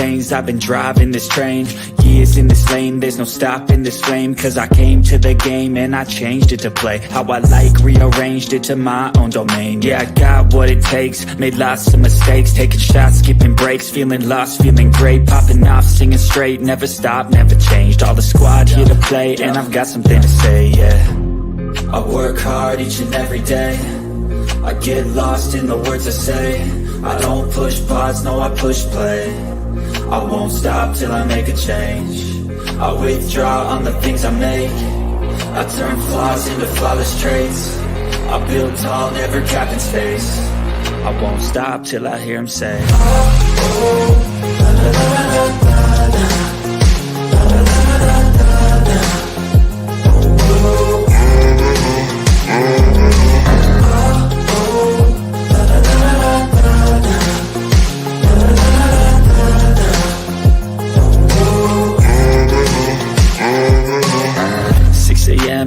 veins. I've been driving this train, years in this lane. There's no stopping this flame, cause I came to the game and I changed it to play how I like, rearranged it to my own domain. Yeah, I got what it takes, made lots of mistakes, taking shots, skipping breaks, feeling lost, feeling great, popping off, singing straight, never stopped, never changed. All the squad here to play, and I've got something to say, yeah. I work hard each and every day, I get lost in the words I say. I don't push pause, no, I push play. I won't stop till I make a change. I withdraw on the things I make. I turn flaws into flawless traits. I build tall, never capped in space. I won't stop till I hear him say, oh, oh, la, la, la, la, la.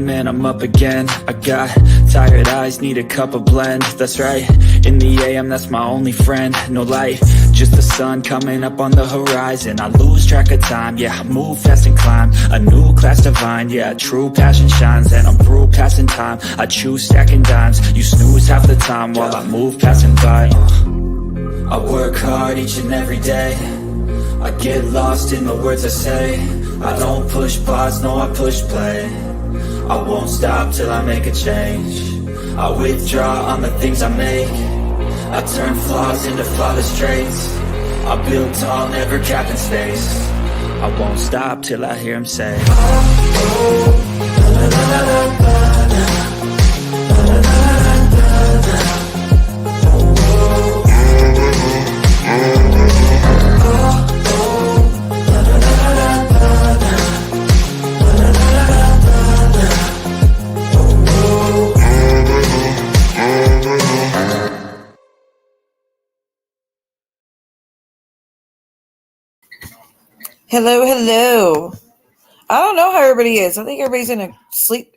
And I'm up again. I got tired eyes, need a cup of blend. That's right, in the AM, that's my only friend. No light, just the sun coming up on the horizon. I lose track of time, yeah, I move fast and climb a new class divine, yeah, true passion shines. And I'm through passing time, I choose stacking dimes. You snooze half the time while I move passing by. I work hard each and every day, I get lost in the words I say. I don't push pause, no, I push play. I won't stop till I make a change. I withdraw on the things I make. I turn flaws into flawless traits. I build tall, never capped in space. I won't stop till I hear him say, oh, oh, la, la, la, la, la, la, la, la, la, la, la. Hello. I don't know how everybody is. I think everybody's in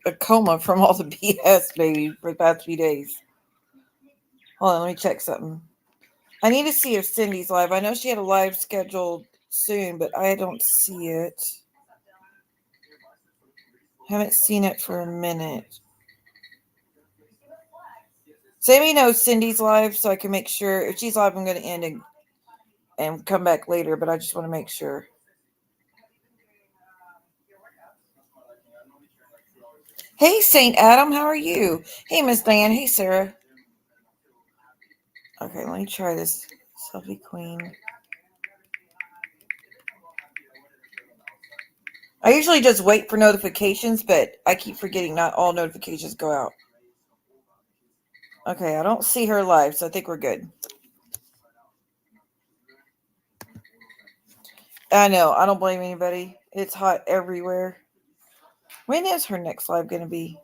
a coma from all the BS, baby, for the past few days. Hold on, let me check something. I need to see if Cindy's live. I know she had a live scheduled soon, but I don't see it. Haven't seen it for a minute. Sammy knows Cindy's live, so I can make sure. If she's live, I'm going to end and come back later, but I just want to make sure. Hey, St. Adam, how are you? Hey, Miss Diane. Hey, Sarah. Okay, let me try this. Selfie Queen. I usually just wait for notifications, but I keep forgetting not all notifications go out. Okay, I don't see her live, so I think we're good. I know, I don't blame anybody. It's hot everywhere. When is her next live going to be?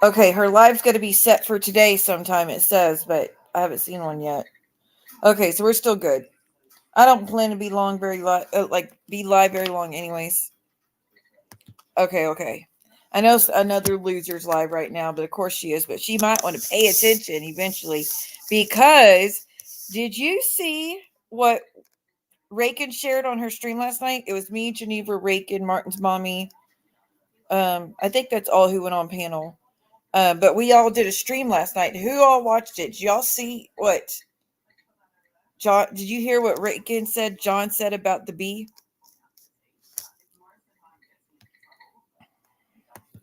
Okay, her live's going to be set for today sometime, it says, but I haven't seen one yet. Okay, so we're still good. I don't plan to be live very long anyways. Okay. I know another loser's live right now, but of course she is, but she might want to pay attention eventually, because did you see what Rakin shared on her stream last night? It was me, Geneva, Rakin, Martin's mommy. I think that's all who went on panel. But we all did a stream last night. Who all watched it? Did y'all see what John? Did you hear what Rakin said? John said about the bee.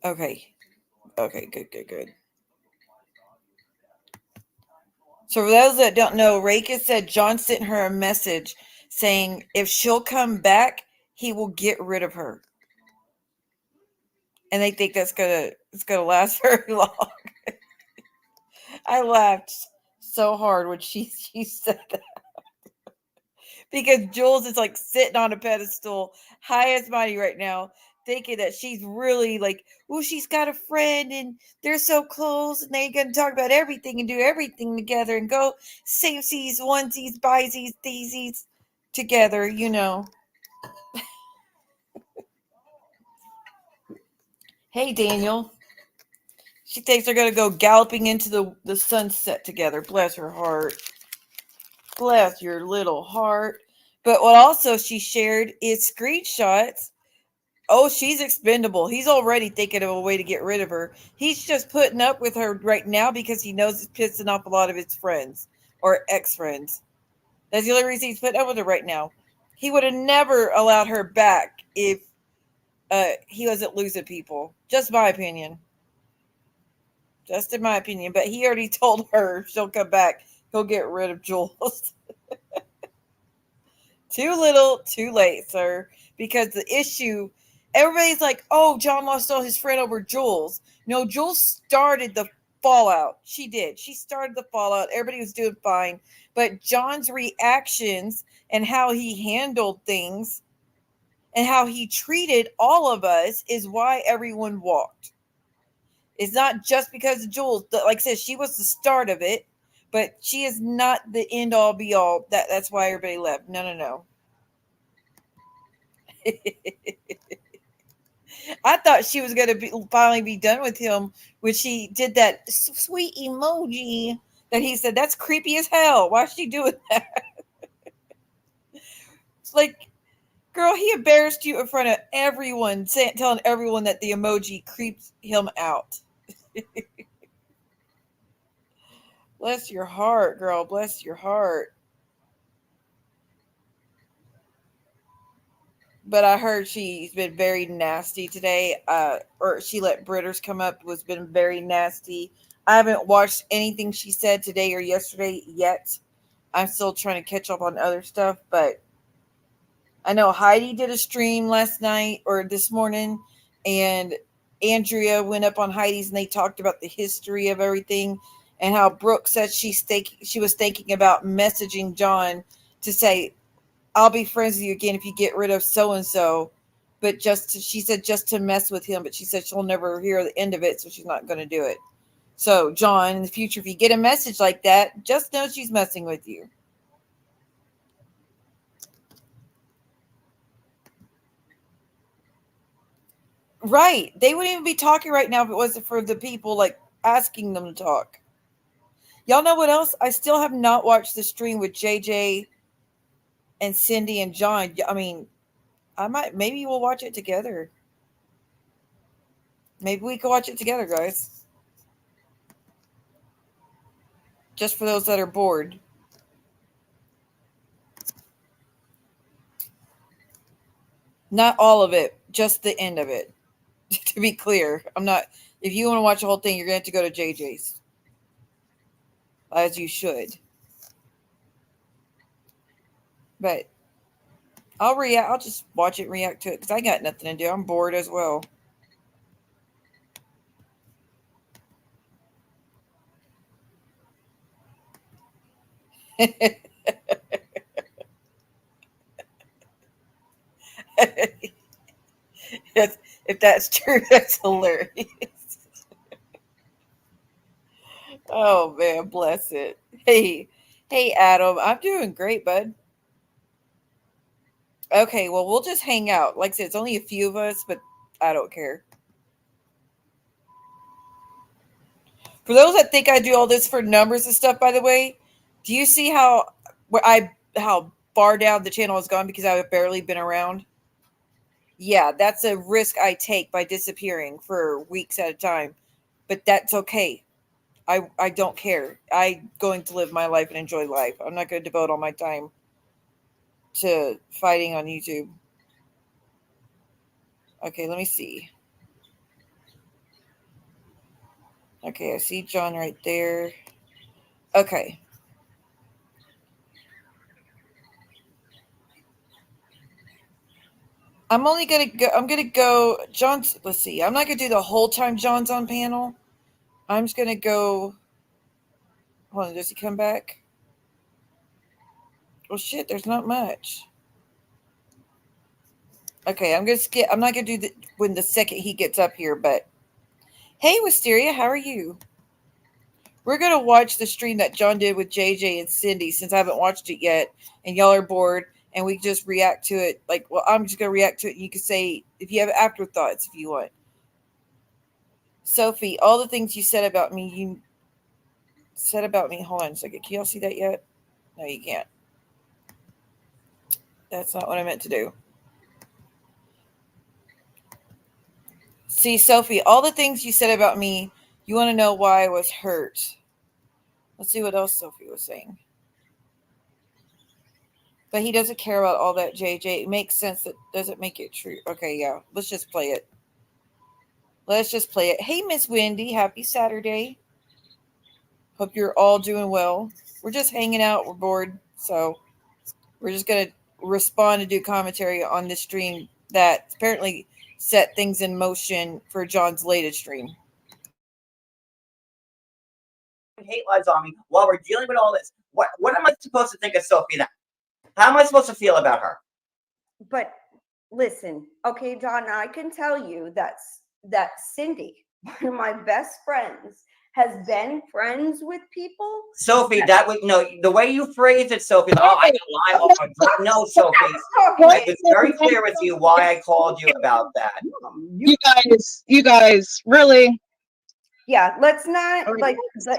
Okay, good. So for those that don't know, Rakin said John sent her a message saying if she'll come back, he will get rid of her. And they think it's gonna last very long. I laughed so hard when she said that. Because Jules is like sitting on a pedestal, high as mighty right now, thinking that she's really like, oh, she's got a friend and they're so close and they're going to talk about everything and do everything together and go samesies, onesies, buysies, theesies together, you know. Hey, Daniel. She thinks they're going to go galloping into the sunset together. Bless her heart. Bless your little heart. But what also she shared is screenshots. Oh, she's expendable. He's already thinking of a way to get rid of her. He's just putting up with her right now because he knows it's pissing off a lot of his friends or ex-friends. That's the only reason he's putting up with her right now. He would have never allowed her back if he wasn't losing people. Just my opinion. Just in my opinion. But he already told her if she'll come back, he'll get rid of Jules. Too little, too late, sir. Because the issue, everybody's like, oh, John lost all his friend over Jules. No, Jules started the fallout. She did. She started the fallout. Everybody was doing fine. But John's reactions and how he handled things and how he treated all of us is why everyone walked. It's not just because of Jules. Like I said, she was the start of it, but she is not the end all be all. That's why everybody left. No, no, no. I thought she was going to finally be done with him when she did that sweet emoji that he said, that's creepy as hell. Why is she doing that? It's like, girl, he embarrassed you in front of everyone, telling everyone that the emoji creeps him out. Bless your heart, girl. Bless your heart. But I heard she's been very nasty today. Or she let Britters come up, was been very nasty. I haven't watched anything she said today or yesterday yet. I'm still trying to catch up on other stuff, but I know Heidi did a stream last night or this morning, and Andrea went up on Heidi's and they talked about the history of everything and how Brooke said she was thinking about messaging John to say, I'll be friends with you again if you get rid of so and so. But she said just to mess with him, but she said she'll never hear the end of it, so she's not going to do it. So, John, in the future, if you get a message like that, just know she's messing with you. Right. They wouldn't even be talking right now if it wasn't for the people like asking them to talk. Y'all know what else? I still have not watched the stream with JJ and Cindy and John. I mean, maybe we'll watch it together. Maybe we can watch it together, guys. Just for those that are bored. Not all of it, just the end of it. To be clear, I'm not. If you want to watch the whole thing, you're going to have to go to JJ's. As you should. But I'll just watch it and react to it because I got nothing to do. I'm bored as well. If that's true, that's hilarious. Oh man, bless it. Hey, Adam, I'm doing great, bud. Okay, well, we'll just hang out. Like I said, it's only a few of us, but I don't care. For those that think I do all this for numbers and stuff, by the way, do you see how far down the channel has gone because I've barely been around? Yeah, that's a risk I take by disappearing for weeks at a time. But that's okay. I don't care. I'm going to live my life and enjoy life. I'm not going to devote all my time to fighting on YouTube. Okay, let me see. Okay, I see John right there. Okay. I'm gonna go John's, let's see. I'm not gonna do the whole time John's on panel. I'm just gonna go. Hold on, does he come back? Well shit, there's not much. Okay, I'm gonna skip. I'm not gonna do when the second he gets up here, but hey Wisteria, how are you? We're gonna watch the stream that John did with JJ and Cindy since I haven't watched it yet, and y'all are bored, and we just react to it. Like, well, I'm just gonna react to it. And you can say if you have afterthoughts if you want. Sophie, all the things you said about me, hold on a second. Can y'all see that yet? No, you can't. That's not what I meant to do. See, Sophie, all the things you said about me, you want to know why I was hurt. Let's see what else Sophie was saying. But he doesn't care about all that, JJ. It makes sense. That doesn't make it true. Okay, yeah. Let's just play it. Hey, Miss Wendy. Happy Saturday. Hope you're all doing well. We're just hanging out. We're bored. So we're just going to respond and do commentary on this stream that apparently set things in motion for John's latest stream. Hate lies on me while we're dealing with all this. What am I supposed to think of Sophie now? How am I supposed to feel about her? But listen, okay, John, I can tell you that Cindy, one of my best friends, has been friends with people. Sophie, that was no, the way you phrased it, Sophie. Oh, I can lie. No, Sophie, I was very clear with you why I called you about that. You guys, really? Yeah, let's not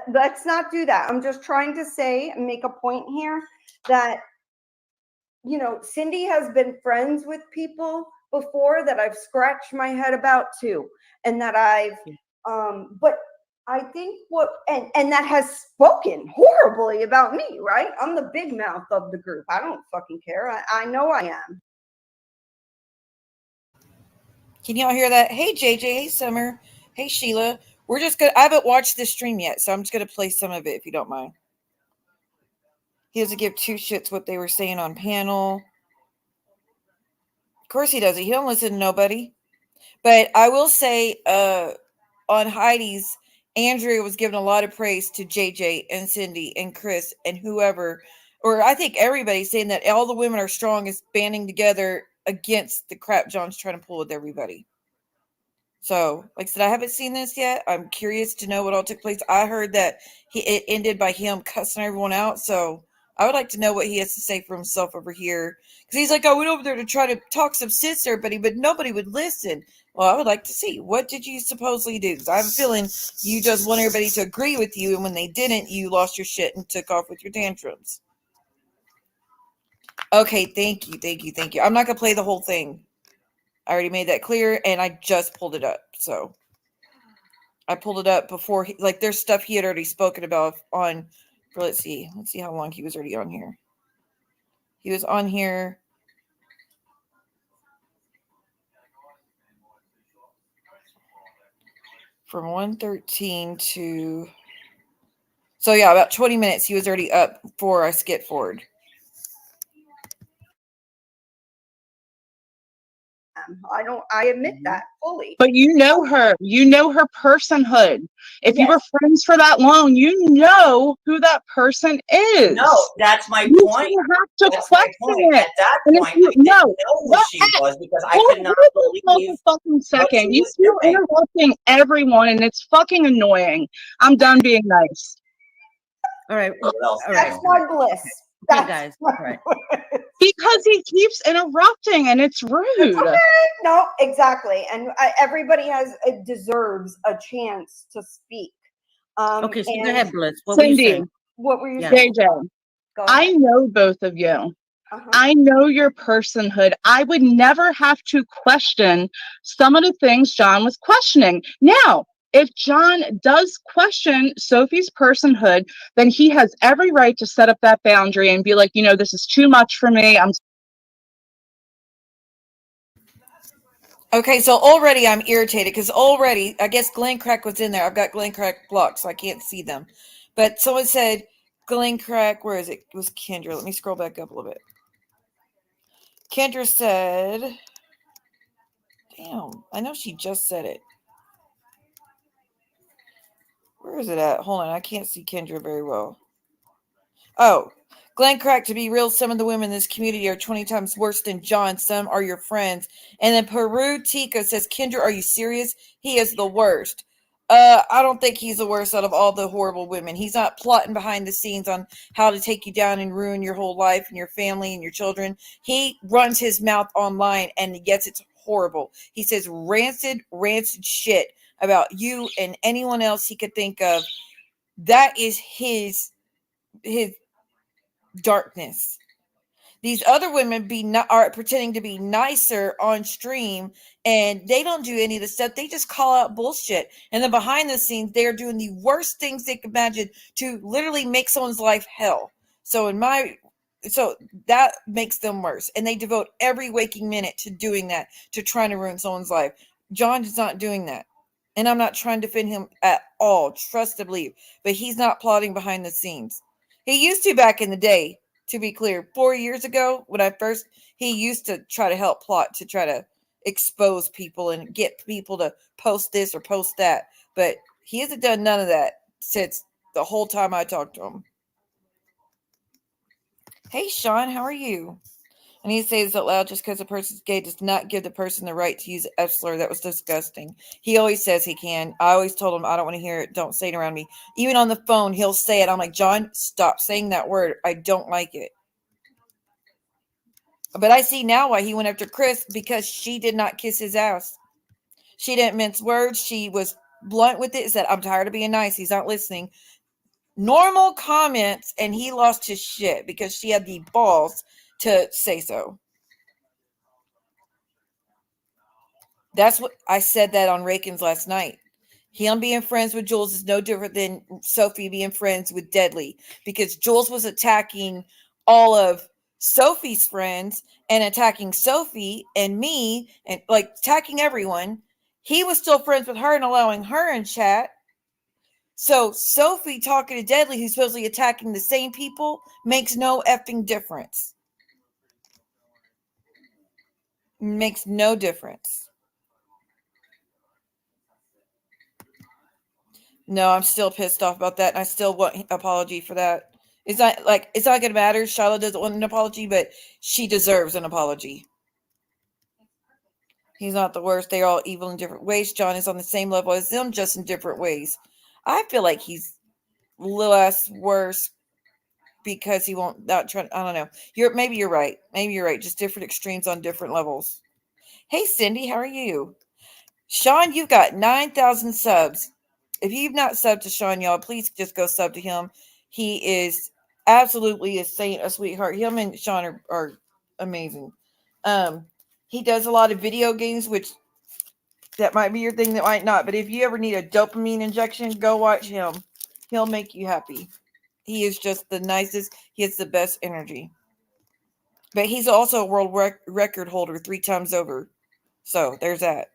let's not do that. I'm just trying to say and make a point here that, you know, Cindy has been friends with people before that I've scratched my head about too, and that but I think and that has spoken horribly about me, right? I'm the big mouth of the group. I don't fucking care. I know I am. Can y'all hear that? Hey, JJ. Hey, Summer. Hey, Sheila. I haven't watched this stream yet, so I'm just going to play some of it if you don't mind. He doesn't give two shits what they were saying on panel. Of course he doesn't. He don't listen to nobody. But I will say on Heidi's, Andrea was giving a lot of praise to JJ and Cindy and Chris and whoever, or I think everybody, saying that all the women are strong, is banding together against the crap John's trying to pull with everybody. So, like I said, I haven't seen this yet. I'm curious to know what all took place. I heard that it ended by him cussing everyone out. So I would like to know what he has to say for himself over here. Because he's like, I went over there to try to talk some sense to everybody, but nobody would listen. Well, I would like to see. What did you supposedly do? Because I have a feeling you just want everybody to agree with you. And when they didn't, you lost your shit and took off with your tantrums. Okay, thank you. I'm not going to play the whole thing. I already made that clear, and I just pulled it up. So I pulled it up before, there's stuff he had already spoken about on, let's see how long he was already on here. He was on here from 1:13 to, so yeah, about 20 minutes. He was already up before I skipped forward. I admit that fully. But you know her personhood. If you were friends for that long, you know who that person is. No, that's my you point. You have to that's question it. At that point, I didn't know who she was because I could not believe. A fucking second. You keep interrupting everyone, and it's fucking annoying. I'm done being nice. All right. That's my bliss. Okay, guys. All right. Because he keeps interrupting, and it's rude. Okay. No, exactly. And everybody deserves a chance to speak. Okay, so go ahead, Bliss. Cindy, what were you saying? JJ, I know both of you. Uh-huh. I know your personhood. I would never have to question some of the things John was questioning. Now, if John does question Sophie's personhood, then he has every right to set up that boundary and be like, this is too much for me. Okay, so already I'm irritated because I guess Glenn Crack was in there. I've got Glenn Crack blocked, so I can't see them. But someone said Glenn Crack, where is it? It was Kendra. Let me scroll back up a little bit. Kendra said, damn, I know she just said it. Where is it at? Hold on, I can't see Kendra very well. Oh, Glenn Crack, to be real, some of the women in this community are 20 times worse than John. Some are your friends. And then Peru Tika says, Kendra, are you serious? He is the worst. I don't think he's the worst out of all the horrible women. He's not plotting behind the scenes on how to take you down and ruin your whole life and your family and your children. He runs his mouth online, and yes, it's horrible. He says rancid shit about you and anyone else he could think of. That is his darkness. These other women are pretending to be nicer on stream, and they don't do any of the stuff. They just call out bullshit. And then behind the scenes, they're doing the worst things they could imagine to literally make someone's life hell. So that makes them worse. And they devote every waking minute to doing that, to trying to ruin someone's life. John is not doing that. And I'm not trying to defend him at all. Trust and believe. But he's not plotting behind the scenes. He used to back in the day. To be clear, 4 years ago, when he used to try to help plot to try to expose people and get people to post this or post that. But he hasn't done none of that since the whole time I talked to him. Hey, Sean, how are you? And he says out loud, just because a person's gay does not give the person the right to use an F slur. That was disgusting. He always says he can. I always told him, I don't want to hear it. Don't say it around me. Even on the phone, he'll say it. I'm like, John, stop saying that word. I don't like it. But I see now why he went after Chris, because she did not kiss his ass. She didn't mince words. She was blunt with it. Said, I'm tired of being nice. He's not listening. Normal comments, and he lost his shit because she had the balls to say so. That's what I said that on Rakins last night. Him being friends with Jules is no different than Sophie being friends with Deadly, because Jules was attacking all of Sophie's friends and attacking Sophie and me and like attacking everyone. He was still friends with her and allowing her in chat. So Sophie talking to Deadly, who's supposedly attacking the same people, makes no effing difference. Makes no difference. No, I'm still pissed off about that, and I still want an apology for that. It's not going to matter. Shiloh doesn't want an apology, but she deserves an apology. He's not the worst. They're all evil in different ways. John is on the same level as them, just in different ways. I feel like he's less worse because he won't not try. I don't know. Maybe you're right. Maybe you're right. Just different extremes on different levels. Hey, Cindy, how are you? Sean, you've got 9,000 subs. If you've not subbed to Sean, y'all, please just go sub to him. He is absolutely a saint, a sweetheart. Him and Sean are amazing. He does a lot of video games, which that might be your thing, that might not. But if you ever need a dopamine injection, go watch him. He'll make you happy. He is just the nicest. He has the best energy. But he's also a world record holder 3 times over. So there's that.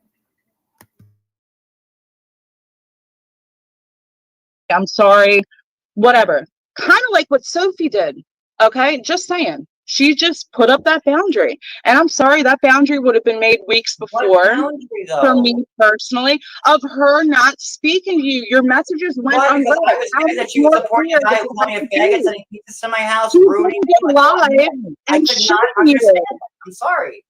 I'm sorry, whatever. Kind of like what Sophie did. Okay, just saying. She just put up that boundary. And I'm sorry, that boundary would have been made weeks before for me personally, of her not speaking to you. Your messages went on. unread. I was saying that she was supporting a guy who wanted faggots and pizzas to my house, ruining live. I could not understand it. I'm sorry.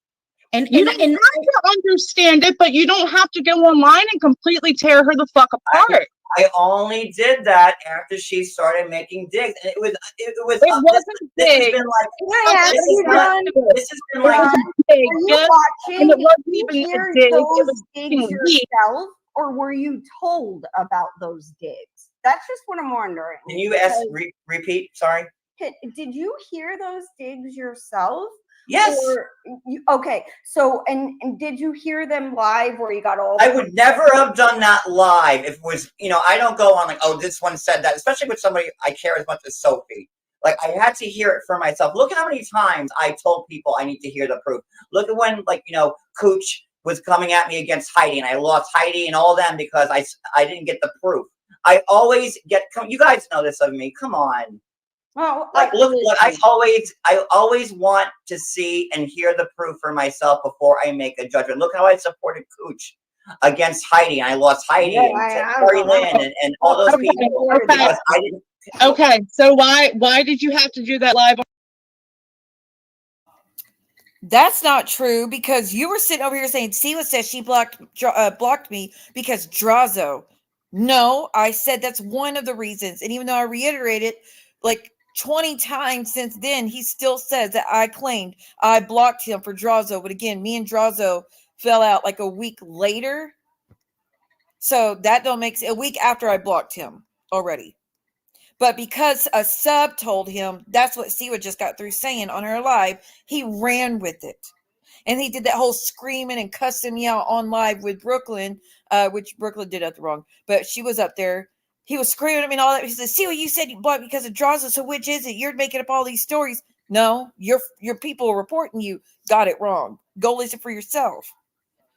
And you don't have to understand it, but you don't have to go online and completely tear her the fuck apart. I only did that after she started making digs, and it wasn't big. This has been like are you watching? And it wasn't even Hear a dig. those digs yourself, or were you told about those digs? That's just what I'm wondering. Can you repeat? Sorry. Did you hear those digs yourself? Yes. Okay. So, and did you hear them live where you got all? I would never have done that live if it was, I don't go on like, oh, this one said that, especially with somebody I care as much as Sophie. Like, I had to hear it for myself. Look at how many times I told people I need to hear the proof. Look at when, Cooch was coming at me against Heidi, and I lost Heidi and all them because I didn't get the proof. I always you guys know this of me. Come on. Well, look, I always want to see and hear the proof for myself before I make a judgment. Look how I supported Cooch against Heidi, and I lost Heidi and Terry Lynn and all those people because I didn't. Okay, so why did you have to do that live? That's not true, because you were sitting over here saying Sela says she blocked me because Drazo. No, I said that's one of the reasons, and even though I reiterated like 20 times since then, he still says that I claimed I blocked him for Drazo. But again, me and Drazo fell out like a week later. So that don't make sense. A week after I blocked him already. But because a sub told him that's what Siwa just got through saying on her live, he ran with it. And he did that whole screaming and cussing me out on live with Brooklyn, which Brooklyn did nothing wrong. But she was up there. He was screaming at me and all that. He said, Siwa, you said you blocked because it draws us. So which is it? You're making up all these stories. No, your people reporting you got it wrong. Go listen for yourself.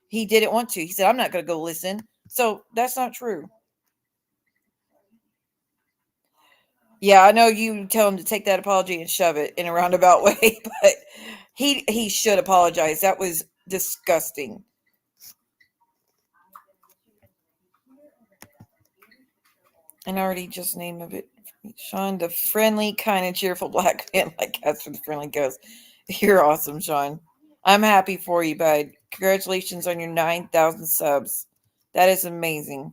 He didn't want to. He said, I'm not going to go listen. So that's not true. Yeah, I know you tell him to take that apology and shove it in a roundabout way, but he should apologize. That was disgusting. And I already just named of it. Sean, the friendly, kind, and cheerful black man, like Casper the Friendly Ghost. You're awesome, Sean. I'm happy for you, bud. Congratulations on your 9,000 subs. That is amazing.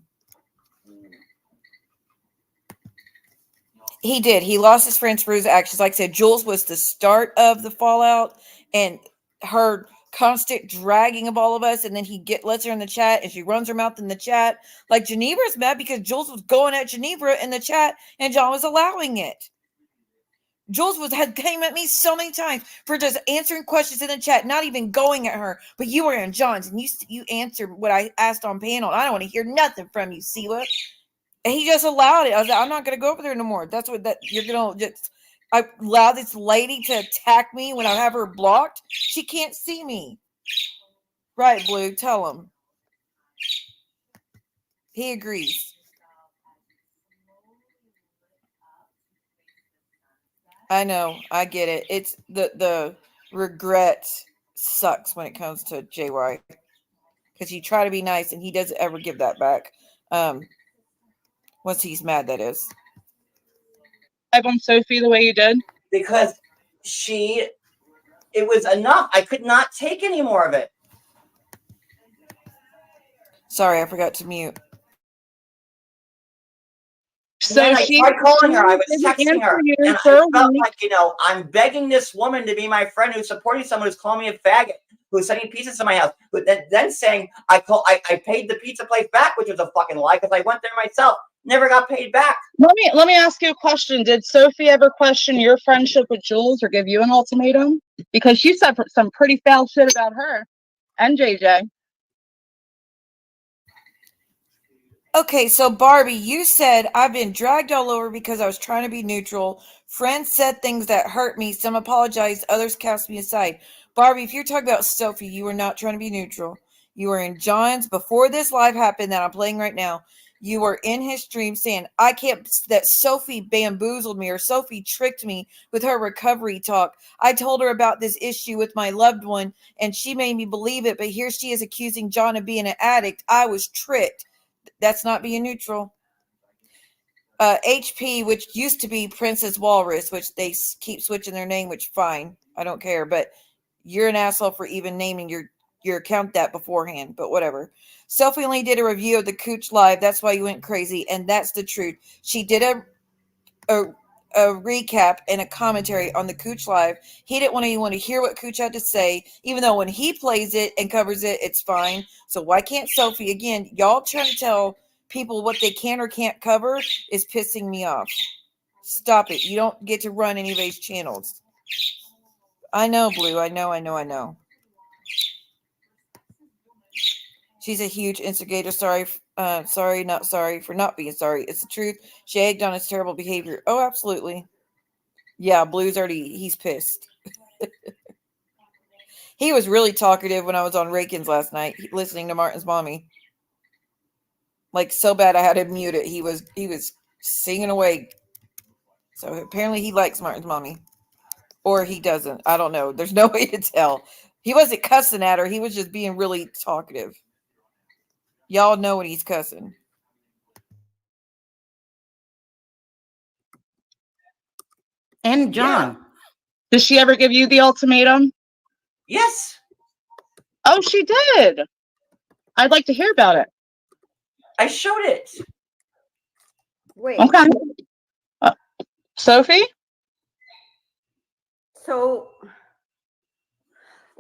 He did. He lost his friends for his actions. Like I said, Jules was the start of the fallout, and her constant dragging of all of us. And then he lets her in the chat, and she runs her mouth in the chat. Like Geneva's mad because Jules was going at Geneva in the chat, and John was allowing it. Jules came at me so many times for just answering questions in the chat, not even going at her. But you were in John's, and you answered what I asked on panel. I don't want to hear nothing from you, Siwa. And he just allowed it. I was like, I'm not going to go over there no more. That's what you're going to just. I allow this lady to attack me when I have her blocked. She can't see me. Right, Blue? Tell him. He agrees. I know. I get it. It's the regret sucks when it comes to JY. Because you try to be nice and he doesn't ever give that back. Once he's mad, that is. On Sophie the way you did? Because it was enough. I could not take any more of it. Sorry, I forgot to mute. So I tried calling her. I was texting her. And I felt like, I'm begging this woman to be my friend who's supporting someone who's calling me a faggot, who's sending pizzas to my house. But then saying I paid the pizza place back, which was a fucking lie because I went there myself. Never got paid back. Let me ask you a question. Did Sophie ever question your friendship with Jules or give you an ultimatum? Because she said some pretty foul shit about her and JJ. Okay, so Barbie, you said I've been dragged all over because I was trying to be neutral. Friends said things that hurt me. Some apologized. Others cast me aside. Barbie, if you're talking about Sophie, you were not trying to be neutral. You were in John's before this live happened that I'm playing right now. You were in his stream saying, that Sophie bamboozled me or Sophie tricked me with her recovery talk. I told her about this issue with my loved one and she made me believe it, but here she is accusing John of being an addict. I was tricked. That's not being neutral. HP, which used to be Princess Walrus, which they keep switching their name, which fine. I don't care, but you're an asshole for even naming your account that beforehand, but whatever. Sophie only did a review of the Cooch Live. That's why you went crazy, and that's the truth. She did a recap and a commentary on the Cooch Live. He didn't want anyone to hear what Cooch had to say, even though when he plays it and covers it, it's fine. So why can't Sophie, again, y'all trying to tell people what they can or can't cover is pissing me off. Stop it. You don't get to run anybody's channels. I know, Blue. I know. She's a huge instigator. Not sorry for not being sorry. It's the truth. She egged on his terrible behavior. Oh, absolutely. Yeah, Blue's he's pissed. He was really talkative when I was on Rakin's last night, listening to Martin's mommy. Like so bad I had to mute it. He was singing away. So apparently he likes Martin's mommy. Or he doesn't. I don't know. There's no way to tell. He wasn't cussing at her. He was just being really talkative. Y'all know when he's cussing. And John. Yeah. Did she ever give you the ultimatum? Yes. Oh, she did. I'd like to hear about it. I showed it. Wait. Okay. Sophie? So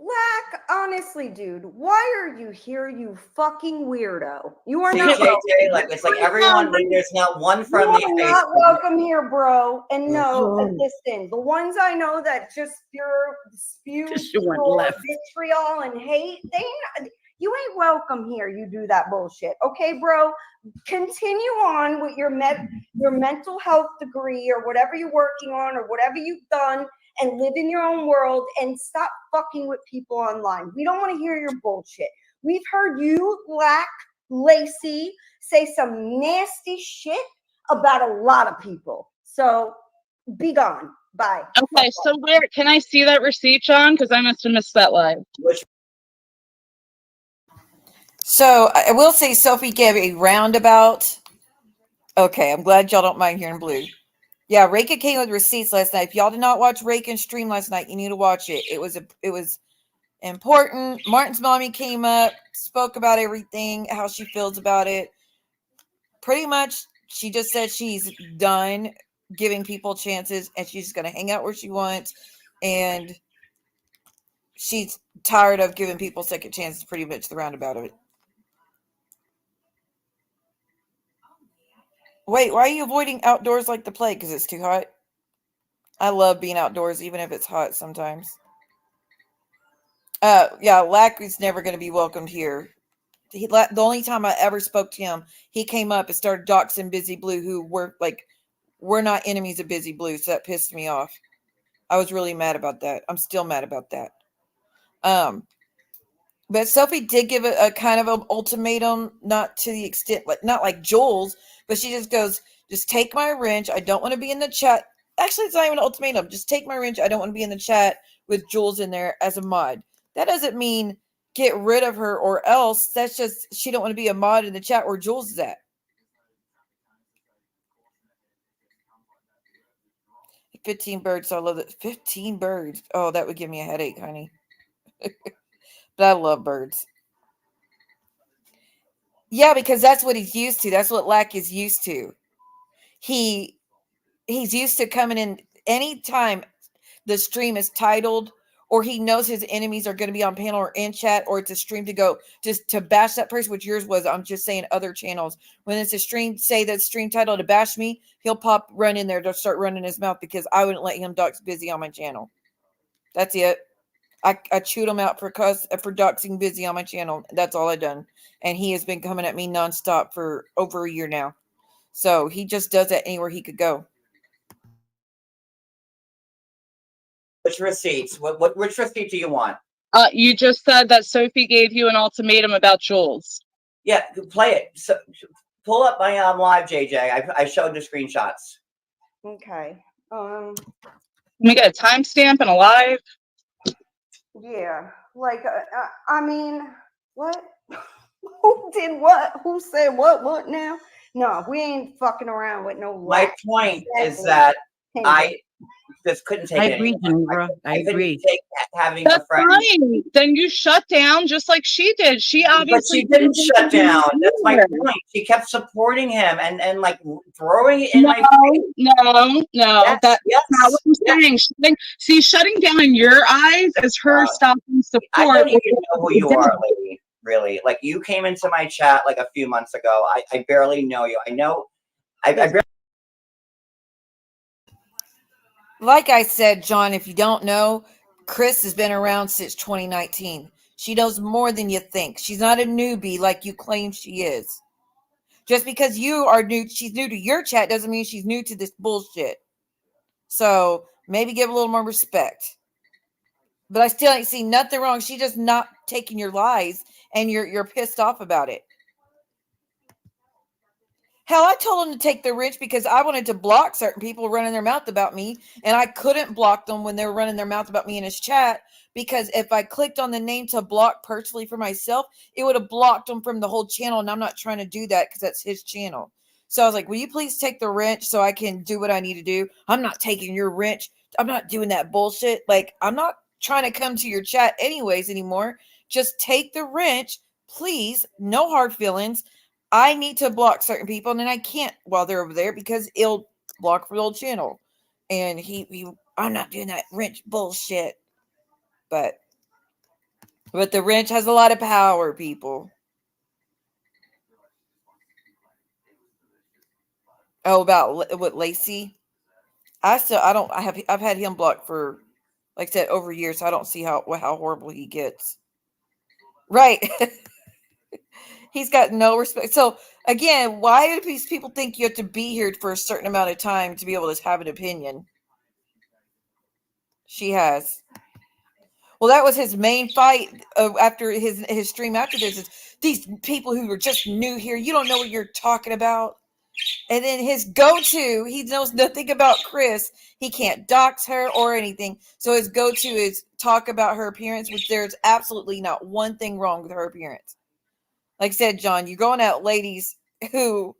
Lack, honestly, dude, why are you here, you fucking weirdo? You are See, not welcome. JJ, like it's like everyone. There's not one friendly You are face. not welcome here, bro. And no, Oh. listen, the ones I know that just spew She went left. vitriol and hate, you ain't welcome here. You do that bullshit, okay, bro? Continue on with your mental health degree or whatever you're working on or whatever you've done, and live in your own world and stop fucking with people online. We don't want to hear your bullshit. We've heard you, Lacey, say some nasty shit about a lot of people. So be gone. Bye. Okay, so where can I see that receipt, John? Because I must have missed that live. So I will say Sophie gave a roundabout. Okay, I'm glad y'all don't mind hearing blue. Yeah, Reka came with receipts last night. If y'all did not watch Reagan's stream last night, you need to watch it. It was important. Martin's mommy came up, spoke about everything, how she feels about it. Pretty much, she just said she's done giving people chances and she's going to hang out where she wants. And she's tired of giving people second chances, pretty much the roundabout of it. Wait, why are you avoiding outdoors like the plague? Because it's too hot? I love being outdoors, even if it's hot sometimes. Yeah, Lack is never going to be welcomed here. The only time I ever spoke to him, he came up and started doxing Busy Blue, who we're not enemies of Busy Blue, so that pissed me off. I was really mad about that. I'm still mad about that. But Sophie did give a kind of an ultimatum, not to the extent, not like Joel's, but she just goes, just take my wrench. I don't want to be in the chat. Actually, it's not even an ultimatum. Just take my wrench. I don't want to be in the chat with Jules in there as a mod. That doesn't mean get rid of her or else. That's just she don't want to be a mod in the chat where Jules is at. 15 birds. So I love that. 15 birds. Oh, that would give me a headache, honey. But I love birds. Yeah, because that's what he's used to. That's what Lack is used to. He's used to coming in anytime the stream is titled or he knows his enemies are going to be on panel or in chat, or it's a stream to go just to bash that person, which yours was. I'm just saying other channels. When it's a stream, say that stream title to bash me, he'll run in there to start running his mouth because I wouldn't let him dox Busy on my channel. That's it. I chewed him out for doxing Busy on my channel. That's all I done. And he has been coming at me nonstop for over a year now. So he just does that anywhere he could go. Which receipts? Which receipt do you want? You just said that Sophie gave you an ultimatum about Jules. Yeah, play it. So, pull up my live, JJ. I showed the screenshots. Okay. Can we get a timestamp and a live? Yeah. Like, I mean, what? Who did what? Who said what now? No, we ain't fucking around with no. My point is that I just couldn't take it agree, anymore. I couldn't agree. take having That's a friend. fine. Then you shut down just like she did. She obviously But she didn't shut down. That's my point. She kept supporting him and like throwing it in my face. No. Yes, That's yes, not what I'm yes. saying. Shutting down in your eyes is her stopping support. I don't even know who you are, lady. Really, like you came into my chat like a few months ago. I barely know you. I know. I barely. Like I said, John, if you don't know, Chris has been around since 2019. She knows more than you think. She's not a newbie like you claim she is. Just because you are new, she's new to your chat doesn't mean she's new to this bullshit. So maybe give a little more respect. But I still ain't seen nothing wrong. She's just not taking your lies, and you're pissed off about it. Hell, I told him to take the wrench because I wanted to block certain people running their mouth about me, and I couldn't block them when they were running their mouth about me in his chat, because if I clicked on the name to block personally for myself, it would have blocked them from the whole channel, and I'm not trying to do that because that's his channel. So I was like, will you please take the wrench so I can do what I need to do? I'm not taking your wrench. I'm not doing that bullshit. Like, I'm not trying to come to your chat anyways anymore. Just take the wrench, please. No hard feelings. I need to block certain people, and then I can't while they're over there because it'll block for the old channel. And I'm not doing that wrench bullshit. But But the wrench has a lot of power, people. Oh, about what Lacey? I've had him blocked for, like I said, over years. So I don't see how horrible he gets. Right. He's got no respect. So again, why do these people think you have to be here for a certain amount of time to be able to have an opinion? She has. Well, that was his main fight after his stream after this. Is these people who are just new here, you don't know what you're talking about. And then his go-to, he knows nothing about Chris. He can't dox her or anything. So his go-to is talk about her appearance, which there's absolutely not one thing wrong with her appearance. Like I said, John, you're going at ladies who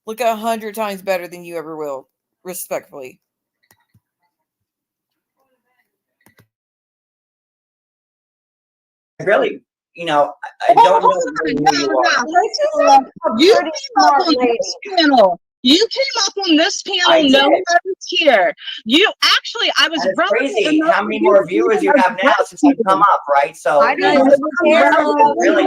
look 100 times better than you ever will, respectfully. Really, I don't know who you are. You came up on this panel. You came up on this panel knowing I was here. I was crazy how many more viewers you have now since I've come up, right? So I don't really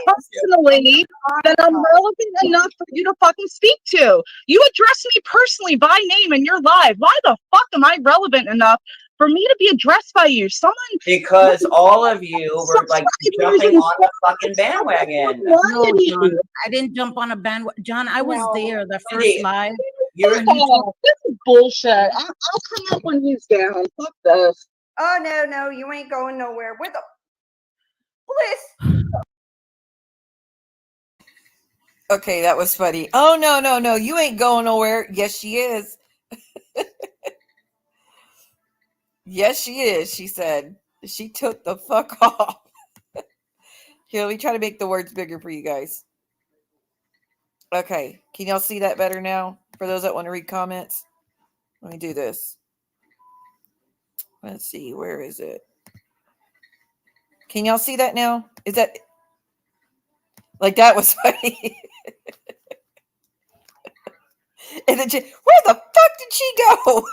personally, then I'm relevant enough for you to fucking speak to. You address me personally by name in your live. Why the fuck am I relevant enough for me to be addressed by you? Because all of you were like jumping on the fucking bandwagon. No, John, I didn't jump on a bandwagon. John, I was there the first live. This is bullshit. I'll come up when he's down. Fuck this. Oh no, you ain't going nowhere. Where the bliss? Okay, that was funny. Oh no, you ain't going nowhere. Yes, she is. Yes, she is. She said she took the fuck off. Here, let me try to make the words bigger for you guys. Okay, can y'all see that better now? For those that want to read comments, let me do this. Let's see, where is it? Can y'all see that now? Is that like that was funny? And then where the fuck did she go?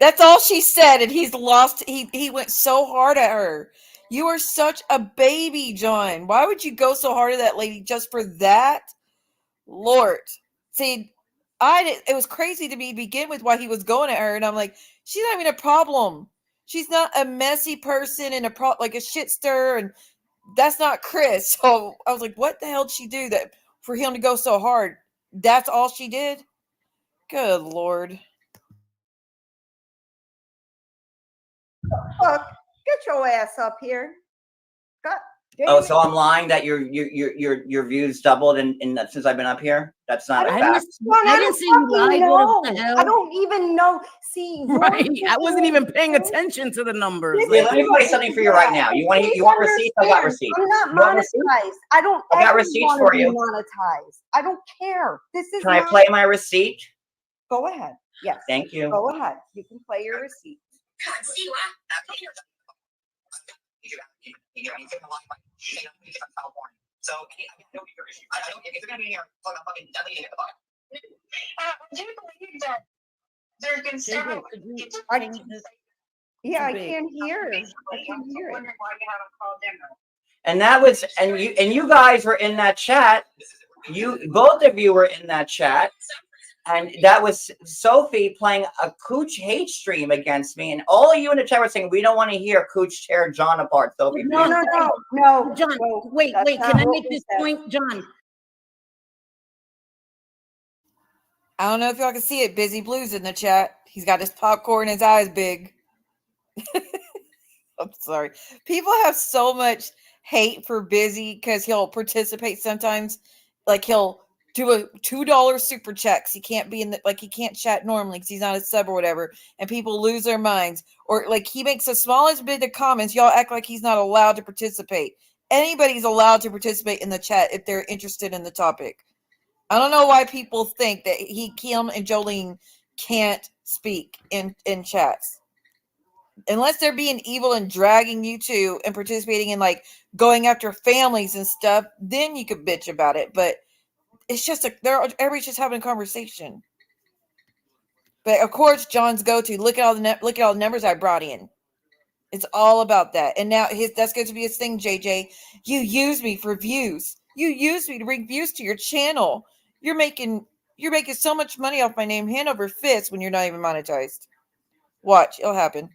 That's all she said, and he's lost. He went so hard at her. You are such a baby, John. Why would you go so hard at that lady just for that? Lord. See, it was crazy to me to begin with why he was going at her, and I'm like, she's not even a problem. She's not a messy person and like a shit stirrer, and that's not Chris. So I was like, what the hell did she do that for him to go so hard? That's all she did? Good Lord. Look, get your ass up here. God damn Oh, it. so I'm lying that your views doubled in since I've been up here? That's not a fact. I didn't see you live. What the hell? I don't even know. See, right. I wasn't even paying attention to the numbers. Yeah, let me play something for you right now. You want receipts? I got receipts. I'm not monetized. I got receipts for you. Monetized. I don't care. This is. Can I play my receipt? Go ahead. Yes. Thank you. Go ahead. You can play your receipt. So I don't, if you're gonna be here, fucking deleting it. I do believe that there's been several. Yeah, I can't hear. I can't hear it. Why you haven't called them. And that was, and you guys were in that chat. Both of you were in that chat. And that was Sophie playing a Cooch hate stream against me. And all of you in the chat were saying, we don't want to hear Cooch tear John apart, Sophie. No, John, wait, can I make this point, John? I don't know if y'all can see it. Busy Blues in the chat. He's got his popcorn, his eyes big. I'm sorry. People have so much hate for Busy because he'll participate sometimes. Like he'll do a $2 super checks. He can't be he can't chat normally because he's not a sub or whatever. And people lose their minds. Or like he makes the smallest bit of comments. Y'all act like he's not allowed to participate. Anybody's allowed to participate in the chat if they're interested in the topic. I don't know why people think that Kim and Jolene can't speak in chats. Unless they're being evil and dragging you to and participating in like going after families and stuff, then you could bitch about it. But it's just everybody's just having a conversation. But of course, John's go-to. Look at all the numbers I brought in. It's all about that. And now that's going to be his thing, JJ. You use me for views. You use me to bring views to your channel. You're making so much money off my name hand over fist when you're not even monetized. Watch, it'll happen.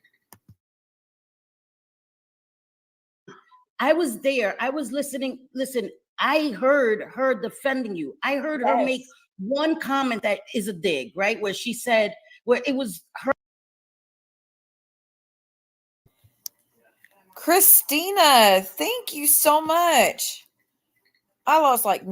I was there. I was listening. Listen, I heard her defending you. I heard her make one comment that is a dig, right? Where she said, where it was her. Christina, thank you so much. I lost like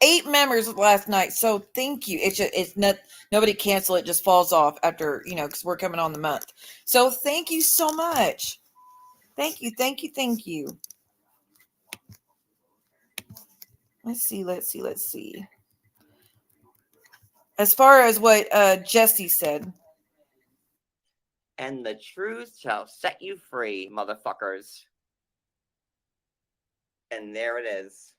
8 members last night. So thank you. It's not, nobody cancel it, just falls off after, because we're coming on the month. So thank you so much. Thank you. Let's see. As far as what Jesse said. And the truth shall set you free, motherfuckers. And there it is.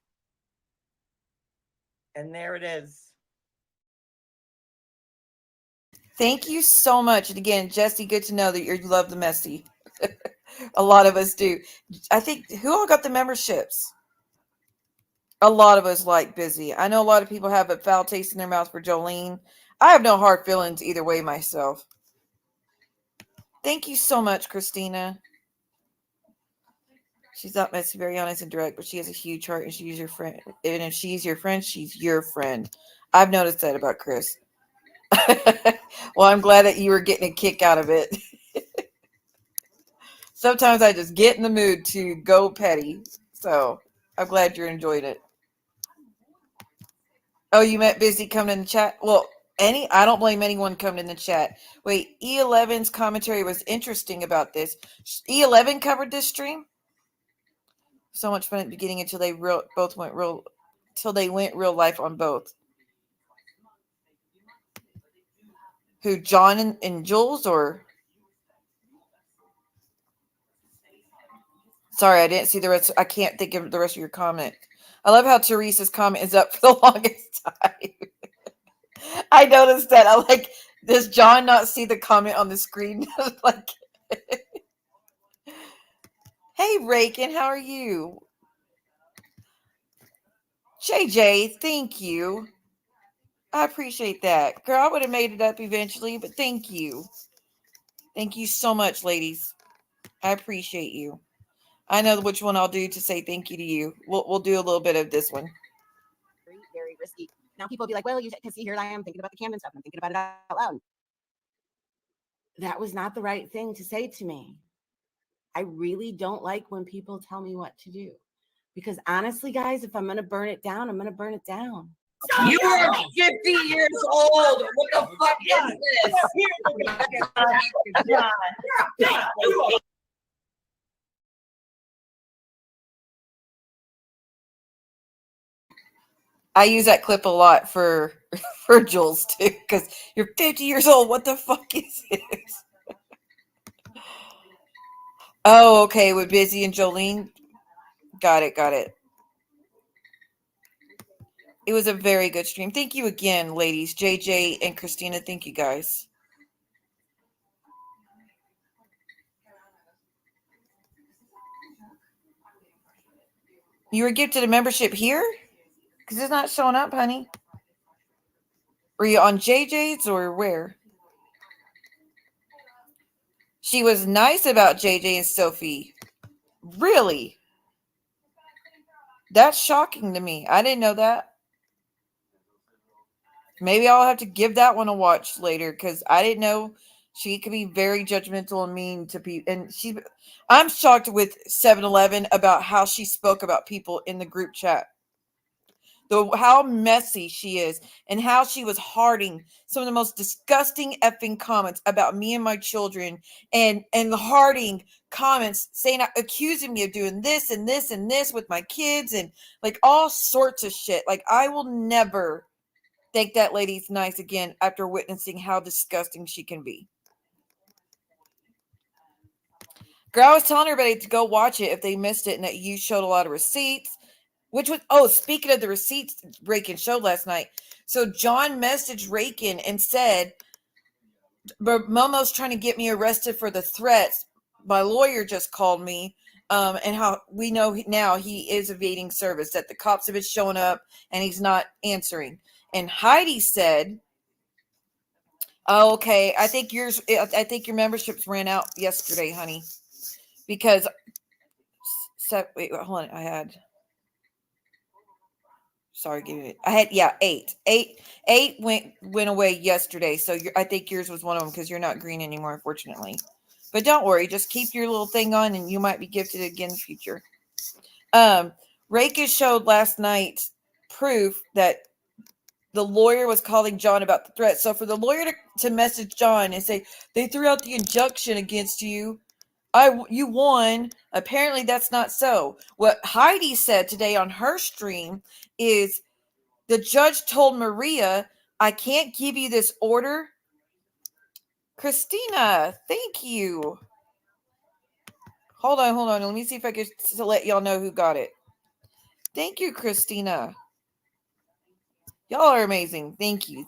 Thank you so much. And again, Jesse, good to know that you love the messy. A lot of us do. I think, who all got the memberships? A lot of us like Busy. I know a lot of people have a foul taste in their mouth for Jolene. I have no hard feelings either way myself. Thank you so much, Christina. She's not messy, very honest and direct, but she has a huge heart and she's your friend. And if she's your friend, she's your friend. I've noticed that about Chris. Well, I'm glad that you were getting a kick out of it. Sometimes I just get in the mood to go petty. So I'm glad you're enjoying it. Oh, you meant Busy coming in the chat? Well, I don't blame anyone coming in the chat. Wait, E11's commentary was interesting about this. E11 covered this stream. So much fun at the beginning until they went real life on both. Who, John and Jules, or? Sorry, I didn't see the rest. I can't think of the rest of your comment. I love how Teresa's comment is up for the longest time. I noticed that. I like, does John not see the comment on the screen? Like, hey, Rakin, how are you? JJ, thank you. I appreciate that. Girl, I would have made it up eventually, but thank you. Thank you so much, ladies. I appreciate you. I know which one I'll do to say thank you to you. We'll do a little bit of this one. Very, very risky. Now people will be like, well, you can see here I am thinking about the Camden stuff. I'm thinking about it out loud. That was not the right thing to say to me. I really don't like when people tell me what to do. Because honestly, guys, if I'm going to burn it down, I'm going to burn it down. You are 50 years old. What the fuck is this? I use that clip a lot for Jules too, because you're 50 years old. What the fuck is this? Oh, okay. With Busy and Jolene. Got it. It was a very good stream. Thank you again, ladies. JJ and Christina. Thank you, guys. You were gifted a membership here? Because it's not showing up, honey. Were you on JJ's or where? She was nice about JJ and Sophie. Really? That's shocking to me. I didn't know that. Maybe I'll have to give that one a watch later because I didn't know she could be very judgmental and mean to people. And I'm shocked with 7-Eleven about how she spoke about people in the group chat. How messy she is and how she was hearting some of the most disgusting effing comments about me and my children and hearting comments saying, accusing me of doing this and this and this with my kids and like all sorts of shit. Like, I will never think that lady's nice again after witnessing how disgusting she can be. Girl, I was telling everybody to go watch it if they missed it and that you showed a lot of receipts. Which was, speaking of the receipts Rakin showed last night. So John messaged Rakin and said, Momo's trying to get me arrested for the threats. My lawyer just called me. And how we know now he is evading service, that the cops have been showing up and he's not answering. And Heidi said, oh, okay, I think your memberships ran out yesterday, honey. Because, wait, hold on, I had 8. 8 went away yesterday. So I think yours was one of them because you're not green anymore, unfortunately. But don't worry, just keep your little thing on and you might be gifted again in the future. Reika showed last night proof that the lawyer was calling John about the threat. So for the lawyer to message John and say, they threw out the injunction against you, you won. Apparently that's not so. What Heidi said today on her stream is the judge told Maria, I can't give you this order. Christina, thank you. Hold on. Let me see if I can let y'all know who got it. Thank you, Christina. Y'all are amazing. Thank you.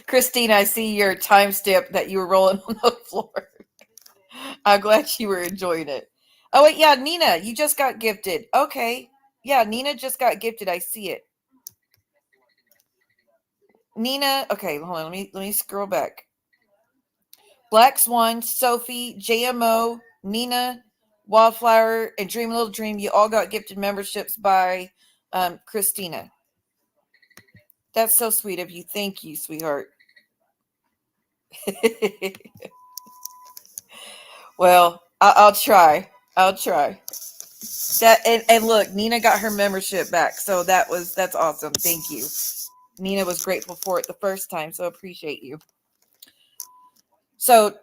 Christina, I see your timestamp that you were rolling on the floor. I'm glad you were enjoying it. Oh, wait, yeah, Nina, you just got gifted. Okay. Yeah, Nina just got gifted. I see it. Nina, okay, hold on. Let me scroll back. Black Swan, Sophie, JMO, Nina, Wildflower, and Dream a Little Dream, you all got gifted memberships by Christina. That's so sweet of you. Thank you, sweetheart. Well, I'll try. That and look, Nina got her membership back, so that's awesome. Thank you. Nina was grateful for it the first time, so appreciate you. So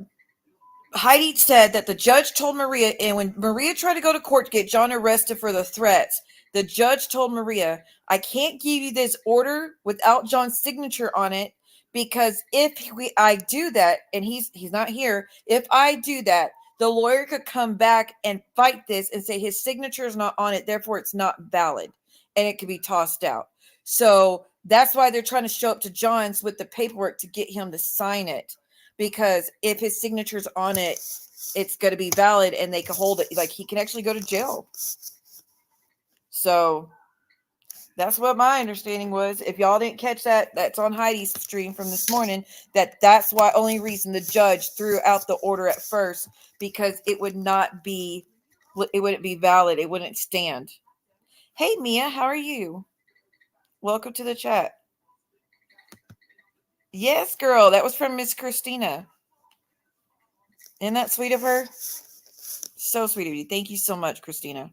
Heidi said that the judge told Maria, and when Maria tried to go to court to get John arrested for the threats, the judge told Maria, I can't give you this order without John's signature on it, because if I do that, and he's not here, if I do that, the lawyer could come back and fight this and say his signature is not on it, therefore it's not valid, and it could be tossed out. So that's why they're trying to show up to John's with the paperwork to get him to sign it. Because if his signature's on it, it's going to be valid and they can hold it. Like, he can actually go to jail. So that's what my understanding was. If y'all didn't catch that, that's on Heidi's stream from this morning. That's why only reason the judge threw out the order at first, because it wouldn't be valid. It wouldn't stand. Hey, Mia, how are you? Welcome to the chat. Yes, girl. That was from Miss Christina. Isn't that sweet of her? So sweet of you. Thank you so much, Christina.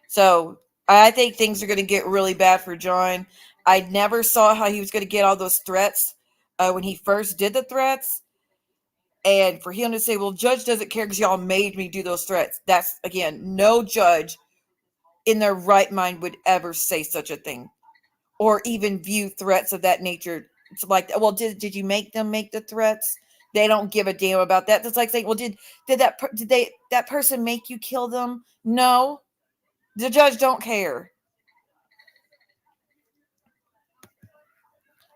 So I think things are going to get really bad for John. I never saw how he was going to get all those threats when he first did the threats. And for him to say, well, judge doesn't care because y'all made me do those threats. That's, again, no judge in their right mind would ever say such a thing. Or even view threats of that nature. It's like, well, did you make them make the threats? They don't give a damn about that. That's like saying, well, did that person make you kill them? No, the judge don't care.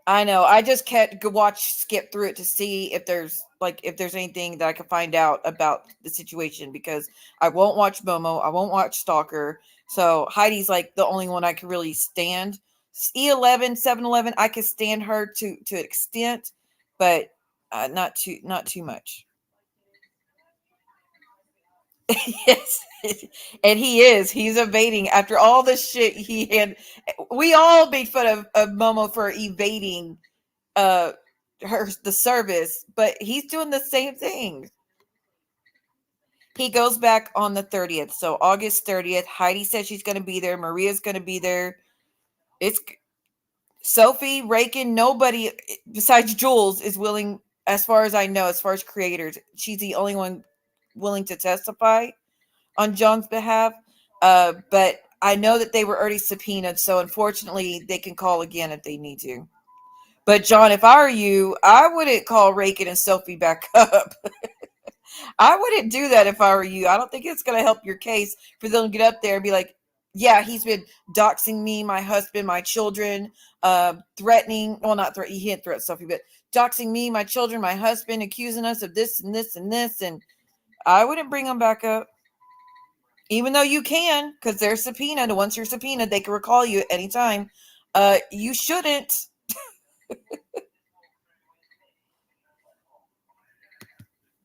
I know. I just can't skip through it to see if there's anything that I can find out about the situation, because I won't watch Momo. I won't watch Stalker. So Heidi's like the only one I can really stand. E11, 7-Eleven, I can stand her to an extent, but not too much. Yes, and he's evading after all the shit he had. We all made fun of Momo for evading the service, but he's doing the same thing. He goes back on the 30th, so August 30th. Heidi says she's going to be there. Maria's going to be there. It's Sophie, Rakin, nobody besides Jules is willing, as far as I know, as far as creators. She's the only one willing to testify on John's behalf. But I know that they were already subpoenaed, so unfortunately they can call again if they need to. But John, if I were you, I wouldn't call Rakin and Sophie back up. I wouldn't do that if I were you. I don't think it's going to help your case for them to get up there and be like, yeah, he's been doxing me, my husband, my children, threatening. Well, not threatening. He didn't threaten Sophie, but doxing me, my children, my husband, accusing us of this and this and this. And I wouldn't bring them back up. Even though you can, because they're subpoenaed. And once you're subpoenaed, they can recall you at any time. You shouldn't.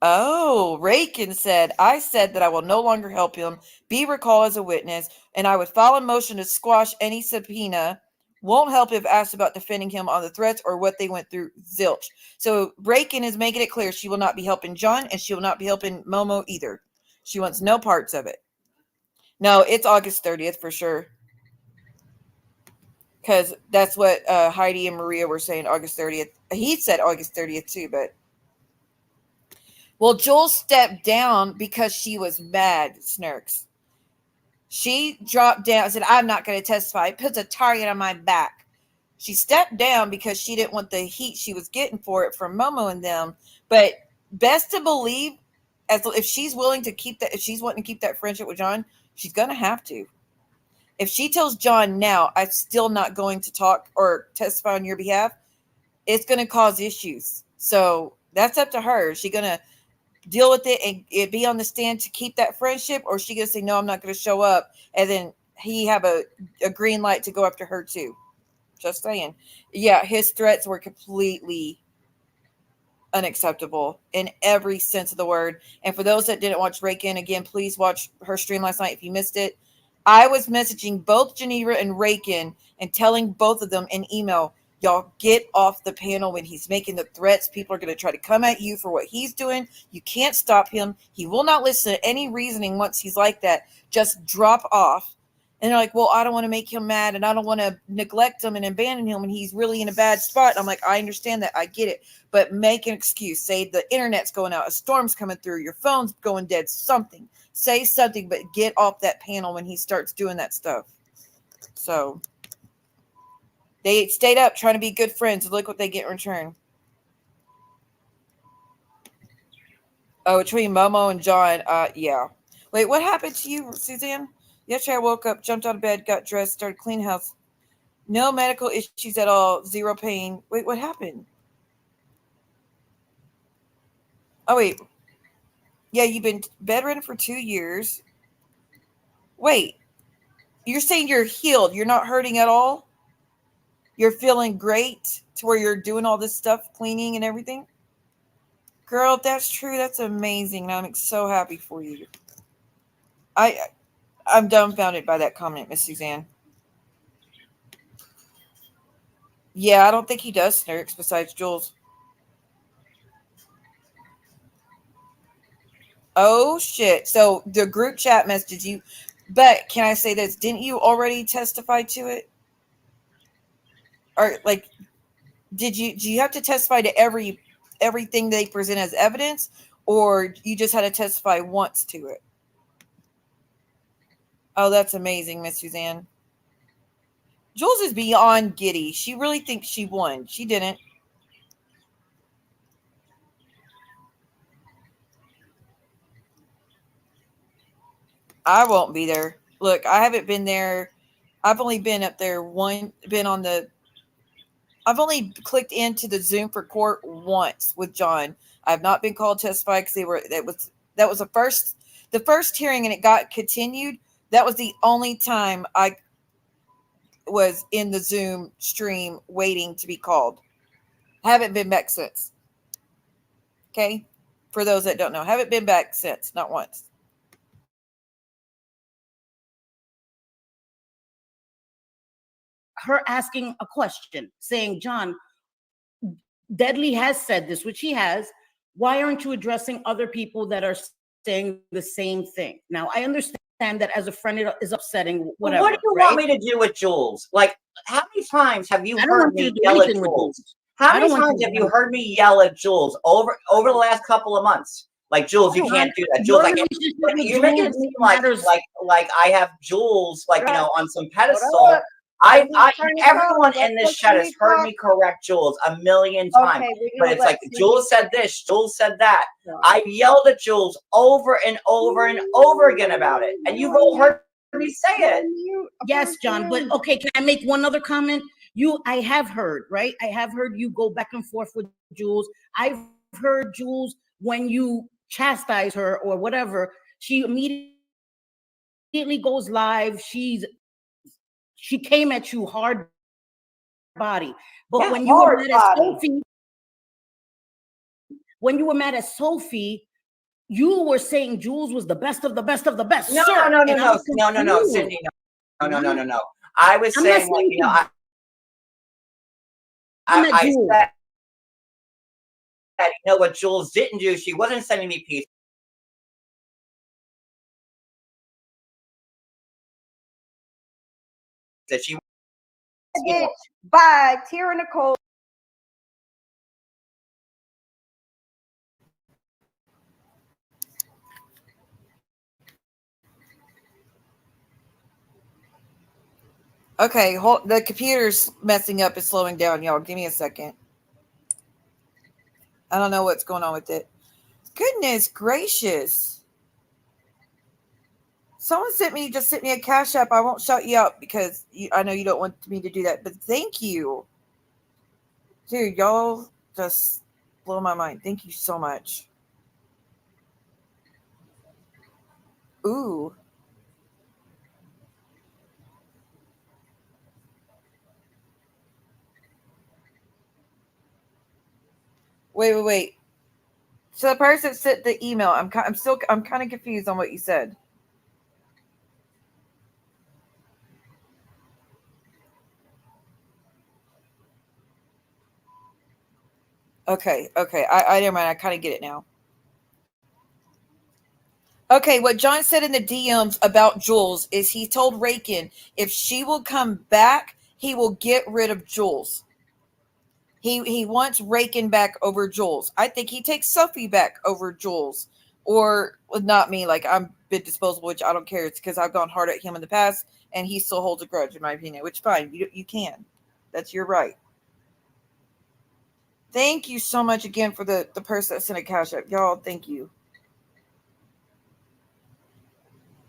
Oh, Rakin said, I said that I will no longer help him be recalled as a witness, and I would file a motion to squash any subpoena. Won't help if asked about defending him on the threats or what they went through. Zilch. So Rakin is making it clear she will not be helping John, and she will not be helping Momo either. She wants no parts of it. No, it's August 30th for sure. Because that's what Heidi and Maria were saying, August 30th. He said August 30th too, but. Well, Jules stepped down because she was mad, Snurks. She dropped down and said, I'm not going to testify. It puts a target on my back. She stepped down because she didn't want the heat she was getting for it from Momo and them. But best to believe, if she's willing to keep that, if she's wanting to keep that friendship with John, she's going to have to. If she tells John now, I'm still not going to talk or testify on your behalf, it's going to cause issues. So that's up to her. Is she going to deal with it and it be on the stand to keep that friendship, or is she going to say, no, I'm not going to show up, and then he have a green light to go after her too? Just saying. Yeah, his threats were completely unacceptable in every sense of the word. And for those that didn't watch Rakin, again, please watch her stream last night if you missed it. I was messaging both Geneva and Rakin and telling both of them in email, y'all get off the panel when he's making the threats. People are going to try to come at you for what he's doing. You can't stop him. He will not listen to any reasoning once he's like that. Just drop off. And they're like, well, I don't want to make him mad and I don't want to neglect him and abandon him when he's really in a bad spot. And I'm like, I understand that. I get it. But make an excuse. Say the internet's going out. A storm's coming through. Your phone's going dead. Something. Say something, but get off that panel when he starts doing that stuff. So they stayed up trying to be good friends. Look what they get in return. Oh, between Momo and John. Yeah. Wait, what happened to you, Suzanne? Yesterday I woke up, jumped out of bed, got dressed, started cleaning house. No medical issues at all. Zero pain. Wait, what happened? Oh, wait. Yeah, you've been bedridden for 2 years. Wait. You're saying you're healed. You're not hurting at all? You're feeling great to where you're doing all this stuff, cleaning and everything? Girl, if that's true, that's amazing. I'm so happy for you. I'm dumbfounded by that comment, Miss Suzanne. Yeah, I don't think he does snarks besides Jules. Oh, shit. So the group chat messaged you. But can I say this? Didn't you already testify to it? Or, like, do you have to testify to everything they present as evidence? Or you just had to testify once to it? Oh, that's amazing, Miss Suzanne. Jules is beyond giddy. She really thinks she won. She didn't. I won't be there. Look, I haven't been there. I've only been up there I've only clicked into the Zoom for court once with John. I've not been called to testify because that was the first hearing and it got continued. That was the only time I was in the Zoom stream waiting to be called. Haven't been back since. Okay? For those that don't know, haven't been back since, not once. Her asking a question, saying, John, Deadly has said this, which he has. Why aren't you addressing other people that are saying the same thing? Now, I understand that as a friend, it is upsetting, whatever. What do you want me to do with Jules? Like, how many times have you heard me yell at Jules? How many times have you heard me yell at Jules over the last couple of months? Like, Jules, you can't do that. Jules, you're making it seem like I have Jules, like, you know, on some pedestal. Everyone in this chat has heard me correct Jules a million times. But it's like Jules said this, Jules said that. I yelled at Jules over and over and over again about it. And you've all heard me say it. Yes, John. But okay, can I make one other comment? I have heard, right? I have heard you go back and forth with Jules. I've heard Jules when you chastise her or whatever, she immediately goes live. She came at you hard body. But when you were mad at Sophie, you were saying Jules was the best of the best of the best. No, sir. no, Sydney, no. I was saying, like, you know, I said, you know what Jules didn't do? She wasn't sending me pieces. That she by Tara Nicole. Okay, the computer's messing up. It's slowing down, y'all. Give me a second. I don't know what's going on with it. Goodness gracious. Someone just sent me a Cash App. I won't shout you out because I know you don't want me to do that, but thank you. Dude, y'all just blow my mind. Thank you so much. Ooh. Wait. So the person sent the email. I'm kind of confused on what you said. Okay. I never mind. I kind of get it now. Okay, what John said in the DMs about Jules is he told Rakin if she will come back, he will get rid of Jules. He wants Rakin back over Jules. I think he takes Sophie back over Jules. Or not me, like I'm a bit disposable, which I don't care. It's because I've gone hard at him in the past and he still holds a grudge, in my opinion, which fine. You can. That's your right. Thank you so much again for the person that sent a Cash App. Y'all, thank you.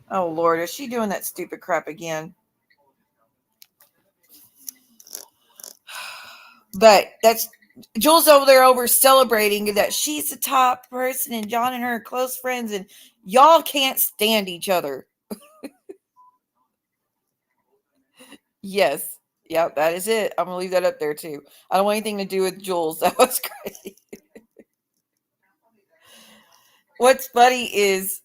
Oh, Lord, is she doing that stupid crap again? But that's Jules over there celebrating that she's the top person and John and her are close friends and y'all can't stand each other. Yes. Yep, that is it. I'm going to leave that up there too. I don't want anything to do with Jules. That was crazy. What's funny is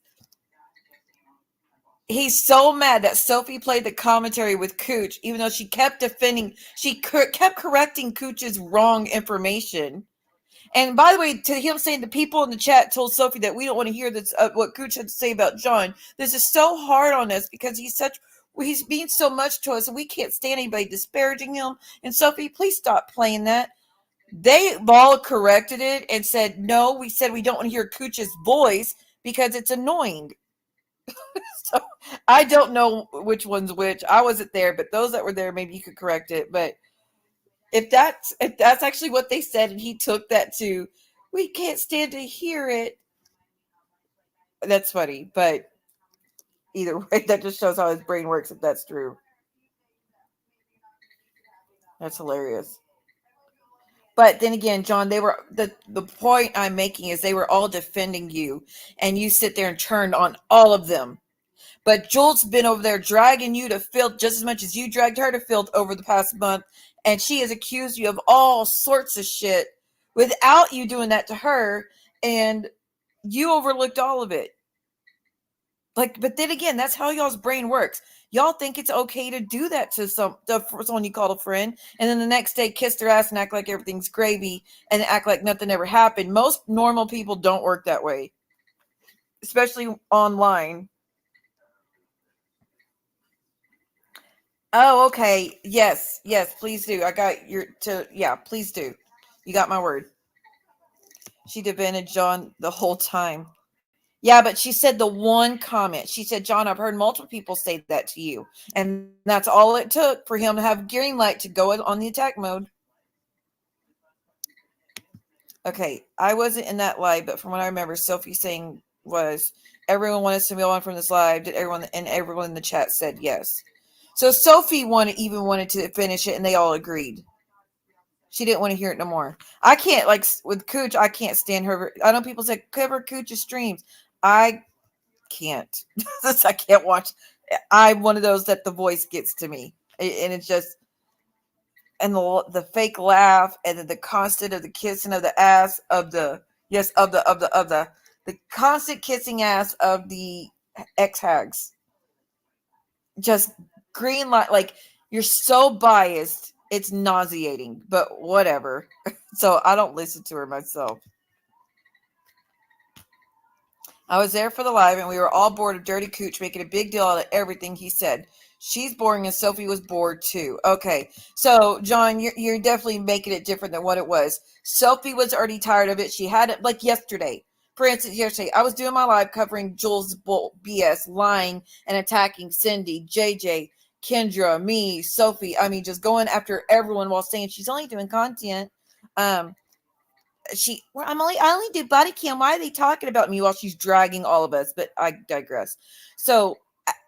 he's so mad that Sophie played the commentary with Cooch, even though she kept kept correcting Cooch's wrong information. And by the way, to him saying the people in the chat told Sophie that we don't want to hear this, what Cooch had to say about John. This is so hard on us because he's being so much to us and we can't stand anybody disparaging him. And Sophie, please stop playing that. They all corrected it and said, no, we said we don't want to hear Cooch's voice because it's annoying. So I don't know which one's which. I wasn't there, but those that were there, maybe you could correct it. But if that's actually what they said, and he took that to, we can't stand to hear it. That's funny, but either way, that just shows how his brain works. If that's true, that's hilarious. But then again, John, they were the point I'm making is they were all defending you, and you sit there and turned on all of them. But Jules been over there dragging you to filth just as much as you dragged her to filth over the past month. And she has accused you of all sorts of shit without you doing that to her. And you overlooked all of it. But then again, that's how y'all's brain works. Y'all think it's okay to do that to someone you call a friend. And then the next day kiss their ass and act like everything's gravy and act like nothing ever happened. Most normal people don't work that way. Especially online. Oh, okay. Yes, please do. Please do. You got my word. She defended John the whole time. Yeah, but she said the one comment. She said, John, I've heard multiple people say that to you. And that's all it took for him to have green light to go on the attack mode. Okay, I wasn't in that live, but from what I remember, Sophie saying was, everyone wanted to move on from this live. Did everyone in the chat said yes. So Sophie even wanted to finish it, and they all agreed. She didn't want to hear it no more. I can't, like with Cooch, I can't stand her. I know people say cover Cooch's streams. I can't. I can't watch. I'm one of those that the voice gets to me, and it's just, and the fake laugh, and then the constant of the kissing of the ass of the the constant kissing ass of the ex hags. Just green light, like you're so biased, it's nauseating. But whatever. So I don't listen to her myself. I was there for the live, and we were all bored of Dirty Cooch making a big deal out of everything he said. She's boring, and Sophie was bored too. Okay, so John, you're definitely making it different than what it was. Sophie was already tired of it. She had it like yesterday. For instance, yesterday I was doing my live covering Jules' BS, lying and attacking Cindy, JJ, Kendra, me, Sophie. I mean, just going after everyone while saying she's only doing content. I only do body cam. Why are they talking about me while she's dragging all of us? But I digress. So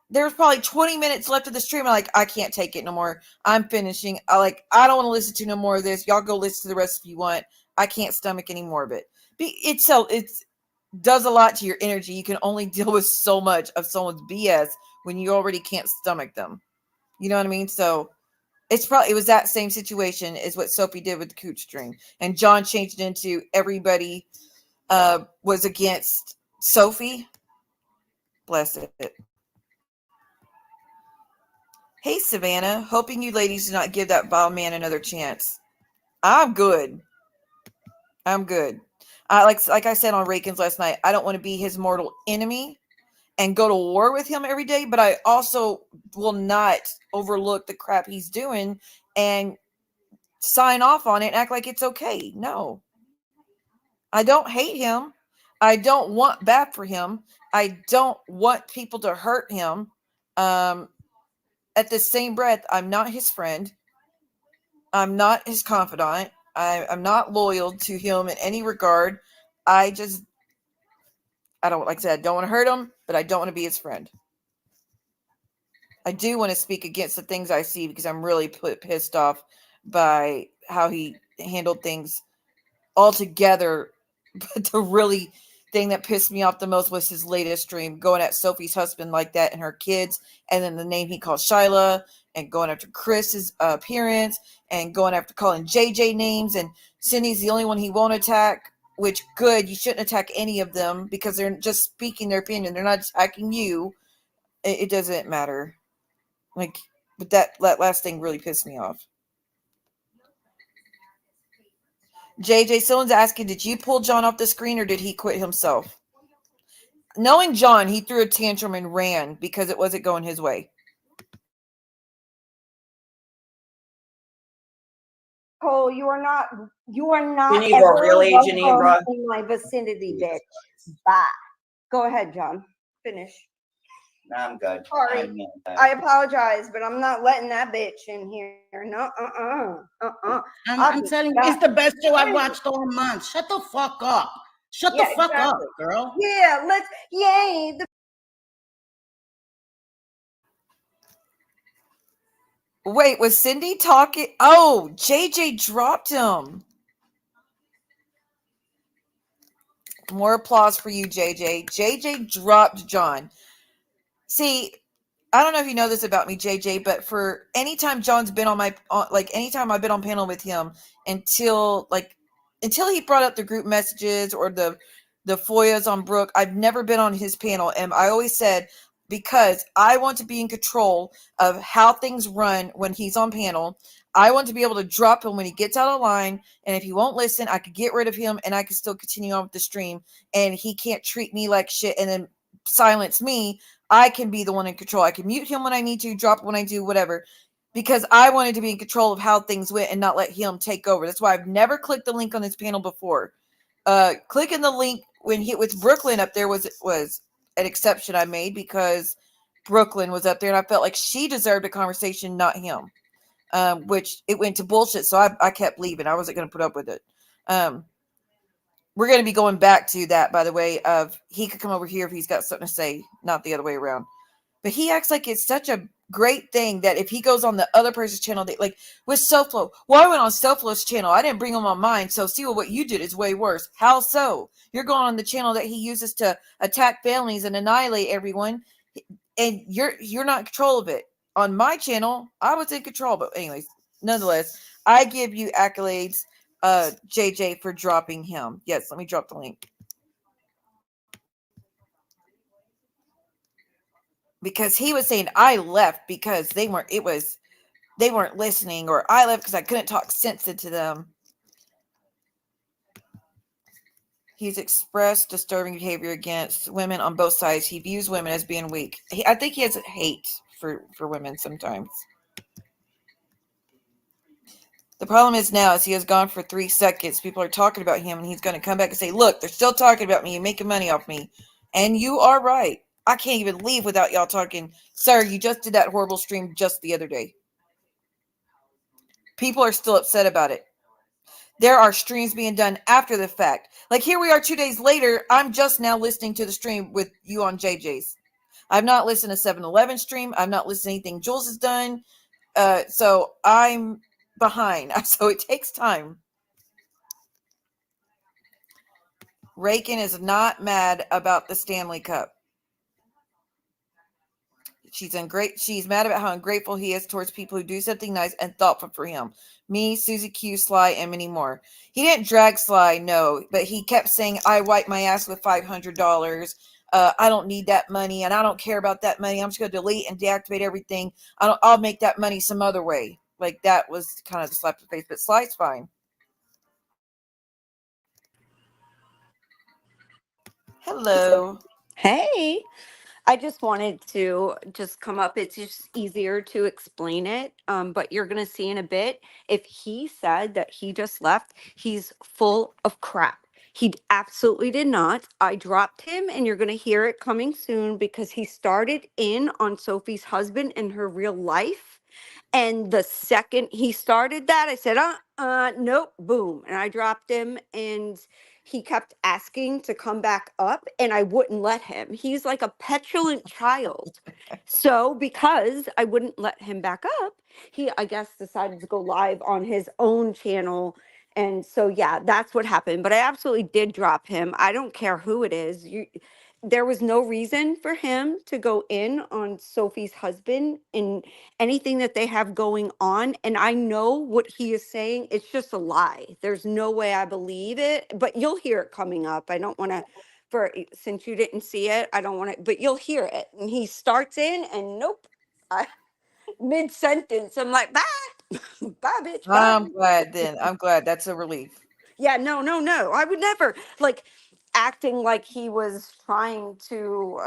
there's probably 20 minutes left of the stream. I'm like, I can't take it no more. I'm finishing. I don't want to listen to no more of this. Y'all go listen to the rest if you want. I can't stomach any more of it. It's does a lot to your energy. You can only deal with so much of someone's BS when you already can't stomach them. You know what I mean? So it was that same situation as what Sophie did with the Cooch stream. And John changed it into everybody was against Sophie. Bless it. Hey, Savannah. Hoping you ladies do not give that vile man another chance. I'm good. Like I said on Rakins last night, I don't want to be his mortal enemy and go to war with him every day, but I also will not overlook the crap he's doing and sign off on it and act like it's okay. No. I don't hate him. I don't want bad for him. I don't want people to hurt him. At the same breath, I'm not his friend. I'm not his confidant. I'm not loyal to him in any regard. I don't, like I said, I don't want to hurt him, but I don't want to be his friend. I do want to speak against the things I see because I'm really pissed off by how he handled things altogether. But the really thing that pissed me off the most was his latest stream, going at Sophie's husband like that and her kids, and then the name he called Shyla, and going after Chris's appearance, and going after calling JJ names, and Cindy's the only one he won't attack, which good, you shouldn't attack any of them because they're just speaking their opinion. They're not attacking you. It doesn't matter. But that last thing really pissed me off. JJ, someone's asking, did you pull John off the screen or did he quit himself? Knowing John, he threw a tantrum and ran because it wasn't going his way. Cole, you are not Geneva, ever really, welcome Geneva? in my vicinity, bitch. Bye. Go ahead, John. Finish. I'm good. Sorry. I apologize, but I'm not letting that bitch in here. No, I'm telling you, it's the best show I've watched all month. Shut the fuck up. Shut the fuck up, girl. Yeah, yay. Wait, was Cindy talking? Oh, JJ dropped him. More applause for you, JJ. JJ dropped John. See, I don't know if you know this about me, JJ, but for anytime John's been anytime I've been on panel with him until he brought up the group messages or the FOIAs on Brooke, I've never been on his panel. And I always said, because I want to be in control of how things run when he's on panel. I want to be able to drop him when he gets out of line. And if he won't listen, I could get rid of him and I could still continue on with the stream. And he can't treat me like shit and then silence me. I can be the one in control. I can mute him when I need to, drop when I do, whatever. Because I wanted to be in control of how things went and not let him take over. That's why I've never clicked the link on this panel before. Clicking the link when he with Brooklyn up there was an exception I made because Brooklyn was up there and I felt like she deserved a conversation, not him. Which it went to bullshit, so I kept leaving. I wasn't going to put up with it. We're going to be going back to that, by the way, of he could come over here if he's got something to say, not the other way around. But he acts like it's such a great thing that if he goes on the other person's channel, they, like with Self-Flow. Well, I went on Self-Flow's channel. I didn't bring him on mine, so see what you did is way worse. How so? You're going on the channel that he uses to attack families and annihilate everyone, and you're not in control of it. On my channel, I was in control, but anyways, nonetheless, I give you accolades, JJ, for dropping him. Yes, let me drop the link. Because he was saying I left because they weren't listening, or I left because I couldn't talk sense into them. He's expressed disturbing behavior against women on both sides. He views women as being weak. I think he has hate for women sometimes. The problem is now is he has gone for 3 seconds. People are talking about him, and he's going to come back and say, look, they're still talking about me. You're making money off me. And you are right. I can't even leave without y'all talking. Sir, you just did that horrible stream just the other day. People are still upset about it. There are streams being done after the fact. Like here we are 2 days later. I'm just now listening to the stream with you on JJ's. I've not listened to 7-Eleven stream. I've not listened to anything Jules has done. So I'm behind. So it takes time. Rakin is not mad about the Stanley Cup. She's mad about how ungrateful he is towards people who do something nice and thoughtful for him. Me, Susie Q, Sly, and many more. He didn't drag Sly, no, but he kept saying, I wiped my ass with $500. I don't need that money, and I don't care about that money. I'm just going to delete and deactivate everything. I'll make that money some other way. Like, that was kind of the slap in the face, but Sly's fine. Hello. Hey, I just wanted to just come up. It's just easier to explain it. But you're going to see in a bit, if he said that he just left, he's full of crap. He absolutely did not. I dropped him, and you're going to hear it coming soon because he started in on Sophie's husband and her real life. And the second he started that, I said, nope, boom. And I dropped him, and he kept asking to come back up, and I wouldn't let him. He's like a petulant child. So because I wouldn't let him back up, he, I guess, decided to go live on his own channel. And so, yeah, that's what happened. But I absolutely did drop him. I don't care who it is. There was no reason for him to go in on Sophie's husband in anything that they have going on. And I know what he is saying. It's just a lie. There's no way I believe it, but you'll hear it coming up. I don't want to, since you didn't see it, I don't want to, but you'll hear it. And he starts in and nope, mid sentence, I'm like, bye, bye, bitch. Bye. I'm glad then. I'm glad. That's a relief. Yeah, no. I would never like acting like he was trying to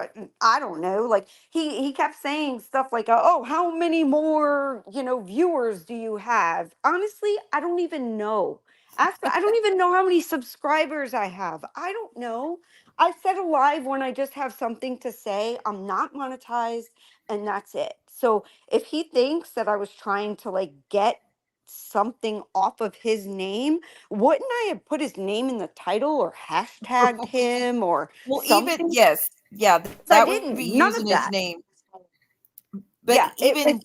I don't know, like he kept saying stuff like oh, how many more, viewers do you have? Honestly, I don't even know. I don't even know how many subscribers I have. I don't know. I said alive when I just have something to say. I'm not monetized, and that's it. So if he thinks that I was trying to like get something off of his name, wouldn't I have put his name in the title or hashtagged him or Well, something? yes. Yeah, I that would didn't. be None using of his that. name. But Yeah, even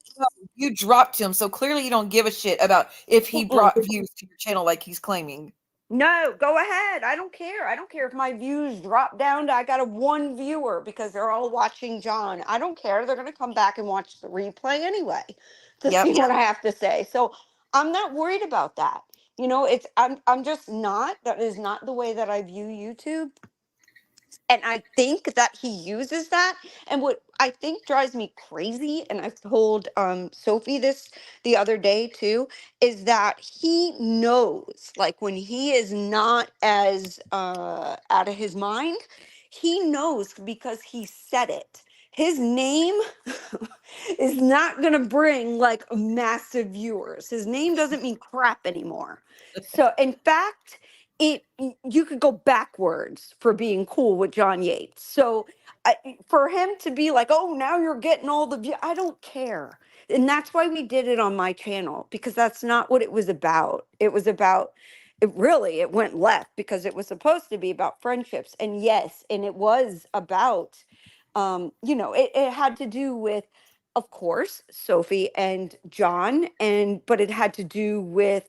you dropped him, so clearly you don't give a shit about if he brought views to your channel like he's claiming. no, go ahead. I don't care. I don't care if my views drop down to I got a 1 viewer because they're all watching John. I don't care. They're going to come back and watch the replay anyway to see what I have to say. So I'm not worried about that. I'm just not. That is not the way that I view YouTube. And I think that he uses that. And what I think drives me crazy, and I've told Sophie this the other day too, is that he knows, like when he is not as out of his mind, he knows because he said it. His name is not going to bring like massive viewers. His name doesn't mean crap anymore. So, in fact, you could go backwards for being cool with John Yates. So for him to be like, oh, now you're getting all the view, I don't care. And that's why we did it on my channel, because that's not what it was about. It was about, it went left because it was supposed to be about friendships. And yes, and it was about, it had to do with, of course, Sophie and John, but it had to do with,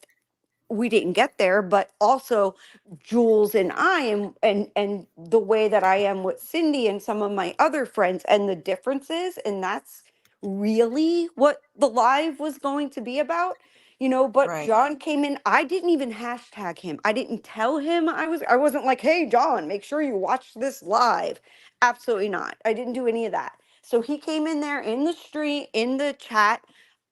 we didn't get there, but also Jules and I, and the way that I am with Cindy and some of my other friends, and the differences. And that's really what the live was going to be about. But Right. John came in. I didn't even hashtag him. I didn't tell him. I wasn't like, hey John, make sure you watch this live. Absolutely not. I didn't do any of that. So he came in there in the street, in the chat.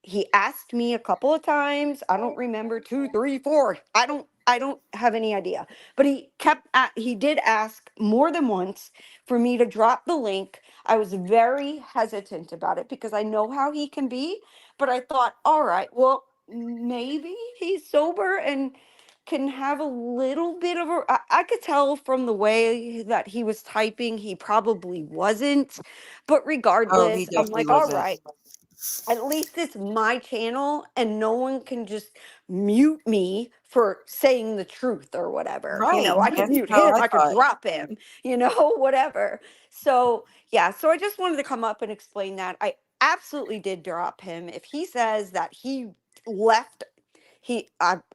He asked me a couple of times. I don't remember, two, three, four. I don't have any idea. But he did ask more than once for me to drop the link. I was very hesitant about it because I know how he can be. But I thought, all right, well, maybe he's sober and can have a little bit of I could tell from the way that he was typing, he probably wasn't. But Oh, he regardless, I'm definitely like, all wasn't. right, at least it's my channel and no one can just mute me for saying the truth or whatever. Right. I could That's mute how him, I I could thought. drop him, whatever. So, yeah, so I just wanted to come up and explain that. I absolutely did drop him. If he says that he left,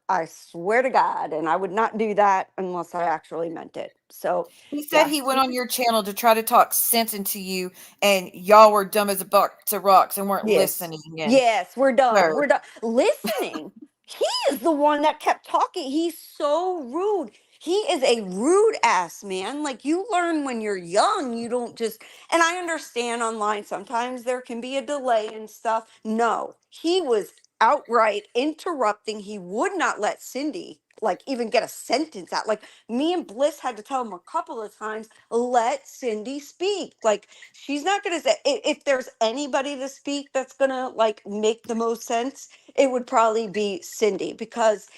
I swear to God, and I would not do that unless I actually meant it. So, He said yeah. he went on your channel to try to talk sense into you, and y'all were dumb as a box of rocks and weren't Yes. listening. And Yes, we're done. sir, We're done. Listening. He is the one that kept talking. He's so rude. He is a rude ass man. Like, you learn when you're young, you don't just, and I understand online sometimes there can be a delay and stuff. No, he was outright interrupting. He would not let Cindy like even get a sentence out. Like, me and Bliss had to tell him a couple of times, let Cindy speak. Like, she's not going to say, if there's anybody to speak that's going to like make the most sense, it would probably be Cindy, because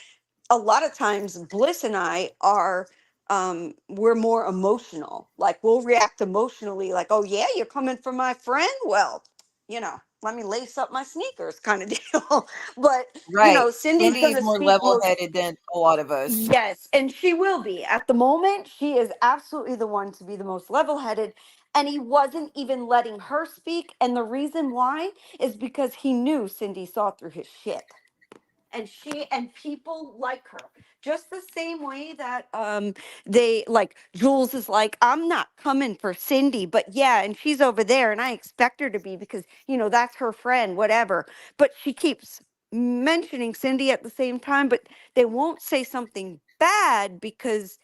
a lot of times Bliss and I are, we're more emotional. Like, we'll react emotionally, like, oh yeah, you're coming for my friend, well, let me lace up my sneakers kind of deal. But right. Cindy's Cindy going is to more speak level most. headed than a lot of us. Yes, and she will be. At the moment, she is absolutely the one to be the most level-headed. And he wasn't even letting her speak. And the reason why is because he knew Cindy saw through his shit. And people like her. Just the same way that they like Jules is like, I'm not coming for Cindy, but yeah, and she's over there and I expect her to be because that's her friend, whatever. But she keeps mentioning Cindy at the same time, but they won't say something bad because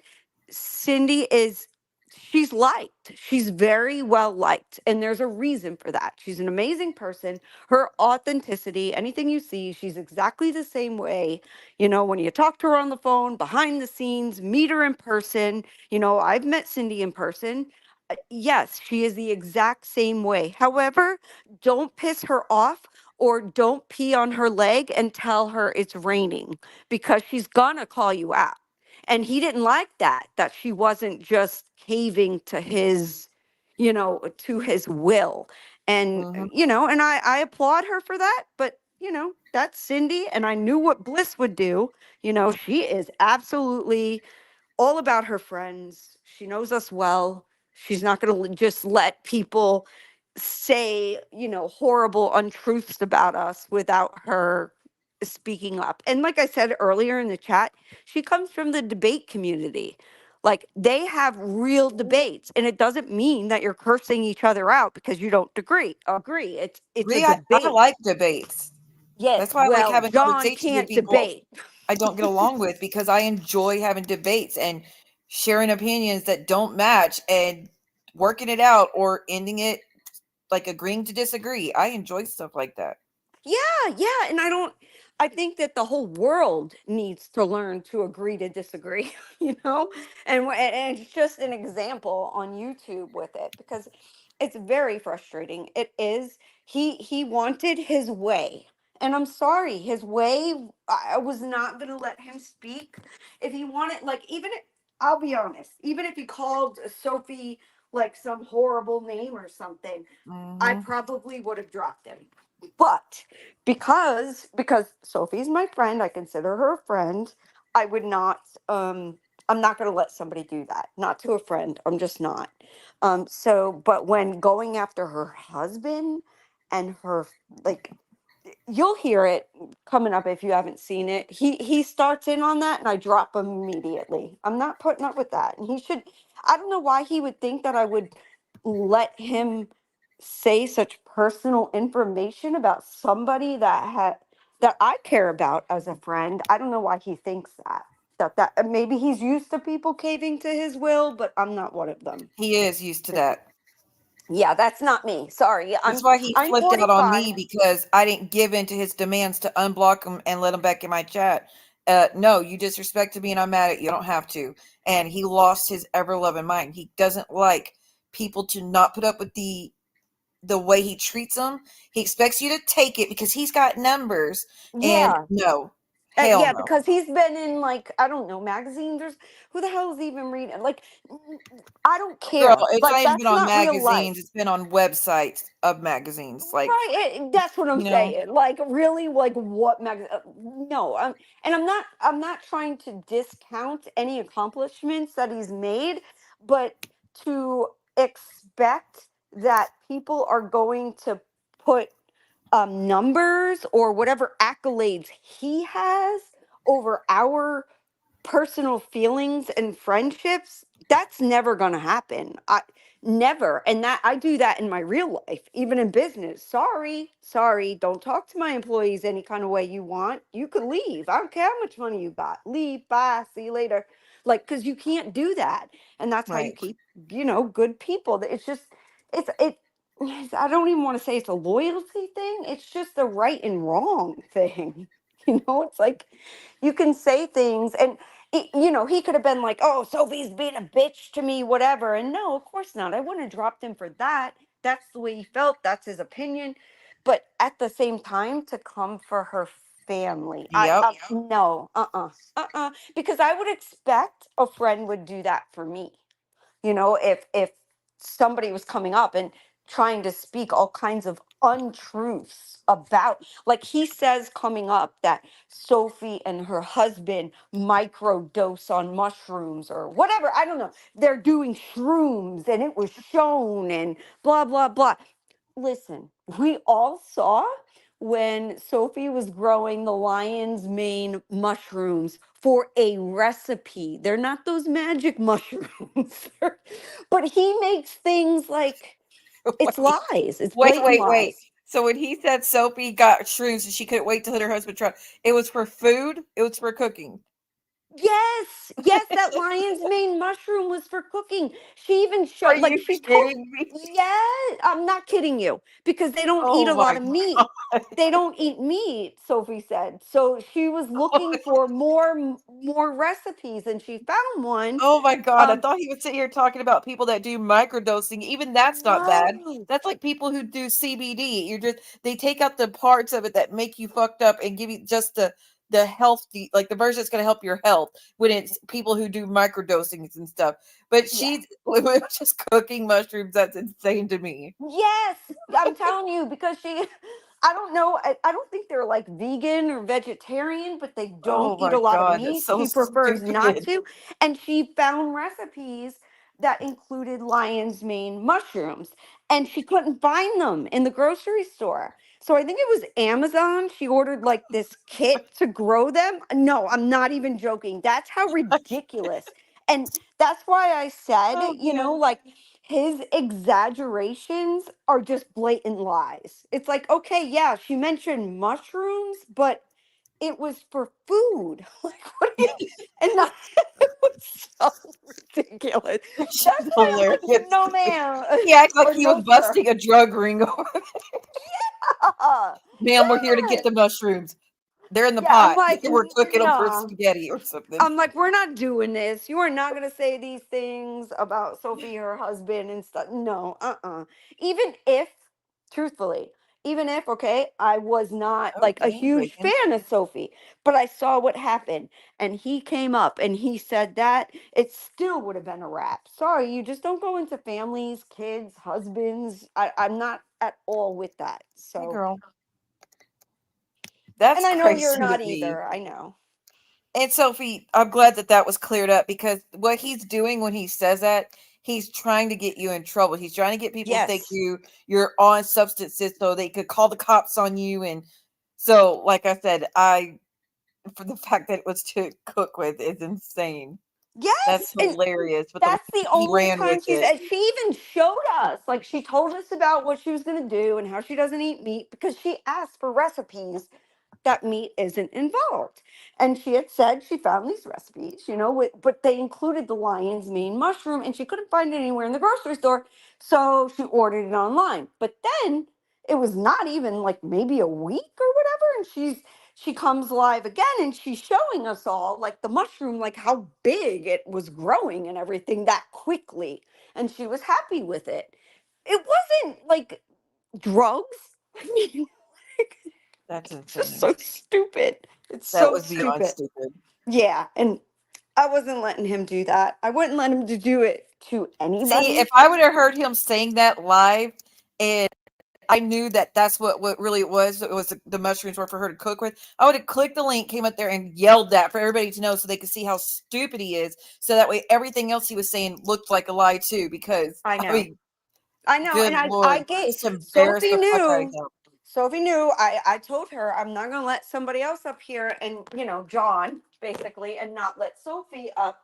she's liked. She's very well liked. And there's a reason for that. She's an amazing person. Her authenticity, anything you see, she's exactly the same way. When you talk to her on the phone, behind the scenes, meet her in person, I've met Cindy in person. Yes, she is the exact same way. However, don't piss her off or don't pee on her leg and tell her it's raining, because she's gonna call you out. And he didn't like that she wasn't just caving to his will. And Hmm. and I applaud her for that. But that's Cindy, and I knew what Bliss would do. She is absolutely all about her friends. She knows us well. She's not going to just let people say, horrible untruths about us without her speaking up. And like I said earlier in the chat, she comes from the debate community. Like, they have real debates, and it doesn't mean that you're cursing each other out because you don't agree. It's a I debate. like debates. Yes, That's why I like well, having John conversations with can't people debate. I don't get along with, because I enjoy having debates and sharing opinions that don't match and working it out or ending it, like agreeing to disagree. I enjoy stuff like that. Yeah, and I think that the whole world needs to learn to agree to disagree, and it's just an example on YouTube with it, because it's very frustrating. It is. He wanted his way, And I'm sorry, his way, I was not going to let him speak. If he wanted, like, I'll be honest, even if he called Sophie like some horrible name or something, I Mhm. probably would have dropped him. But because Sophie's my friend, I consider her a friend, I would not, I'm not going to let somebody do that. Not to a friend. I'm just not. But when going after her husband and her, like, you'll hear it coming up if you haven't seen it. He starts in on that and I drop him immediately. I'm not putting up with that. And he should, I don't know why he would think that I would let him say such personal information about somebody that I care about as a friend. I don't know why he thinks that maybe he's used to people caving to his will, but I'm not one of them. He is used to that. Yeah, that's not me. Sorry. That's why he I'm flipped out on 45. me, because I didn't give in to his demands to unblock him and let him back in my chat. No, you disrespected me and I'm mad at you. I don't have to. And he lost his ever loving mind. He doesn't like people to not put up with the way he treats them. He expects you to take it because he's got numbers. And Yeah. no, hell Yeah, no. because he's been in, like, I don't know, magazines or who the hell is even reading? Like, I don't Girl, care. it's Like, not even been that's on not real magazines. life. It's been on websites of magazines. Like, Right, that's what I'm you know, saying. Like, really, like, what no, and I'm not trying to discount any accomplishments that he's made, but to expect that people are going to put numbers or whatever accolades he has over our personal feelings and friendships, that's never going to happen. I never. And that I do that in my real life, even in business. Sorry, don't talk to my employees any kind of way you want. You could leave. I don't care how much money you got. Leave. Bye. See you later. Like, cuz you can't do that. And that's how you right. keep, good people. It's just it I don't even want to say it's a loyalty thing. It's just a right and wrong thing. It's like you can say things and he could have been like, "Oh, Sophie's being a bitch to me, whatever." And no, of course not. I wouldn't have dropped him for that. That's the way he felt. That's his opinion. But at the same time, to come for her family, Yep. no, because I would expect a friend would do that for me. If somebody was coming up and trying to speak all kinds of untruths about, like he says coming up that Sophie and her husband microdose on mushrooms or whatever, I don't know, they're doing shrooms and it was shown and blah blah blah. Listen, we all saw when Sophie was growing the lion's mane mushrooms for a recipe. They're not those magic mushrooms. But he makes things like it's Wait, lies. It's wait, blatant wait, wait. lies. So when he said Sophie got shrooms and she couldn't wait to let her husband try, it was for food. It was for cooking. Yes, that lion's mane mushroom was for cooking. She even Are showed, like, you she told, kidding me? yeah, I'm not kidding you because they don't eat Oh a my lot of meat. They don't eat meat, Sophie said. So she was looking god. for more recipes and she found one. Oh my god. I Um, thought he was sitting here talking about people that do microdosing. Even that's not bad. no. That's like people who do CBD. They take out the parts of it that make you fucked up and give you just the healthy, like the version that's going to help your health, when it's people who do microdosings and stuff. But Yeah. she's just cooking mushrooms. That's insane to me. Yes, I'm telling you because I don't know, I don't think they're like vegan or vegetarian, but they don't Oh eat a my lot of god, that's meat. so She prefers not stupid. to. And she found recipes that included lion's mane mushrooms and she couldn't find them in the grocery store. So I think it was Amazon. She ordered like this kit to grow them. No, I'm not even joking. That's how ridiculous. And that's why I said, Oh god. like his exaggerations are just blatant lies. It's like, okay, yeah, she mentioned mushrooms, but it was for food. Like, what are you? And not, it was so ridiculous. It's That's just why I'm like, hilarious no, to me. ma'am, He acts like or he was no, sir. busting a drug ring. Ma'am, we're here to get Yeah, the mushrooms. They're in the yeah. I'm pot. like, We're cooking them for nah. spaghetti or something. I'm like, we're not doing this. You are not going to say these things about Sophie, her husband, and stuff. No, Even if, truthfully, even if, okay, I was not like a Okay, huge Reagan. fan of Sophie, but I saw what happened and he came up and he said that, it still would have been a wrap. Sorry, you just don't go into families, kids, husbands. I'm not at all with that. Hey, So, girl. and That's I know you're crazy to not me. either. I know. And Sophie, I'm glad that that was cleared up because what he's doing when he says that, he's trying to get you in trouble. He's trying to get people to think Yes. you're on substances so they could call the cops on you. And so, like I said, for the fact that it was to cook with is insane. That's Yes. And hilarious. But the way that's the he only ran with time it. she even showed us, like she told us about what she was going to do and how she doesn't eat meat because she asked for recipes that meat isn't involved. And she had said she found these recipes, but they included the lion's mane mushroom and she couldn't find it anywhere in the grocery store. So she ordered it online. But then it was not even like maybe a week or whatever. And she comes live again and she's showing us all like the mushroom, like how big it was growing and everything that quickly. And she was happy with it. It wasn't like drugs. I mean, like, That's it's just insane. so stupid. It's That so was beyond stupid. stupid. Yeah, and I wasn't letting him do that. I wouldn't let him to do it to See, anybody. if I would have heard him saying that live and I knew that that's what really it was the mushrooms were for her to cook with, I would have clicked the link, came up there and yelled that for everybody to know so they could see how stupid he is. So that way everything else he was saying looked like a lie too. Because, I I know. mean, I know, good and I Lord, get just embarrass Sophie the fuck out of knew. him. Sophie knew. I told her I'm not gonna let somebody else up here and John basically and not let Sophie up.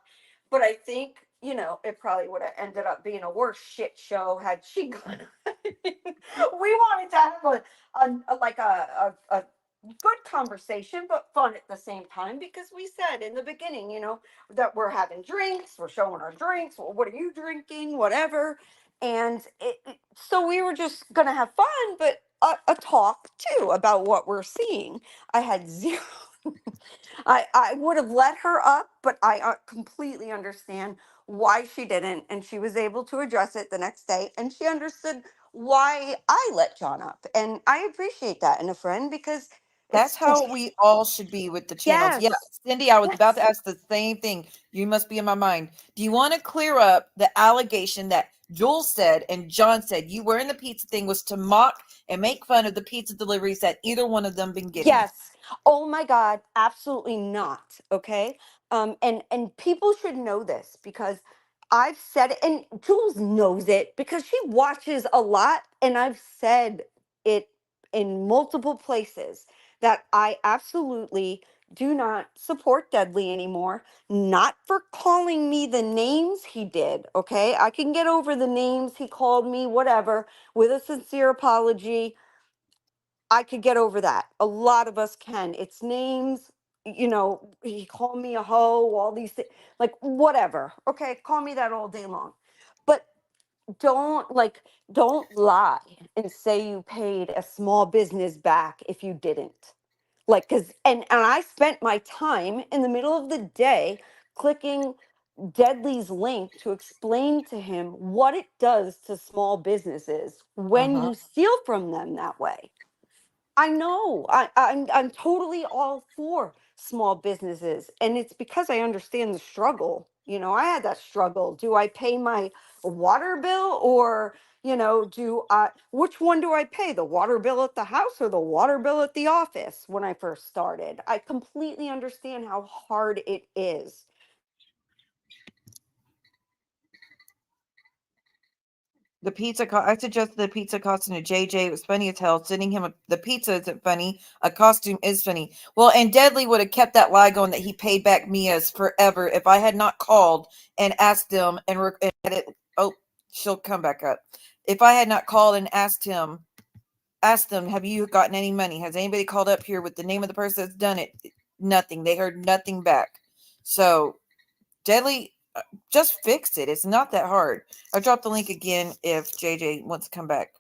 But I think it probably would have ended up being a worse shit show had she gone. We wanted to have a good conversation, but fun at the same time because we said in the beginning, that we're having drinks, we're showing our drinks. Well, what are you drinking? Whatever. And so we were just gonna have fun, but a talk too about what we're seeing. I had zero. I would have let her up, but I completely understand why she didn't, and she was able to address it the next day, and she understood why I let John up, and I appreciate that in a friend because That's it's how we all should be with the channels. Yeah, yes, Cindy, I was about to yes. ask the same thing. You must be in my mind. Do you want to clear up the allegation that Jules said and John said you wearing the pizza thing was to mock and make fun of the pizza deliveries that either one of them been getting? Yes. Oh my God, absolutely not. Okay. And people should know this because I've said it and Jules knows it because she watches a lot and I've said it in multiple places that I absolutely do not support Deadly anymore. Not for calling me the names he did. Okay. I can get over the names he called me, whatever, with a sincere apology. I could get over that. A lot of us can. It's names, he called me a hoe, all these things, like whatever. Okay, call me that all day long. But don't lie and say you paid a small business back if you didn't. Like cuz and I spent my time in the middle of the day clicking Deadly's link to explain to him what it does to small businesses when Uh-huh. you steal from them that way. I know. I'm totally all for small businesses, and it's because I understand the struggle. I had that struggle. Do I pay my water bill, or do I? Which one do I pay? The water bill at the house or the water bill at the office? When I first started, I completely understand how hard it is. The pizza I suggested the pizza costume to JJ. It was funny as hell. Sending him the pizza isn't funny. A costume is funny. Well, and Deadly would have kept that lie going that he paid back Mia's forever if I had not called and asked them and had it. Oh, she'll come back up. If I had not called and asked them, have you gotten any money? Has anybody called up here with the name of the person that's done it? Nothing. They heard nothing back. So Deadly, just fix it. It's not that hard. I dropped the link again if JJ wants to come back.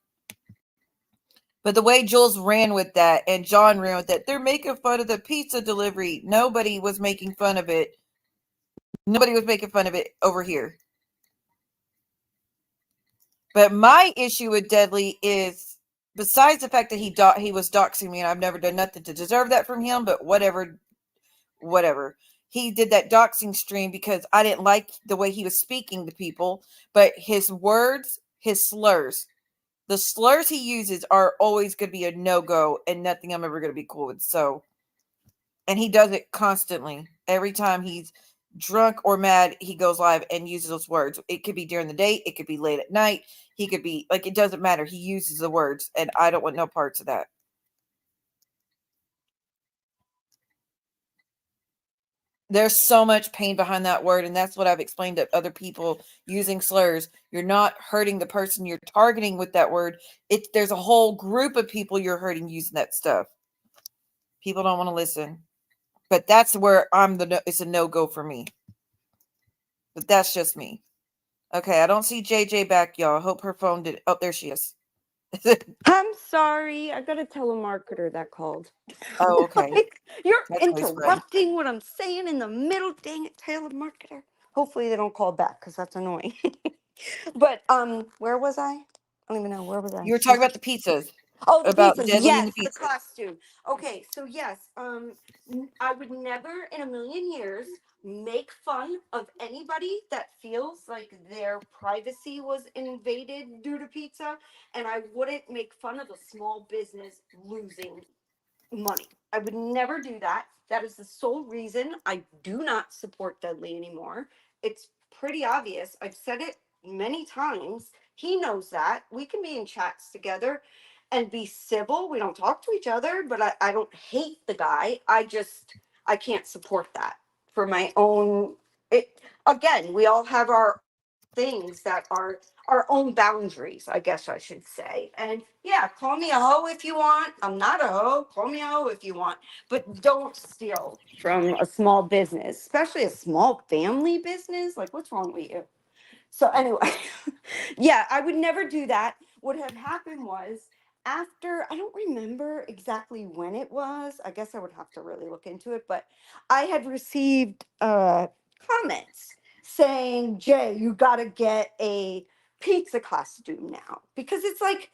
But the way Jules ran with that and John ran with that, they're making fun of the pizza delivery. Nobody was making fun of it. Nobody was making fun of it over here. But my issue with Deadly is besides the fact that he was doxing me, and I've never done nothing to deserve that from him, but whatever. He did that doxing stream because I didn't like the way he was speaking to people, but his words, his slurs, the slurs he uses are always going to be a no-go and nothing I'm ever going to be cool with. So, and he does it constantly. Every time he's drunk or mad, he goes live and uses those words. It could be during the day, it could be late at night. He could be like, it doesn't matter. He uses the words, and I don't want no parts of that. There's so much pain behind that word, and that's what I've explained to other people using slurs. You're not hurting the person you're targeting with that word. There's a whole group of people you're hurting using that stuff. People don't want to listen. But that's where it's a no-go for me. But that's just me. Okay, I don't see JJ back, y'all. I hope her phone did. Oh, there she is. I'm sorry. I got a telemarketer that called. Oh, okay. Like, you're That's always fun. interrupting what I'm saying in the middle. Dang it, telemarketer. Hopefully they don't call back because that's annoying. But where was I? I don't even know. Where was I? You were talking about the pizzas. Oh, the About pizzas. Deadly and Yes, the the pizzas. costume. Okay, so yes, I would never in a million years make fun of anybody that feels like their privacy was invaded due to pizza, and I wouldn't make fun of a small business losing money. I would never do that. That is the sole reason I do not support Dudley anymore. It's pretty obvious. I've said it many times. He knows that. We can be in chats together and be civil. We don't talk to each other, but I don't hate the guy. I can't support that for my own. It again, we all have our things that are our own boundaries, I guess I should say. And yeah, call me a hoe if you want. I'm not a hoe. Call me a hoe if you want. But don't steal from a small business, especially a small family business. Like, what's wrong with you? So anyway, yeah, I would never do that. What had happened was after, I don't remember exactly when it was. I guess I would have to really look into it, but I had received comments saying, "Jay, you got to get a pizza costume now." Because it's like,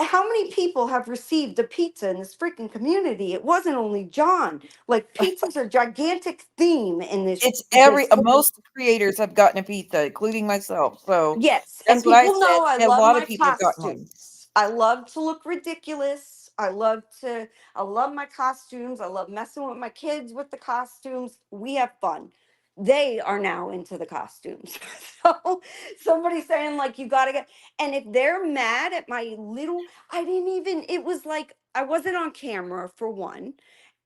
how many people have received a pizza in this freaking community? It wasn't only John. Like, pizza's a gigantic theme in It's this most creators have gotten a pizza, including myself. So Yes, and that's what I people said. know I A love lot of my people have gotten one. costumes. I love to look ridiculous. I love my costumes. I love messing with my kids with the costumes. We have fun. They are now into the costumes. So somebody saying like you gotta get, and if they're mad at my little, I didn't even, it was like I wasn't on camera for one.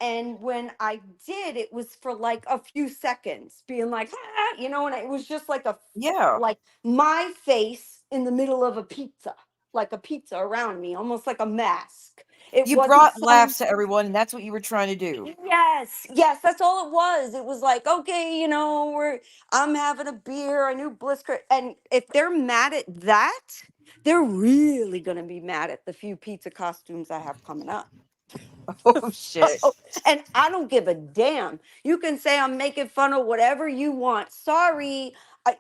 And when I did, it was for like a few seconds, being like, ah, and it was just like Yeah. like my face in the middle of a pizza, like a pizza around me, almost like a mask. It You wasn't brought some. laughs to everyone, and that's what you were trying to do. Yes, that's all it was. It was like, okay, I'm having a beer, a new Blisker, and if they're mad at that, they're really gonna be mad at the few pizza costumes I have coming up. Oh, shit. And I don't give a damn. You can say I'm making fun of whatever you want. Sorry, I'm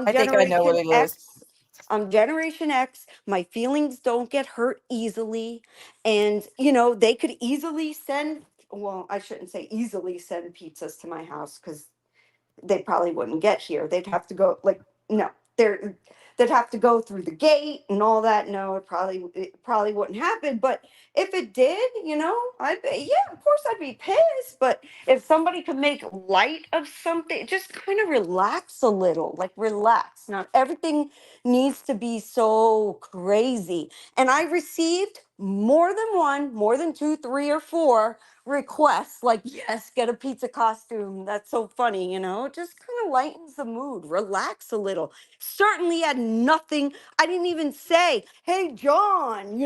I think I know what Generation it is. X. I'm Generation X. My feelings don't get hurt easily. And, they could easily send, well, I shouldn't say easily send pizzas to my house because they probably wouldn't get here. They'd have to go like no, they'd have to go through the gate and all that. No, it probably wouldn't happen. But if it did, I'd be, yeah, of course I'd be pissed. But if somebody could make light of something, just kind of relax a little, like relax. Not everything needs to be so crazy. And I received more than one, more than two, three, or four requests like, yes, get a pizza costume. That's so funny, it just kind of lightens the mood, relax a little. Certainly had nothing. I didn't even say, hey John,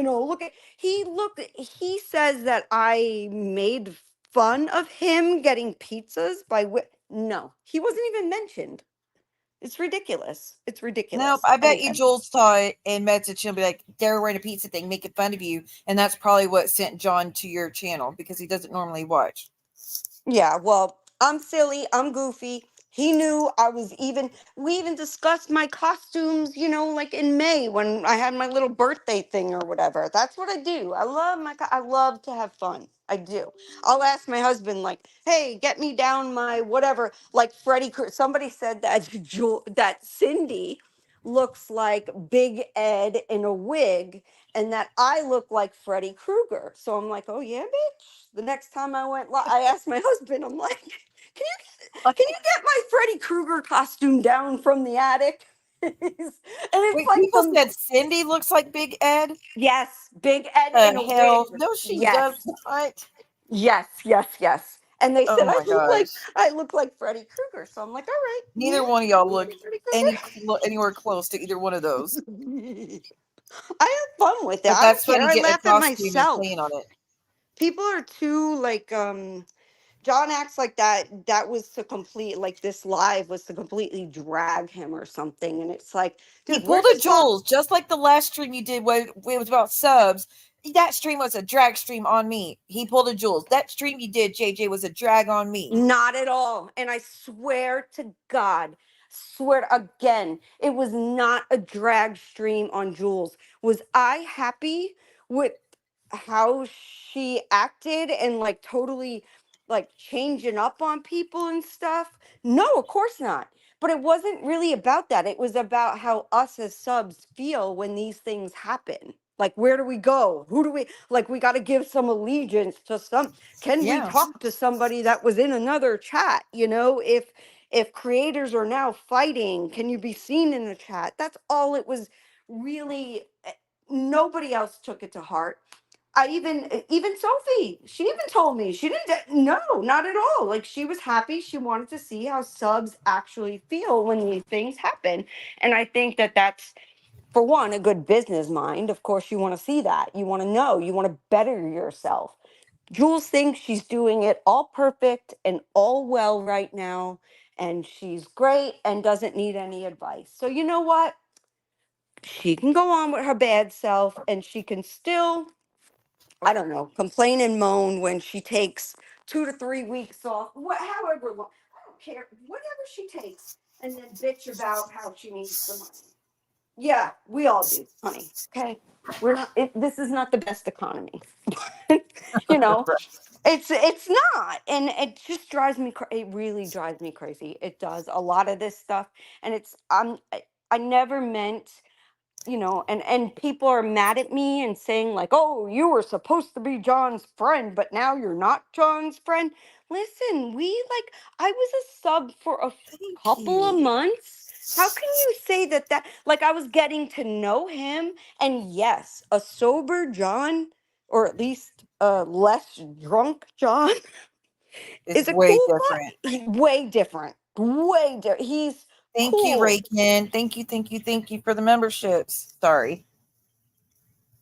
he says that I made fun of him getting pizzas no, he wasn't even mentioned. It's ridiculous. It's Nope. ridiculous. I bet you Anyway. Jules saw it and messaged him, be like, they're wearing a pizza thing, making fun of you. And that's probably what sent John to your channel because he doesn't normally watch. Yeah, well, I'm silly, I'm goofy. He knew I was we even discussed my costumes, like in May when I had my little birthday thing or whatever. That's what I do. I love to have fun. I do. I'll ask my husband, like, hey, get me down my whatever, like somebody said that, that Cindy looks like Big Ed in a wig and that I look like Freddy Krueger. So I'm like, oh yeah, bitch. The next time I asked my husband, I'm like, can you get my Freddy Krueger costume down from the attic? And it's Wait, like people said Cindy looks like Big Ed. yes, Big Ed in a Hell, wig. no, she does Yes, not. yes, yes, yes. And they Oh said my gosh. I look like Freddy Krueger. So I'm like, all right, Neither yeah, one of y'all you look look like Freddy Krueger. anywhere close to either one of those. I have fun with it. But I don't that's care. funny I getting a laugh at costume and myself. playing on it. People are too like John acts like that was to complete like this live was to completely drag him or something. And it's like, He dude, we're pulled a just talking. Jules, just like the last stream you did when it was about subs. That stream was a drag stream on me. He pulled a Jules. That stream you did, JJ, was a drag on me. Not at all. And I swear to God, swear again, it was not a drag stream on Jules. Was I happy with how she acted and like totally like changing up on people and stuff? No, of course not. But it wasn't really about that. It was about how us as subs feel when these things happen. Like, where do we go? Who do we like? We got to give some allegiance to some. Can we Yeah. talk to somebody that was in another chat? If creators are now fighting, can you be seen in the chat? That's all it was really. Nobody else took it to heart. I even Sophie, she even told me she didn't. No, not at all. Like she was happy. She wanted to see how subs actually feel when these things happen, and I think that that's for one a good business mind. Of course, you want to see that. You want to know. You want to better yourself. Jules thinks she's doing it all perfect and all well right now, and she's great and doesn't need any advice. So you know what? She can go on with her bad self, and she can still I don't know, complain and moan when she takes 2 to 3 weeks off, however long, I don't care, whatever she takes, and then bitch about how she needs the money. Yeah, we all do, honey. Okay, we're not. This is not the best economy. you know, it's not, and it just drives me. It really drives me crazy. It does a lot of this stuff, and I never meant and people are mad at me and saying like, oh, you were supposed to be John's friend but now you're not John's friend. Listen, I was a sub for a Thank couple of you. months. How can you say that like I was getting to know him? And yes, a sober John, or at least a less drunk John, It's is a way cool different. way different, way different. He's Thank you, cool. Raykin. Thank you for the memberships. Sorry.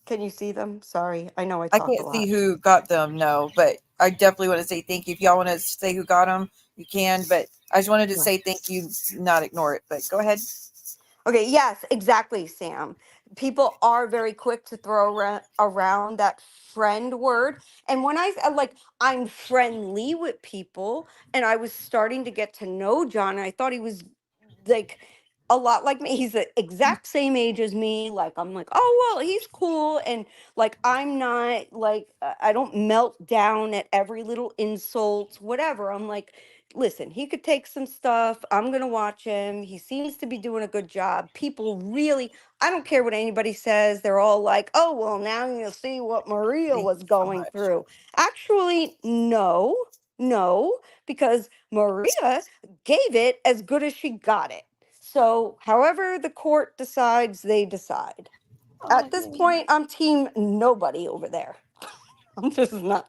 Can you see them? Sorry, I know I I talk a can't see lot. who got them, no, but I definitely want to say thank you. If y'all want to say who got them, you can, but I just wanted to Right. say thank you, not ignore it, but go ahead. Okay, yes, exactly, Sam. People are very quick to throw around that friend word. And when I'm friendly with people, and I was starting to get to know John, and I thought he was like a lot like me. He's the exact same age as me. Like, I'm like, oh, well, he's cool. And like, I'm not like, I don't melt down at every little insult, whatever. I'm like, listen, he could take some stuff. I'm going to watch him. He seems to be doing a good job. People really, I don't care what anybody says. They're all like, oh, well, now you'll see what Maria Thank was you so going much. through. Actually, no, because Maria gave it as good as she got it. So, however the court decides, they decide. Oh, At this yay. point, I'm team nobody over there. I'm just not.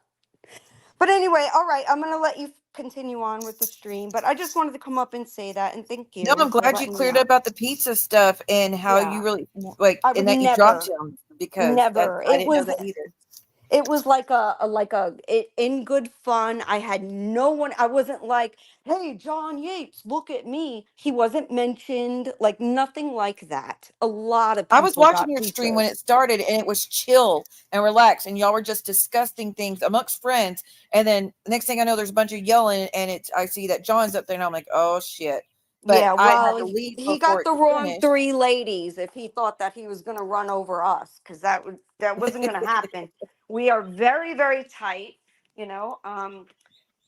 But anyway, all right, I'm going to let you continue on with the stream, but I just wanted to come up and say that and thank No, you I'm for glad you letting me cleared know. up about the pizza stuff and how Yeah, you really like, I and would that you dropped never, him because that never. I It didn't know was that either. It was like in good fun. I had no one. I wasn't like, hey, John Yates, look at me. He wasn't mentioned. Like nothing like that. A lot of I was people watching got your stream when featured. it started, and it was chill and relaxed, and y'all were just discussing things amongst friends. And then the next thing I know, there's a bunch of yelling, and I see that John's up there, and I'm like, oh shit. But Yeah, I had well, to leave he before got it the wrong finished. three ladies if he thought that he was going to run over us, because that wasn't going to happen. We are very, very tight, you know.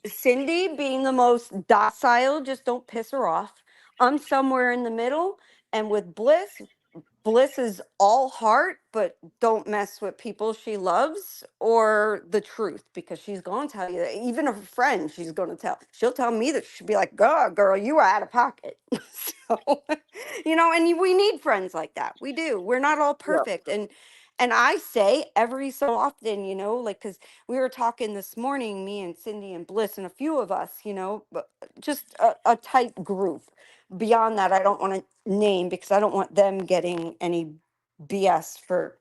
Cindy being the most docile, just don't piss her off. I'm somewhere in the middle, and with Bliss is all heart, but don't mess with people she loves or the truth, because she's going to tell you that. Even her friend, she's going to tell. She'll tell me that. She'll be like, girl, you were out of pocket." So, and we need friends like that. We do. We're not all Yeah. perfect. And I say every so often, like, because we were talking this morning, me and Cindy and Bliss and a few of us, but just a tight group. Beyond that, I don't want to name, because I don't want them getting any BS for,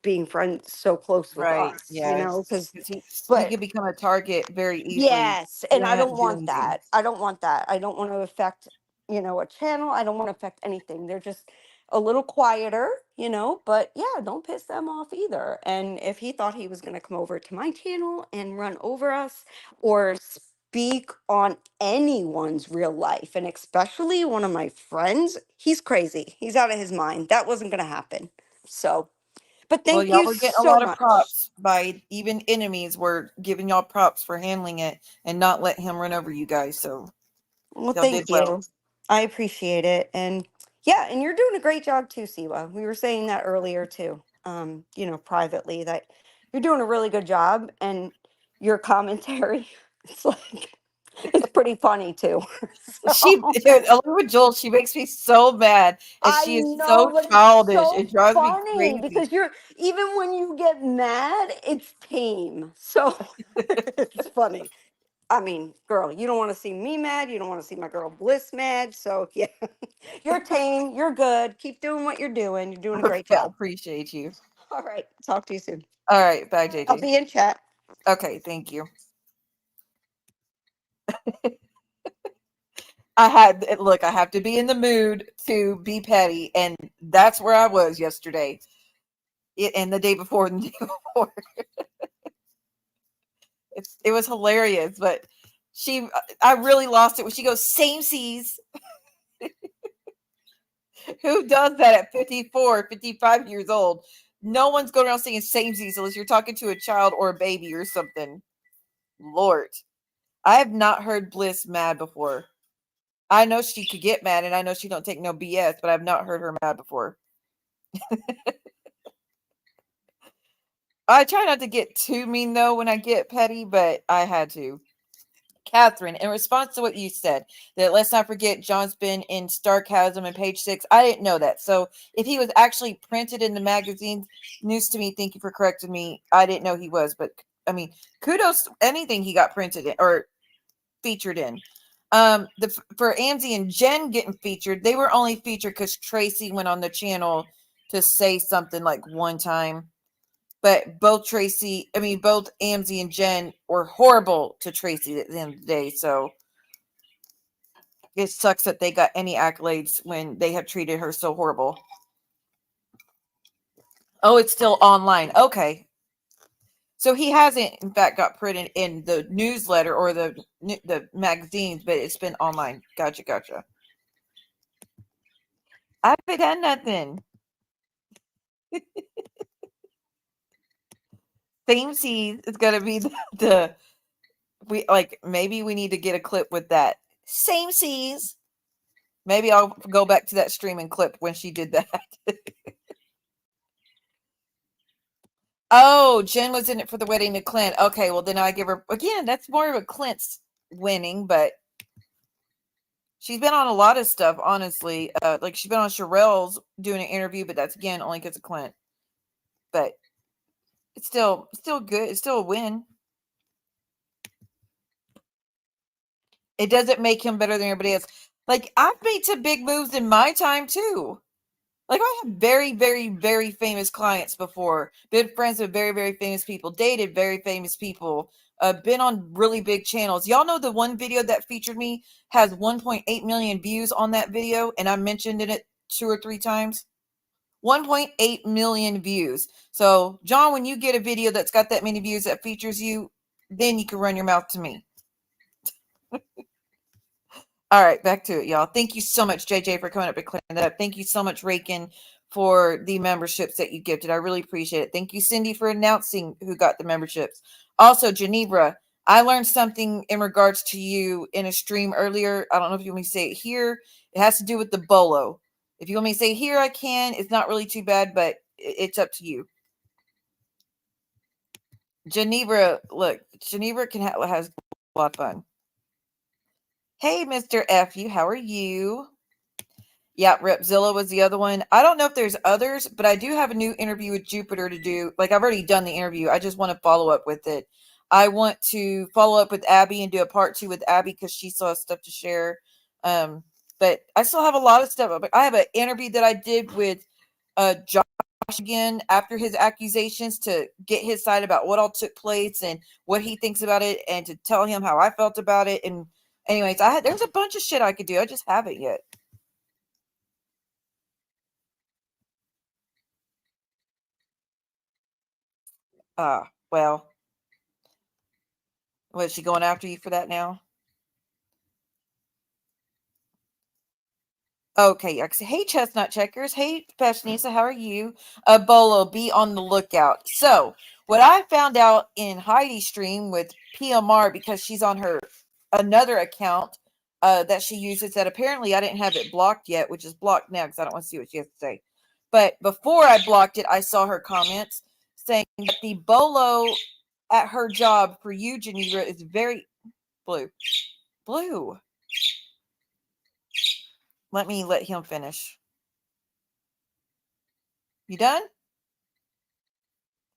being friends so close with Right. us, Yeah. because, 'Cause he but could become a target very easily. yes, You and don't I have don't to do want anything. that. I don't want that. I don't want to affect, a channel. I don't want to affect anything. They're just a little quieter, but yeah, don't piss them off either. And if he thought he was going to come over to my channel and run over us or speak on anyone's real life, and especially one of my friends, he's crazy. He's out of his mind. That wasn't going to happen. So, but Well, thank y'all you were getting a so lot of much. props by even enemies were giving y'all props for handling it and not letting him run over you guys. So Well, y'all did thank well. you. I appreciate it. And yeah, and you're doing a great job too, Siwa. We were saying that earlier too, privately, that you're doing a really good job, and your commentary, it's like, it's pretty funny too. She, So, along with Joel, she makes me so mad, and I she is know, so but it's childish. so It drives me funny crazy. because even when you get mad, it's tame. So it's funny. I mean, girl, you don't want to see me mad. You don't want to see my girl Bliss mad. So yeah, you're tame. You're good. Keep doing what you're doing. You're doing a great Okay, I job. appreciate you. All right. Talk to you soon. All right, bye, I'll JJ. be in chat. Okay, thank you. I have to be in the mood to be petty, and that's where I was yesterday, and the day before, and the day before. It was hilarious, but I really lost it when she goes, same seas. Who does that at 54, 55 years old? No one's going around saying same seas unless you're talking to a child or a baby or something. Lord. I have not heard Bliss mad before. I know she could get mad, and I know she don't take no BS, but I've not heard her mad before. I try not to get too mean, though, when I get petty, but I had to. Catherine, in response to what you said, that let's not forget John's been in Sarcasm and Page 6. I didn't know that. So if he was actually printed in the magazine, news to me. Thank you for correcting me. I didn't know he was, but I mean, kudos to anything he got printed in or featured in. For Amzi and Jen getting featured, they were only featured because Tracy went on the channel to say something like one time. But both Amzi and Jen were horrible to Tracy at the end of the day. So it sucks that they got any accolades when they have treated her so horrible. Oh, it's still online. Okay. So he hasn't, in fact, got printed in the newsletter or the magazines, but it's been online. Gotcha. I haven't done nothing. Same seas is gonna be maybe we need to get a clip with that. Same seas. Maybe I'll go back to that streaming clip when she did that. Oh, Jen was in it for the wedding to Clint. Okay, well then I give her again. That's more of a Clint's winning, but she's been on a lot of stuff. Honestly, like she's been on Sherelle's doing an interview, but that's again only because of Clint. But it's still good. It's still a win. It doesn't make him better than everybody else. Like I've made some big moves in my time too. Like, I have very, very, very famous clients before. Been friends with very, very famous people. Dated very famous people. Been on really big channels. Y'all know the one video that featured me has 1.8 million views on that video, and I mentioned it 2 or 3 times. 1.8 million views. So, John, when you get a video that's got that many views that features you, then you can run your mouth to me. All right, back to it, y'all. Thank you so much, JJ, for coming up and clearing that up. Thank you so much, Rakin, for the memberships that you gifted. I really appreciate it. Thank you, Cindy, for announcing who got the memberships. Also, Genebra, I learned something in regards to you in a stream earlier. I don't know if you want me to say it here. It has to do with the bolo. If you want me to say here, I can. It's not really too bad, but it's up to you. Genebra, look, Genebra has a lot of fun. Hey, Mr. F, how are you? Yeah, Repzilla was the other one. I don't know if there's others, but I do have a new interview with Jupiter to do. Like, I've already done the interview. I just want to follow up with it. I want to follow up with Abby and do a part 2 with Abby because she still has stuff to share. But I still have a lot of stuff. I have an interview that I did with Josh again after his accusations to get his side about what all took place and what he thinks about it and to tell him how I felt about it. And anyways, there's a bunch of shit I could do. I just haven't yet. Well, was she going after you for that now? Okay, hey Chestnut Checkers, hey Fashionista, how are you? Bolo, be on the lookout. So, what I found out in Heidi's stream with PMR, because she's on her another account that she uses that apparently I didn't have it blocked yet, which is blocked now because I don't want to see what she has to say. But before I blocked it, I saw her comments saying that the bolo at her job for you, Geneva, is very blue. Let me let him finish. You done?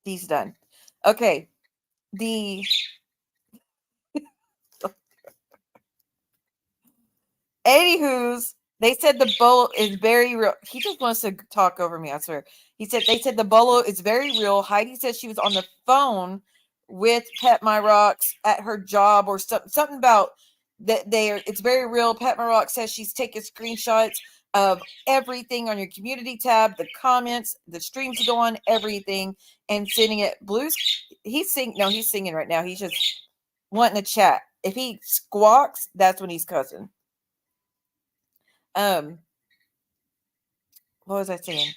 He's done. Okay. Anywho's, they said the bolo is very real. He just wants to talk over me, I swear. They said the bolo is very real. Heidi said she was on the phone with Pet My Rocks at her job or something about that it's very real. Pet My Rock says she's taking screenshots of everything on your community tab, the comments, the streams to go on, everything, and sending it. Blues, he's singing right now. He's just wanting to chat. If he squawks, that's when he's cussing. What was I saying?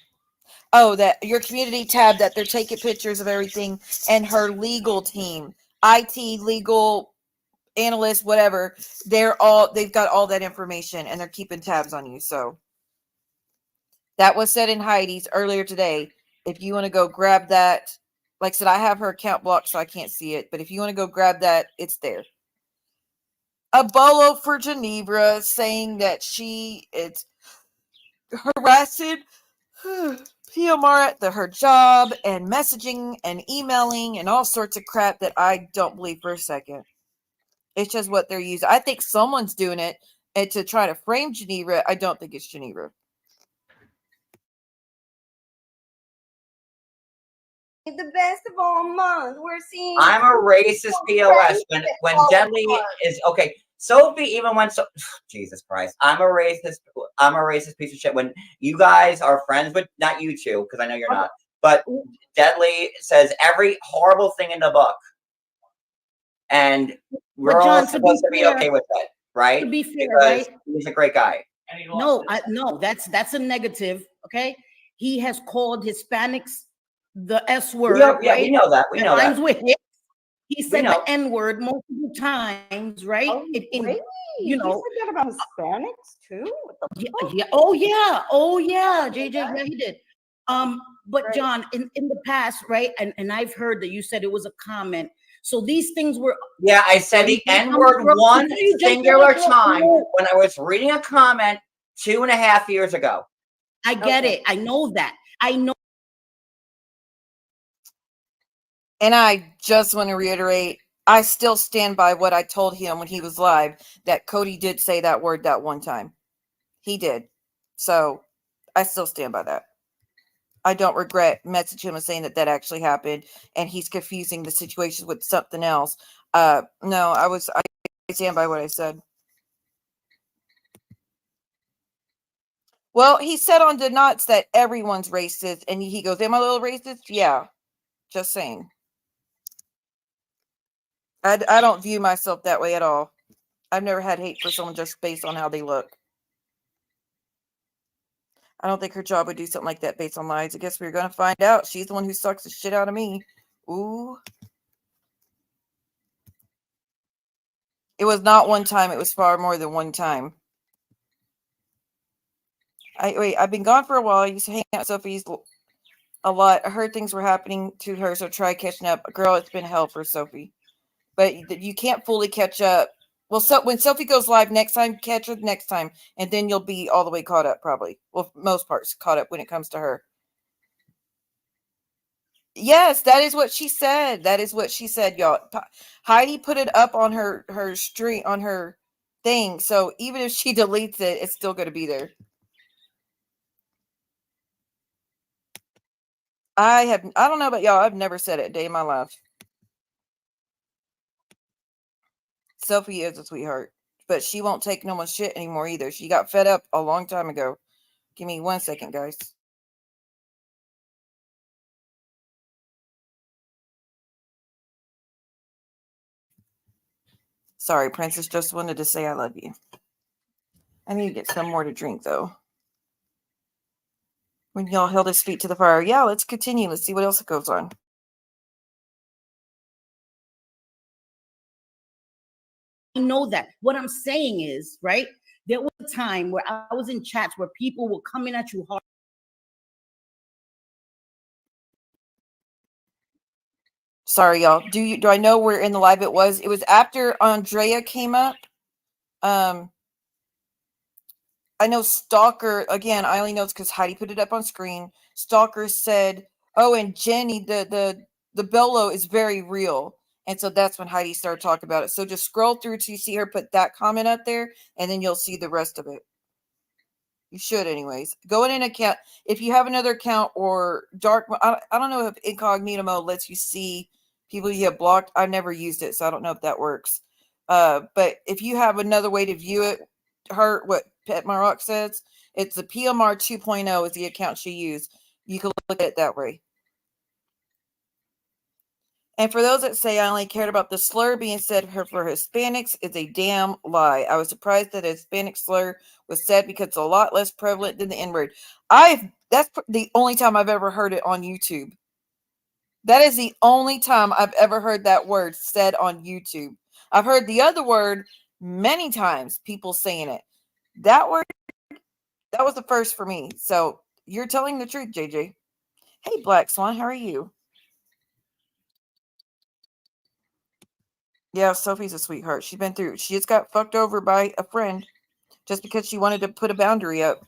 Oh, that your community tab that they're taking pictures of everything, and her legal team, IT, legal analyst, whatever, they've got all that information and they're keeping tabs on you. So that was said in Heidi's earlier today. If you want to go grab that, like I said, I have her account blocked so I can't see it, but if you want to go grab that, it's there. A bolo for Genebra saying that it's harassing PMR at her job and messaging and emailing and all sorts of crap that I don't believe for a second. It's just what they're using. I think someone's doing it and to try to frame Geneva. I don't think it's Geneva. The best of all months. We're seeing. I'm a racist POS when Deadly is okay. Sophie even went so Jesus Christ. I'm a racist piece of shit. When you guys are friends with, not you two, because I know you're not, but Deadly says every horrible thing in the book. And we're all supposed to be okay with that, right? To be fair, because right? He's a great guy. No, that's a negative. Okay. He has called Hispanics the S word. Yeah, right? we know that. We know that. With him. He said the N word multiple times, right? Oh, really? You know, he said that about Hispanics too. Oh yeah, JJ, yeah, he did. But right. John, in the past, right? And I've heard that you said it was a comment. So these things were. Yeah, I said the N word one singular time when I was reading a comment 2.5 years ago. I get it. I know that. I know. And I just want to reiterate, I still stand by what I told him when he was live, that Cody did say that word that one time. He did. So I still stand by that. I don't regret messaging him and saying that that actually happened, and he's confusing the situation with something else. No, I stand by what I said. Well, he said on the Knots that everyone's racist, and he goes, "Am I a little racist?" Yeah, just saying. I don't view myself that way at all. I've never had hate for someone just based on how they look. I don't think her job would do something like that based on lies. I guess we're going to find out. She's the one who sucks the shit out of me. Ooh. It was not one time. It was far more than one time. I've been gone for a while. I used to hang out with Sophie's a lot. I heard things were happening to her, so try catching up. Girl, it's been hell for Sophie. But you can't fully catch up. Well, so when Sophie goes live next time, catch her next time, and then you'll be all the way caught up, probably. Well, most parts caught up when it comes to her. Yes, that is what she said. That is what she said, y'all. Heidi put it up on her stream, on her thing. So even if she deletes it, it's still going to be there. I don't know about y'all. I've never said it a day in my life. Sophie is a sweetheart, but she won't take no one's shit anymore either. She got fed up a long time ago. Give me 1 second, guys. Sorry, Princess. Just wanted to say I love you. I need to get some more to drink, though. When y'all held his feet to the fire. Yeah, let's continue. Let's see what else goes on. I know that. What I'm saying is, right? There was a time where I was in chats where people were coming at you hard. Sorry, y'all. Do I know where in the live it was? It was after Andrea came up. I know Stalker, again, I only know it's because Heidi put it up on screen. Stalker said, "Oh, and Jenny, the Bolo is very real." And so that's when Heidi started talking about it. So just scroll through till you see her put that comment up there, and then you'll see the rest of it. You should, anyways. Go in an account. If you have another account or dark, I don't know if incognito mode lets you see people you have blocked. I've never used it, so I don't know if that works. But if you have another way to view it, what Pet Maroc says, it's the PMR 2.0 is the account she used. You can look at it that way. And for those that say I only cared about the slur being said for Hispanics, it's a damn lie. I was surprised that a Hispanic slur was said because it's a lot less prevalent than the N-word. That's the only time I've ever heard it on YouTube. That is the only time I've ever heard that word said on YouTube. I've heard the other word many times, people saying it. That word, that was the first for me. So you're telling the truth, JJ. Hey, Black Swan, how are you? Yeah, Sophie's a sweetheart. She just got fucked over by a friend just because she wanted to put a boundary up.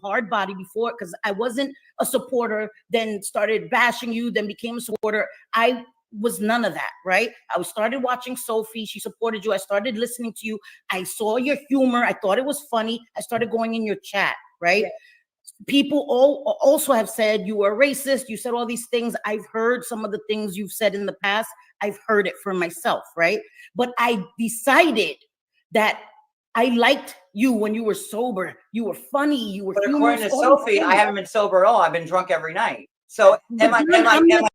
Hard body before, because I wasn't a supporter, then started bashing you, then became a supporter. I was none of that, right? I started watching Sophie. She supported you. I started listening to you. I saw your humor. I thought it was funny. I started going in your chat, right? Yeah. People also have said you were racist. You said all these things. I've heard some of the things you've said in the past. I've heard it for myself, right? But I decided that I liked you when you were sober. You were funny. You were humorous. According to Sophie, I haven't been sober at all. I've been drunk every night. So am I?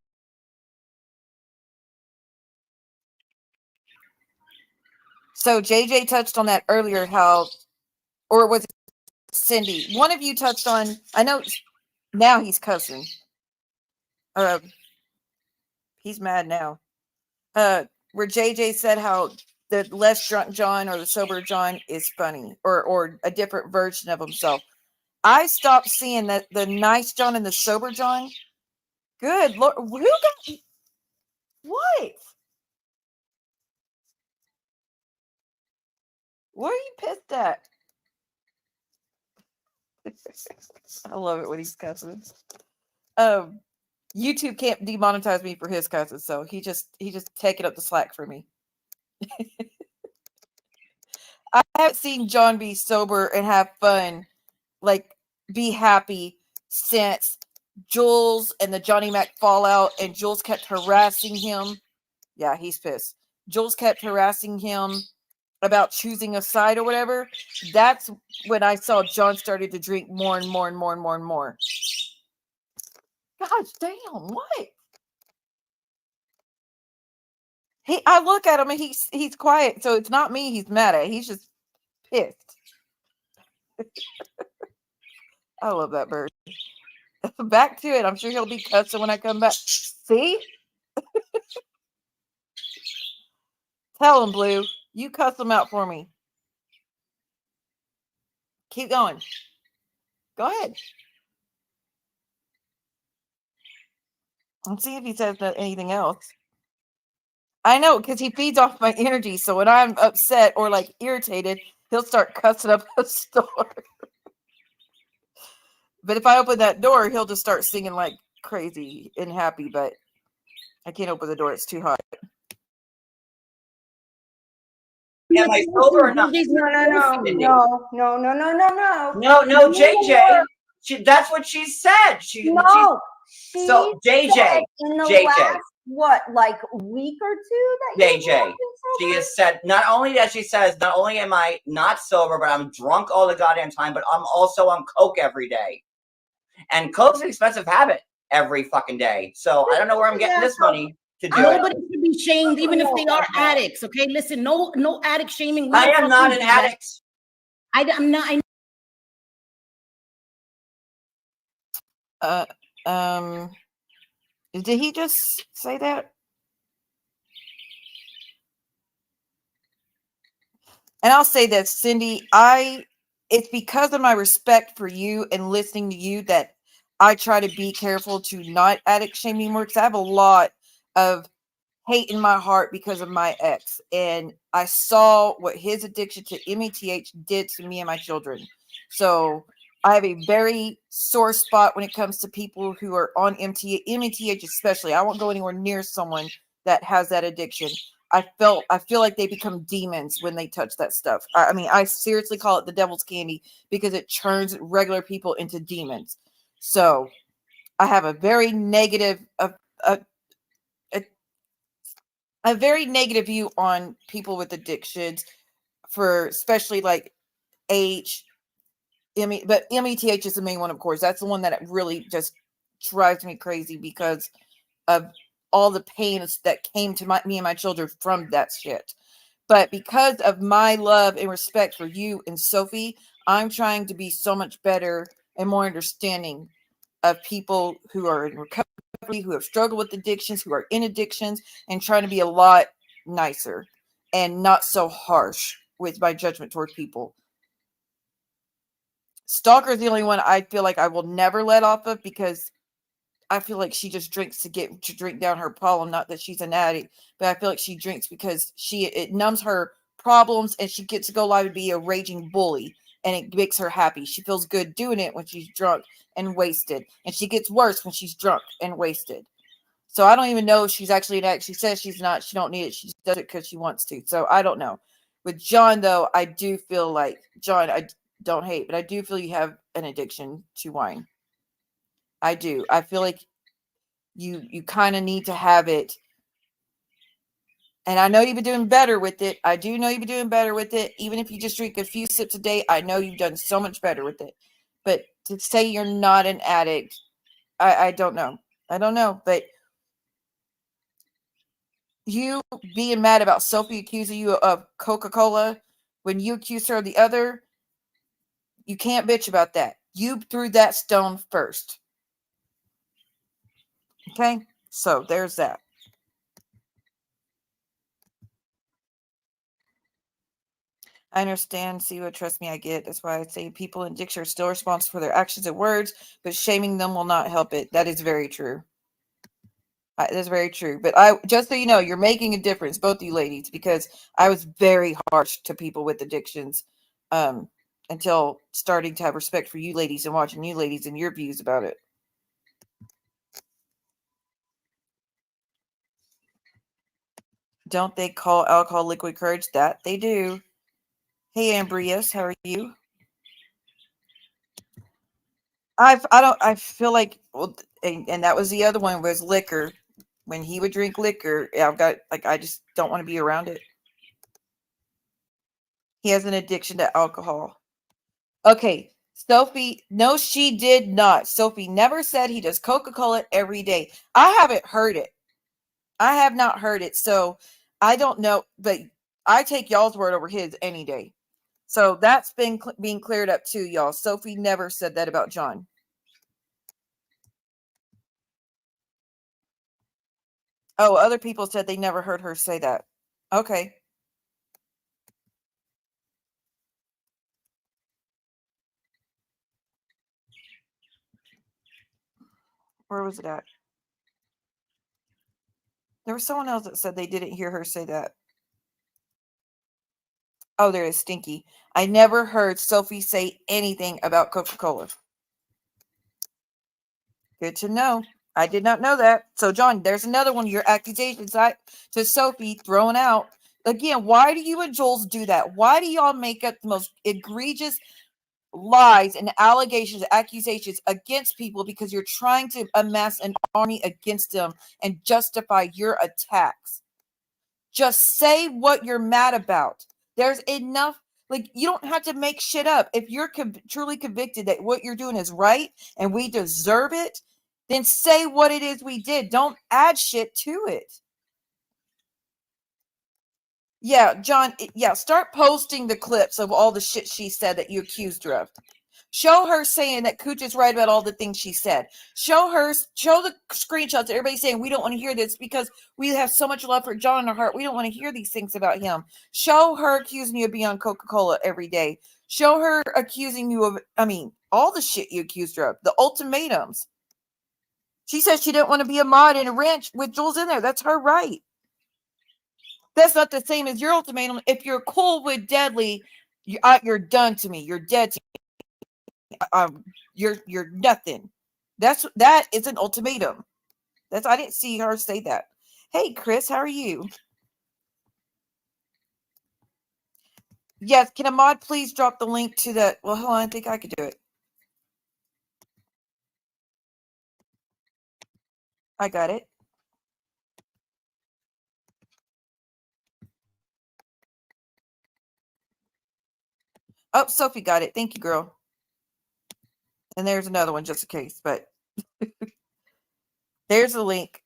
So JJ touched on that earlier, or was it Cindy? One of you touched on, I know now he's cussing. He's mad now. Where JJ said how the less drunk John or the sober John is funny, or a different version of himself. I stopped seeing that the nice John and the sober John. Good Lord, who got what? What are you pissed at? I love it when he's cussing. YouTube can't demonetize me for his cussing, so he just taking up the slack for me. I haven't seen John be sober and have fun, like be happy since Jules and the Johnny Mac fallout, and Jules kept harassing him. Yeah, he's pissed. Jules kept harassing him about choosing a side or whatever. That's when I saw John started to drink more and more and more and more and more. Gosh damn, what? I look at him and he's quiet, so it's not me he's mad at. He's just pissed. I love that bird. Back to it. I'm sure he'll be cussing when I come back. See? Tell him, Blue. You cuss him out for me. Keep going. Go ahead. Let's see if he says anything else. I know, because he feeds off my energy. So when I'm upset or like irritated, he'll start cussing up a store. But if I open that door, he'll just start singing like crazy and happy. But I can't open the door; it's too hot. Am I sober or not? No, JJ. That's what she said. She So JJ, in the JJ. last like week or two that JJ, she has said, not only am I not sober, but I'm drunk all the goddamn time, but I'm also on coke every day. And coke's an expensive habit every fucking day. So I don't know where I'm getting this money to do Nobody should be shamed, even if they are addicts. Okay, listen, no addict shaming. I am not an addict. I'm not. Did he just say that? And I'll say that, Cindy, it's because of my respect for you and listening to you that I try to be careful to not addict shame anymore, because I have a lot of hate in my heart because of my ex. And I saw what his addiction to METH did to me and my children. So I have a very sore spot when it comes to people who are on METH especially. I won't go anywhere near someone that has that addiction. I feel like they become demons when they touch that stuff. I mean, I seriously call it the devil's candy because it turns regular people into demons. So I have a very negative, a very negative view on people with addictions, for especially like age. But METH is the main one, of course. That's the one that really just drives me crazy because of all the pain that came to me and my children from that shit. But because of my love and respect for you and Sophie, I'm trying to be so much better and more understanding of people who are in recovery, who have struggled with addictions, who are in addictions, and trying to be a lot nicer and not so harsh with my judgment toward people. Stalker is the only one I feel like I will never let off of, because I feel like she just drinks to drink down her problem. Not that she's an addict, but I feel like she drinks because it numbs her problems, and she gets to go live and be a raging bully, and it makes her happy. She feels good doing it when she's drunk and wasted, and she gets worse when she's drunk and wasted. So I don't even know if she's actually an addict. She says she's not. She don't need it. She just does it because she wants to. So I don't know. With John, though, I do feel like, John, I don't hate, but I do feel you have an addiction to wine. I do. I feel like you kind of need to have it. And I know you've been doing better with it. I do know you've been doing better with it. Even if you just drink a few sips a day, I know you've done so much better with it. But to say you're not an addict, I don't know. I don't know. But you being mad about Sophie accusing you of Coca-Cola when you accused her of the other, you can't bitch about that. You threw that stone first. Okay? So there's that. I understand. See what? Trust me, I get. That's why I say people in addiction are still responsible for their actions and words, but shaming them will not help it. That is very true. That's very true. But just so you know, you're making a difference, both you ladies, because I was very harsh to people with addictions until starting to have respect for you ladies and watching you ladies and your views about it. Don't they call alcohol liquid courage? That they do. Hey, Ambrius, how are you? I feel like, well, and that was the other one was liquor. When he would drink liquor, I've got, like, I just don't want to be around it. He has an addiction to alcohol. Okay, Sophie, no, she did not. Sophie never said he does Coca-Cola every day. I haven't heard it. I have not heard it. So I don't know, but I take y'all's word over his any day. So that's been being cleared up too, y'all. Sophie never said that about John. Oh, other people said they never heard her say that. Okay. Where was it at? There was someone else that said they didn't hear her say that. Oh, there is Stinky. I never heard Sophie say anything about Coca-Cola. Good to know. I did not know that. So, John, there's another one of your accusations to Sophie thrown out. Again, why do you and Jules do that? Why do y'all make up the most egregious lies and allegations, accusations against people because you're trying to amass an army against them and justify your attacks? Just say what you're mad about. There's enough. Like, you don't have to make shit up. If you're truly convicted that what you're doing is right and we deserve it, then say what it is we did. Don't add shit to it. Yeah, John, yeah, start posting the clips of all the shit she said that you accused her of. Show her saying that Cooch is right about all the things she said. Show the screenshots. Everybody's saying we don't want to hear this because we have so much love for John in our heart. We don't want to hear these things about him. Show her accusing you of being on Coca-Cola every day. Show her accusing you of, all the shit you accused her of. The ultimatums. She said she didn't want to be a mod in a ranch with Jules in there. That's her right. That's not the same as your ultimatum. If you're cool with Deadly, you're done to me. You're dead to me. You're nothing. That is an ultimatum. I didn't see her say that. Hey, Chris, how are you? Yes, can a mod please drop the link to the? Well, hold on, I think I could do it. I got it. Oh, Sophie got it. Thank you, girl. And there's another one just in case, but there's a link.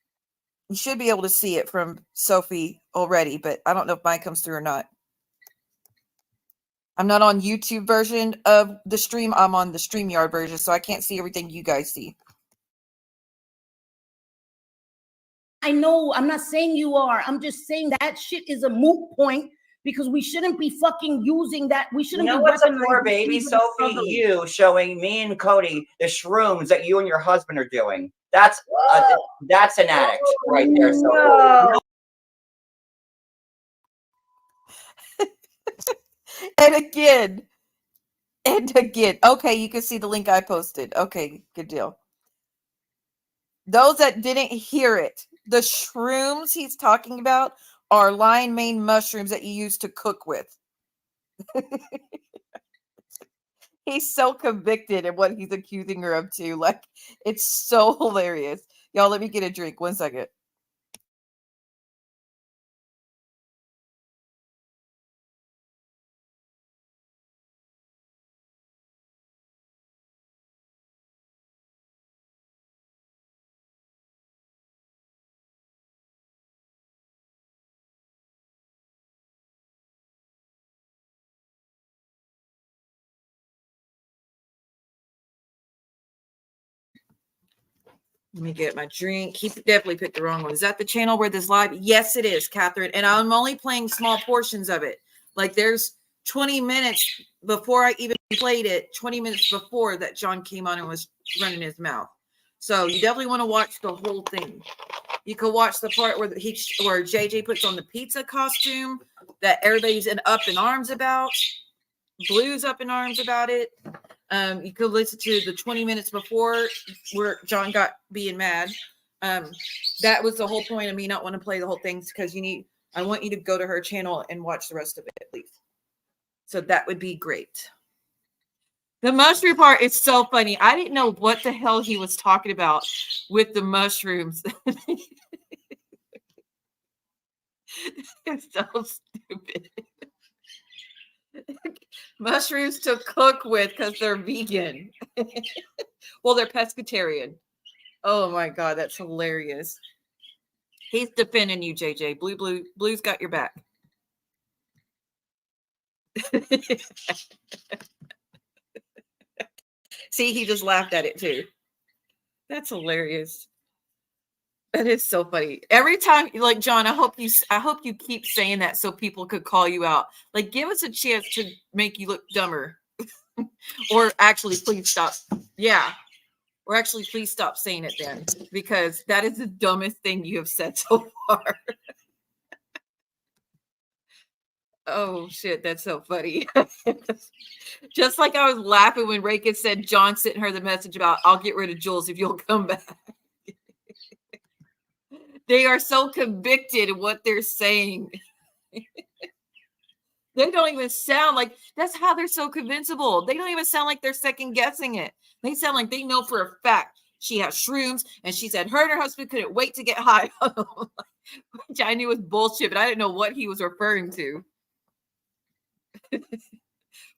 You should be able to see it from Sophie already, but I don't know if mine comes through or not. I'm not on YouTube version of the stream. I'm on the StreamYard version, so I can't see everything you guys see. I know, I'm not saying you are. I'm just saying that shit is a moot point because we shouldn't be fucking using that. We shouldn't You know be what's up for, weaponizing baby, somebody's Sophie? struggle. You showing me and Cody the shrooms that you and your husband are doing. That's an addict right there, Sophie. No. And again. Okay, you can see the link I posted. Okay, good deal. Those that didn't hear it, the shrooms he's talking about are lion mane mushrooms that you use to cook with. He's so convicted in what he's accusing her of too. Like, it's so hilarious. Y'all, let me get a drink. 1 second. Let me get my drink. He definitely picked the wrong one. Is that the channel where this live? Yes, it is, Catherine. And I'm only playing small portions of it. Like, there's 20 minutes before I even played it, 20 minutes before that John came on and was running his mouth. So you definitely want to watch the whole thing. You can watch the part where where JJ puts on the pizza costume that everybody's up in arms about. Blue's up in arms about it. You could listen to the 20 minutes before where John got being mad. That was the whole point of me not want to play the whole thing because I want you to go to her channel and watch the rest of it, please. So that would be great. The mushroom part is so funny. I didn't know what the hell he was talking about with the mushrooms. It's so stupid. Mushrooms to cook with because they're vegan. Well, they're pescatarian. Oh my God, that's hilarious. He's defending you, JJ. Blue's got your back. See, he just laughed at it too. That's hilarious. That is so funny. Every time, like, John, I hope you keep saying that so people could call you out. Like, give us a chance to make you look dumber. Or actually, please stop. Yeah. Or actually, please stop saying it then, because that is the dumbest thing you have said so far. Oh shit, that's so funny. Just like I was laughing when Reagan said John sent her the message about, I'll get rid of Jules if you'll come back. They are so convicted in what they're saying. They don't even sound like, that's how they're so convincible. They don't even sound like they're second guessing it. They sound like they know for a fact she has shrooms, and she said her and her husband couldn't wait to get high. Which I knew was bullshit, but I didn't know what he was referring to.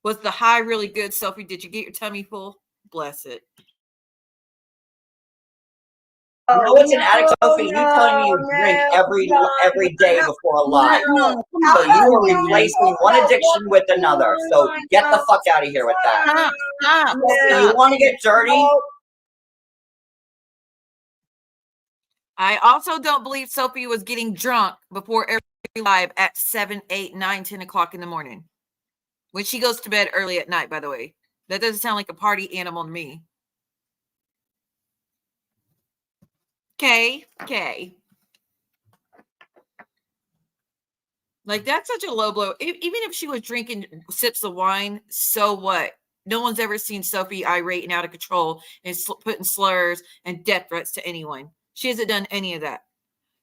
Was the high really good, Sophie? Did you get your tummy full? Bless it. You know what's an addict, Sophie? You telling me you drink every day before a live. So you are replacing one addiction with another. So get the fuck out of here with that. You want to get dirty? I also don't believe Sophie was getting drunk before every live at 7, 8, 9, 10 o'clock in the morning. When she goes to bed early at night, by the way. That doesn't sound like a party animal to me. Okay. Like, that's such a low blow. Even if she was drinking sips of wine, so what? No one's ever seen Sophie irate and out of control and putting slurs and death threats to anyone. She hasn't done any of that.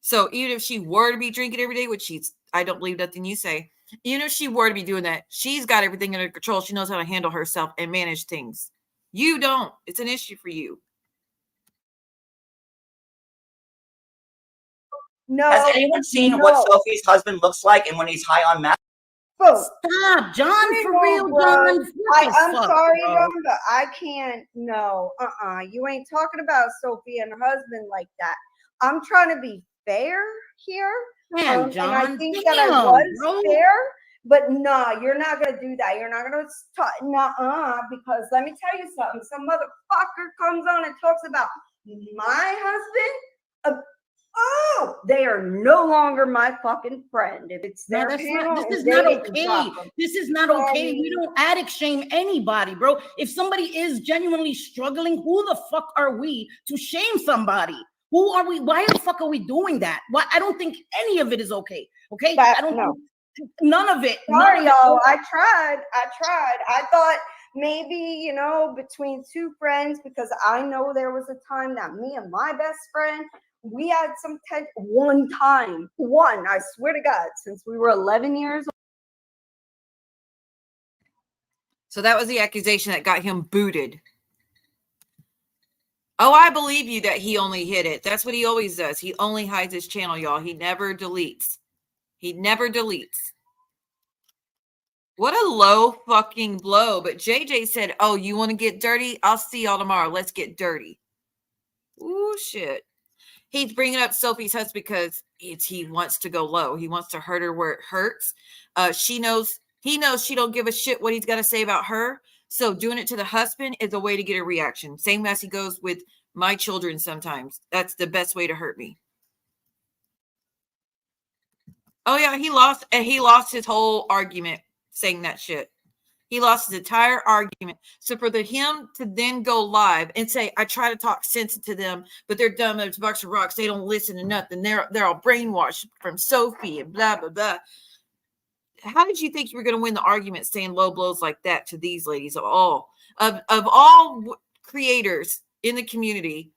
So even if she were to be drinking every day, which I don't believe nothing you say, even if she were to be doing that, she's got everything under control. She knows how to handle herself and manage things. You don't. It's an issue for you. No. Has anyone seen what Sophie's husband looks like and when he's high on meth? Stop, John, for real, John. I'm sorry, John, but I can't. No, you ain't talking about Sophie and her husband like that. I'm trying to be fair here. Man, John, and I think that I was fair, but no, you're not going to do that. You're not going to start, because let me tell you something. Some motherfucker comes on and talks about my husband. They are no longer my fucking friend. If it's their panel, this is not okay. This is not okay. We don't addict shame anybody, bro. If somebody is genuinely struggling, who the fuck are we to shame somebody? Who are we? Why the fuck are we doing that? Why? I don't think any of it is okay. Okay, I don't know. None of it. Sorry, y'all. I tried. I thought maybe, between two friends, because I know there was a time that me and my best friend, we had some one, I swear to God, since we were 11 years old. So that was the accusation that got him booted. Oh, I believe you that he only hid it. That's what he always does. He only hides his channel, y'all. He never deletes. What a low fucking blow. But JJ said, oh, you want to get dirty? I'll see y'all tomorrow. Let's get dirty. Ooh, shit. He's bringing up Sophie's husband because he wants to go low. He wants to hurt her where it hurts. He knows she don't give a shit what he's got to say about her. So doing it to the husband is a way to get a reaction. Same as he goes with my children sometimes. That's the best way to hurt me. Oh yeah, he lost his whole argument saying that shit. He lost his entire argument. So for him to then go live and say, I try to talk sense to them, but they're dumb as a box of rocks. They don't listen to nothing. They're all brainwashed from Sophie and blah, blah, blah. How did you think you were going to win the argument saying low blows like that to these ladies of all creators in the community?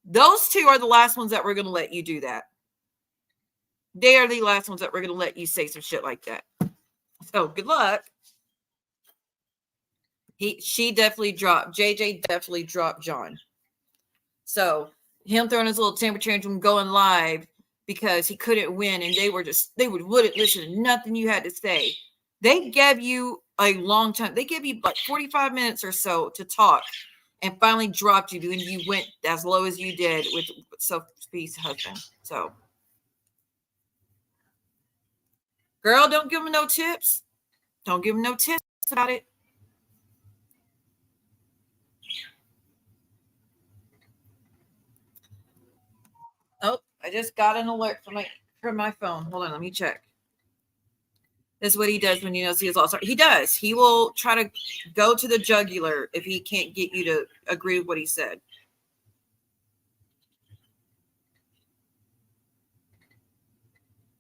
Those two are the last ones that were going to let you do that. They are the last ones that were going to let you say some shit like that. So good luck. She definitely dropped. JJ definitely dropped John. So him throwing his little temper tantrum, going live because he couldn't win, and they wouldn't listen to nothing you had to say. They gave you a long time. They gave you like 45 minutes or so to talk, and finally dropped you, and you went as low as you did with Sophie's husband. So, girl, don't give him no tips. Don't give him no tips about it. Oh, I just got an alert from my phone. Hold on, let me check. That's what he does when he knows he is lost. He does. He will try to go to the jugular if he can't get you to agree with what he said.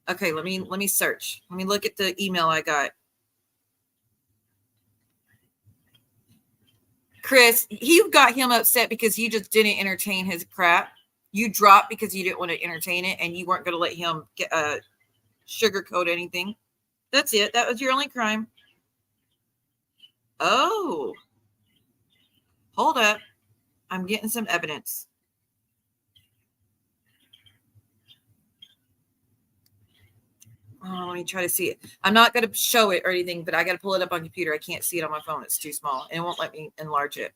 Okay, let me search. Let me look at the email I got. Chris, you got him upset because you just didn't entertain his crap. You dropped because you didn't want to entertain it, and you weren't going to let him get sugarcoat anything. That's it. That was your only crime. Oh. Hold up. I'm getting some evidence. Oh, let me try to see it. I'm not going to show it or anything, but I got to pull it up on computer. I can't see it on my phone. It's too small, and it won't let me enlarge it.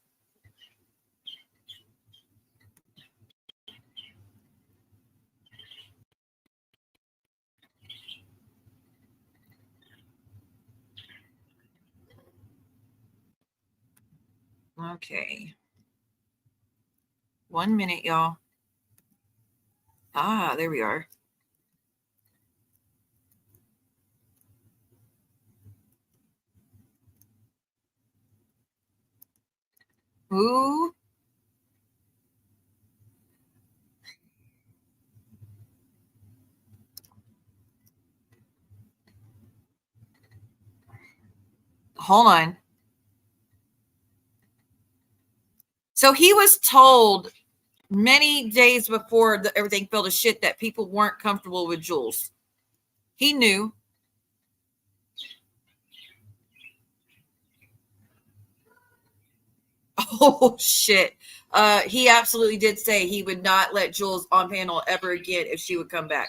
Okay. 1 minute, y'all. Ah, there we are. Ooh. Hold on. So he was told many days before everything fell to shit that people weren't comfortable with Jules. He knew. Oh, shit. He absolutely did say he would not let Jules on panel ever again if she would come back.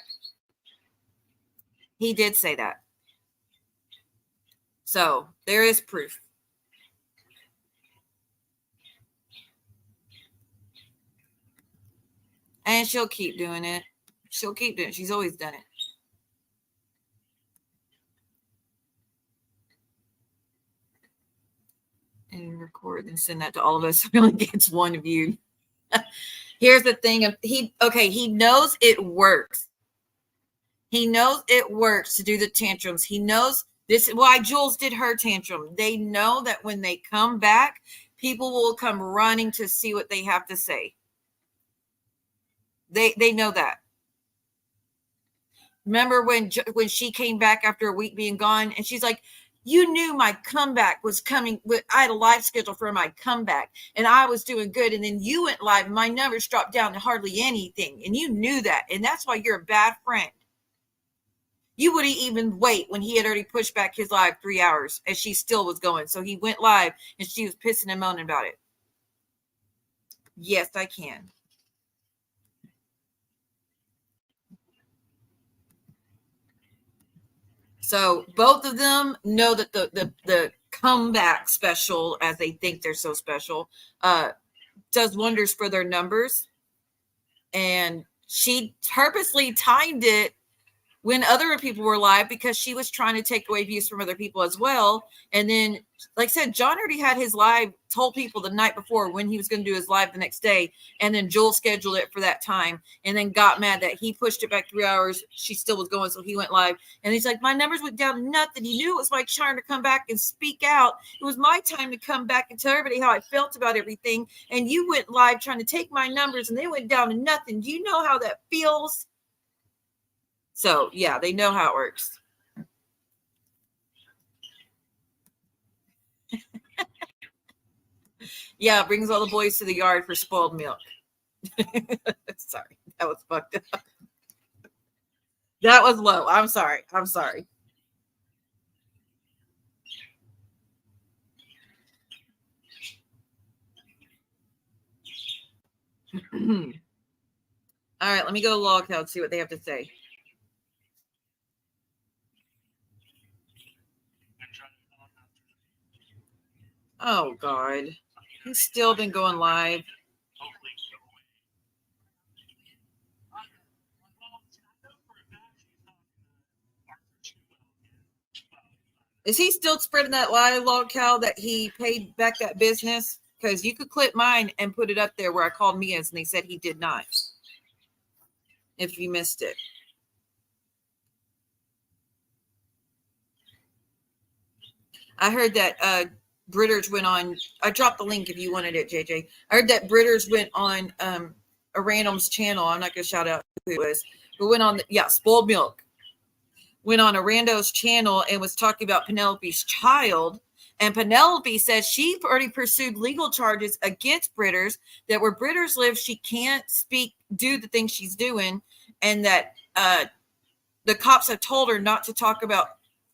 He did say that. So there is proof. And she'll keep doing it. She'll keep doing it. She's always done it. And record and send that to all of us. It only gets one view. Here's the thing. He knows it works. He knows it works to do the tantrums. He knows this is why Jules did her tantrum. They know that when they come back, people will come running to see what they have to say. They know that. Remember when she came back after a week being gone, and she's like, you knew my comeback was coming. I had a live schedule for my comeback, and I was doing good. And then you went live, and my numbers dropped down to hardly anything. And you knew that. And that's why you're a bad friend. You wouldn't even wait when he had already pushed back his live 3 hours, and she still was going. So he went live, and she was pissing and moaning about it. Yes, I can. So both of them know that the comeback special, as they think they're so special, does wonders for their numbers. And she purposely timed it when other people were live because she was trying to take away views from other people as well. And then, like I said, John already had his live, told people the night before when he was going to do his live the next day. And then Joel scheduled it for that time and then got mad that he pushed it back 3 hours. She still was going, so he went live. And he's like, my numbers went down to nothing. He knew it was my turn to come back and speak out. It was my time to come back and tell everybody how I felt about everything. And you went live trying to take my numbers and they went down to nothing. Do you know how that feels? So, yeah, they know how it works. Yeah, brings all the boys to the yard for spoiled milk. Sorry, that was fucked up. That was low. I'm sorry. All right, let me go to Log House, see what they have to say. Oh, God. He's still been going live. Is he still spreading that lie, Log Cow, that he paid back that business? Because you could clip mine and put it up there where I called Mia's and they said he did not. If you missed it. I heard that Britters went on. I dropped the link if you wanted it, JJ. I heard that Britters went on a random's channel. I'm not going to shout out who it was, but went on, Spoiled Milk. Went on a rando's channel and was talking about Penelope's child. And Penelope says she already pursued legal charges against Britters, that where Britters live, she can't do the things she's doing, and that the cops have told her not to talk about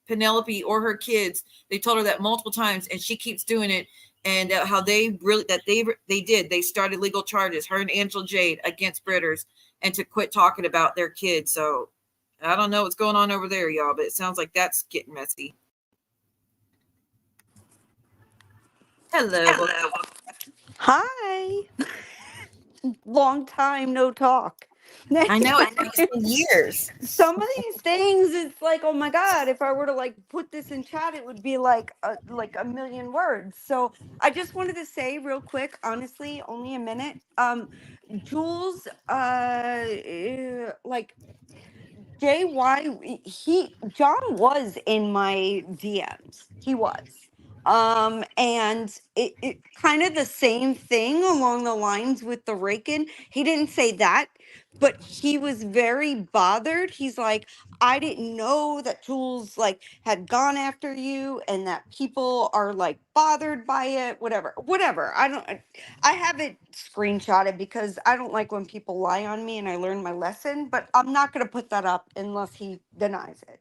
Penelope or her kids. They told her that multiple times, and she keeps doing it. And how they started legal charges, her and Angela Jade, against Britters, and to quit talking about their kids. So I don't know what's going on over there, y'all, but it sounds like that's getting messy. Hello. Hi. Long time no talk. I know it's been years. Some of these things, it's like, oh my God, if I were to like put this in chat, it would be like a million words. So I just wanted to say real quick, honestly, only a minute. Jules, like John was in my DMs. He was. And it kind of the same thing along the lines with the Raken. He didn't say that, but he was very bothered. He's like, I didn't know that Jules like had gone after you and that people are like bothered by it, whatever. I have it screenshotted because I don't like when people lie on me, and I learned my lesson, but I'm not going to put that up unless he denies it,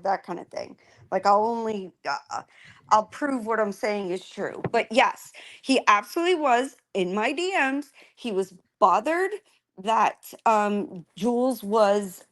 that kind of thing. Like I'll prove what I'm saying is true. But yes, he absolutely was in my DMs. He was bothered that Jules was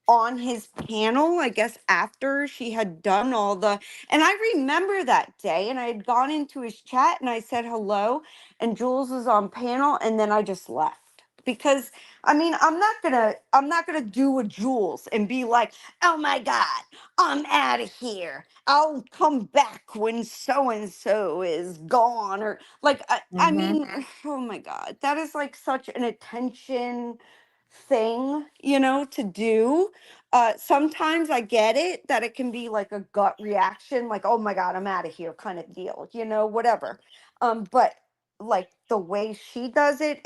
on his panel, I guess, after she had done and I remember that day, and I had gone into his chat and I said hello, and Jules was on panel, and then I just left. Because I mean, I'm not gonna do a Jules and be like, oh my God, I'm out of here. I'll come back when so and so is gone, or like I mean, oh my God, that is like such an attention thing, to do. Sometimes I get it that it can be like a gut reaction, like, oh my God, I'm out of here kind of deal, whatever. But like the way she does it,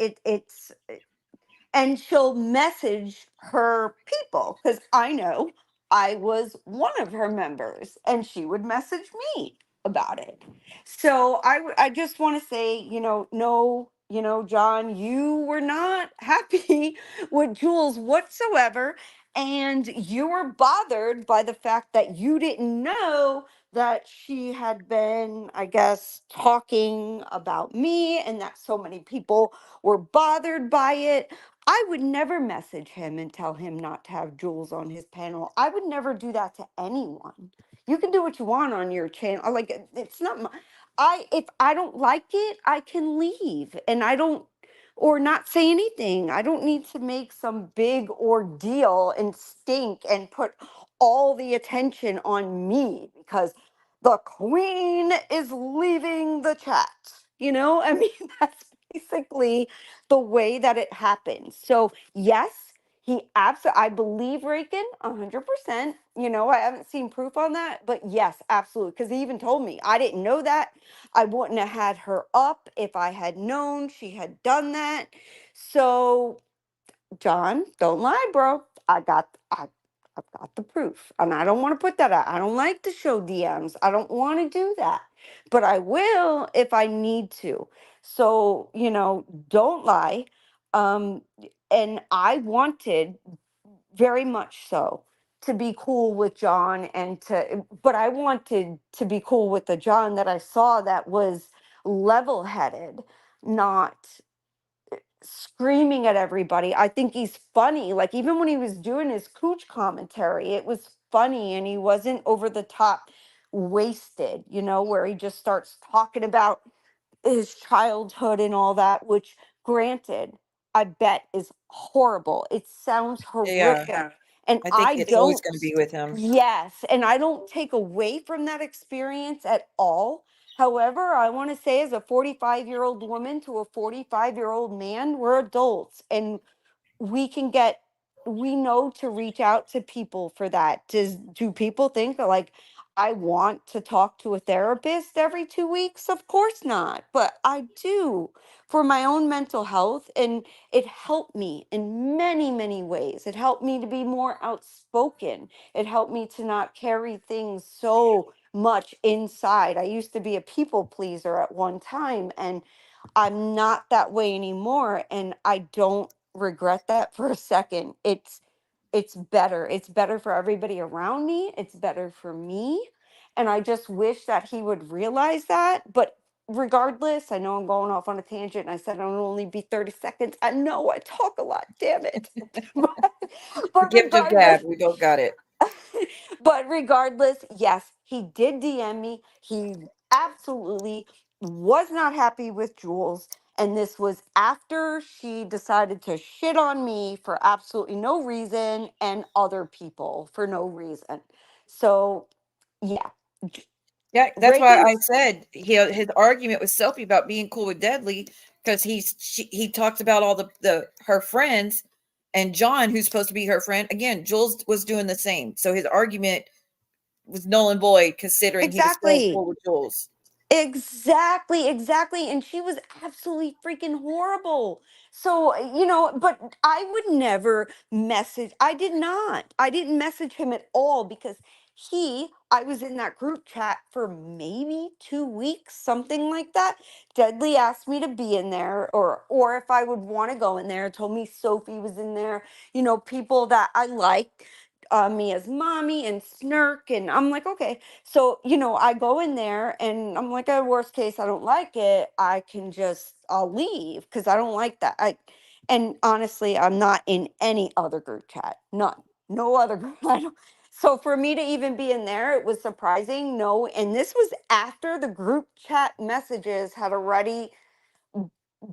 and she'll message her people, because I know I was one of her members, and she would message me about it. So I just want to say, no, John, you were not happy with Jules whatsoever, and you were bothered by the fact that you didn't know that she had been, I guess, talking about me, and that so many people were bothered by it. I would never message him and tell him not to have Jules on his panel. I would never do that to anyone. You can do what you want on your channel. Like, it's not my, if I don't like it, I can leave, and I don't, or not say anything. I don't need to make some big ordeal and stink and put all the attention on me because the queen is leaving the chat. I mean, that's basically the way that it happens. So yes, he absolutely, I believe Raken 100%. I haven't seen proof on that, but yes, absolutely. Because he even told me, I didn't know that. I wouldn't have had her up if I had known she had done that. So John, don't lie, bro. I've got the proof, and I don't want to put that out. I don't like to show DMs. I don't want to do that, but I will if I need to. So, don't lie. Um, and I wanted very much so to be cool with John, but I wanted to be cool with the John that I saw that was level-headed, not screaming at everybody. I think he's funny. Like even when he was doing his cooch commentary, it was funny and he wasn't over the top wasted, you know, where he just starts talking about his childhood and all that, which granted, I bet is horrible. It sounds Yeah. horrific. And I think I it's always don't, going to be with him. yes, and I don't take away from that experience at all. However, I want to say as a 45-year-old woman to a 45-year-old man, we're adults and we can get we know to reach out to people for that. Do people think that like I want to talk to a therapist every 2 weeks? Of course not, but I do for my own mental health, and it helped me in many many ways. It helped me to be more outspoken. It helped me to not carry things so much inside. I used to be a people pleaser at one time, and I'm not that way anymore, and I don't regret that for a second. It's better. It's better for everybody around me. It's better for me. And I just wish that he would realize that. But regardless, I know I'm going off on a tangent and I said it'll only be 30 seconds. I know I talk a lot, damn it. but, The but gift of regardless, gab. We both got it. but regardless, yes, he did DM me. He absolutely was not happy with Jules. And this was after she decided to shit on me for absolutely no reason and other people for no reason. So, yeah. J- Yeah, that's why I Reagan's said his argument with Sophie about being cool with Deadly, because he talked about all the her friends and John, who's supposed to be her friend. Again, Jules was doing the same. So his argument was null and void considering he was still exactly. cool with Jules. Exactly, exactly. And she was absolutely freaking horrible. So, but I would never message. I did not. I didn't message him at all because I was in that group chat for maybe 2 weeks, something like that. Deadly asked me to be in there or if I would want to go in there, told me Sophie was in there, people that I like, me as mommy and Snark. And I'm like, okay. So, I go in there and I'm like, oh, worst case, I don't like it. I'll leave because I don't like that. And honestly, I'm not in any other group chat. None. No other group. So for me to even be in there, it was surprising. No. And this was after the group chat messages had already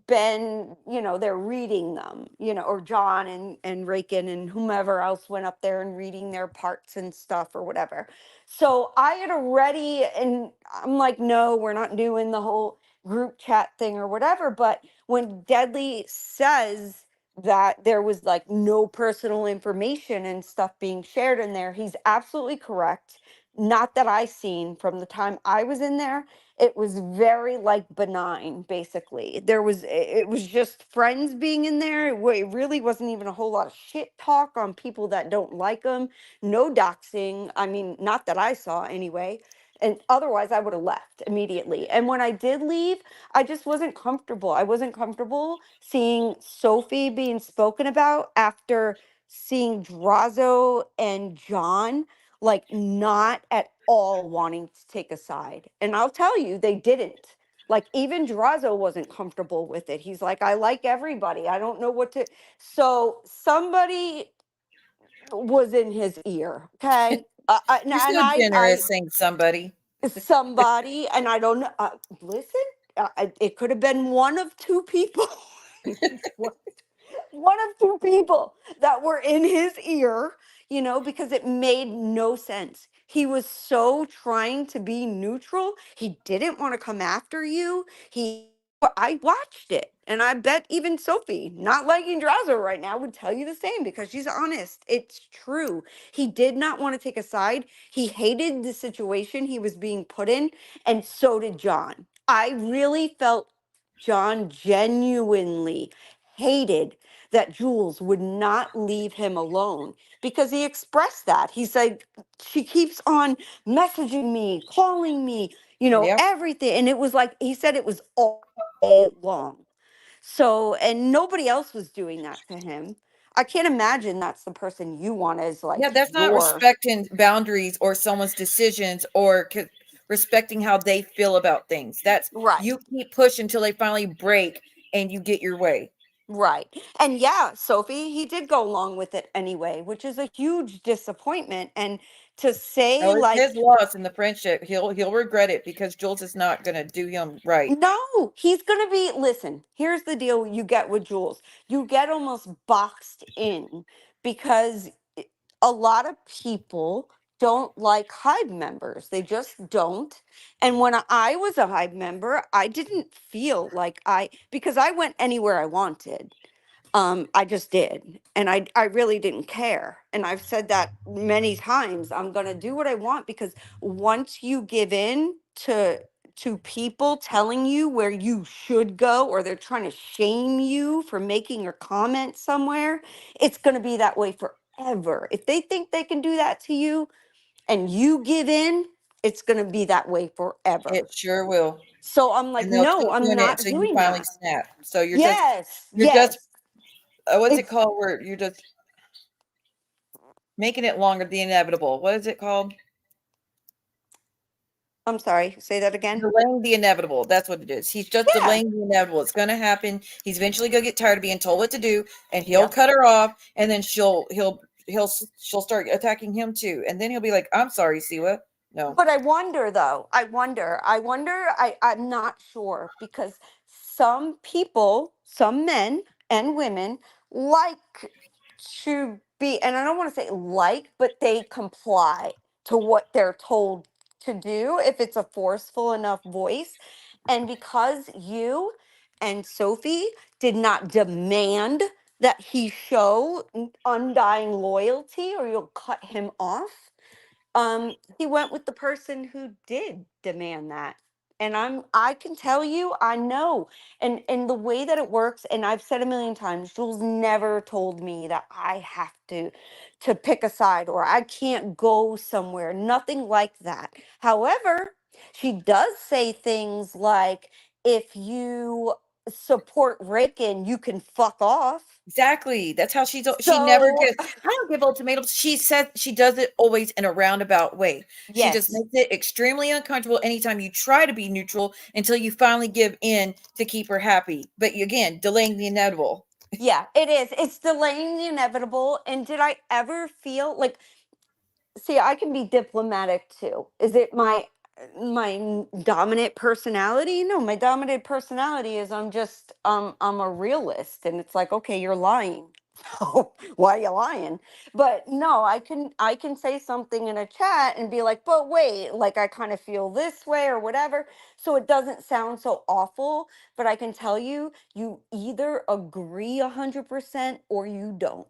been, they're reading them, or John and Rakin and whomever else went up there and reading their parts and stuff or whatever. So I had already, and I'm like, no, we're not doing the whole group chat thing or whatever. But when Deadly says that there was like no personal information and stuff being shared in there, he's absolutely correct. Not that I seen from the time I was in there. It was very like benign, basically. It was just friends being in there. It really wasn't even a whole lot of shit talk on people that don't like them. No doxing. I mean, not that I saw anyway. And otherwise I would have left immediately. And when I did leave, I just wasn't comfortable. I wasn't comfortable seeing Sophie being spoken about after seeing Drazo and John like not at all wanting to take a side. And I'll tell you, they didn't. Like even Drazo wasn't comfortable with it. He's like, I like everybody. I don't know what to. So somebody was in his ear. Okay. You're so generous saying somebody. Somebody, and I don't know. Listen, it could have been one of two people. One of two people that were in his ear, because it made no sense. He was so trying to be neutral. He didn't want to come after you. I watched it, and I bet even Sophie, not liking Drazo right now, would tell you the same because she's honest. It's true. He did not want to take a side. He hated the situation he was being put in, and so did John. I really felt John genuinely hated that Jules would not leave him alone because he expressed that. He said, she keeps on messaging me, calling me, Yep. everything. And it was like, he said it was all day long. So, and nobody else was doing that to him. I can't imagine that's the person you want as Yeah, like that's not your respecting boundaries or someone's decisions or respecting how they feel about things. That's right. you keep pushing until they finally break and you get your way. Right. And yeah, Sophie, he did go along with it anyway, which is a huge disappointment. And to say Oh, it's like, his loss in the friendship. He'll regret it because Jules is not gonna do him right. no, he's going to be, listen, here's the deal you get with Jules. You get almost boxed in because a lot of people don't like Hive members. They just don't. And when I was a Hive member, I didn't feel like because I went anywhere I wanted. I just did. And I really didn't care. And I've said that many times. I'm gonna do what I want because once you give in to people telling you where you should go or they're trying to shame you for making a comment somewhere, it's gonna be that way forever. If they think they can do that to you and you give in, it's gonna be that way forever. It sure will. So I'm like, And they'll no, keep I'm doing it not until you doing finally that. snap. So Yes, you're just yes. what's it It's called? Where you're just making it longer, the inevitable. What is it called? I'm sorry, say that again. Delaying the inevitable. That's what it is. He's just Yeah. delaying the inevitable. It's gonna happen. He's eventually gonna get tired of being told what to do, and he'll Yep. cut her off, and then she'll start attacking him too. And then he'll be like, I'm sorry, Siwa. No. But I wonder though. I'm not sure because some people, some men and women like to be, and I don't want to say like, but they comply to what they're told to do if it's a forceful enough voice. And because you and Sophie did not demand that he show undying loyalty or you'll cut him off, he went with the person who did demand that. And I can tell you, I know. And the way that it works, and I've said a million times, Jules never told me that I have to pick a side or I can't go somewhere. Nothing like that. However, she does say things like, if you support Reagan, you can fuck off. Exactly. That's how she never So gives. I don't give ultimatums. She said she does it always in a roundabout way. She just yes. makes it extremely uncomfortable anytime you try to be neutral until you finally give in to keep her happy. But again, delaying the inevitable. Yeah, it is. It's delaying the inevitable. And did I ever feel like, see, I can be diplomatic too. Is it my dominant personality? No, my dominant personality is I'm a realist and it's like, okay, you're lying. So why are you lying? But no, I can say something in a chat and be like, but wait, like I kind of feel this way or whatever. So it doesn't sound so awful, but I can tell you, you either agree 100% or you don't.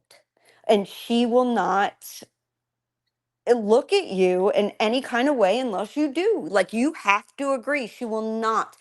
And she will not look at you in any kind of way unless you do. Like you have to agree. She will not.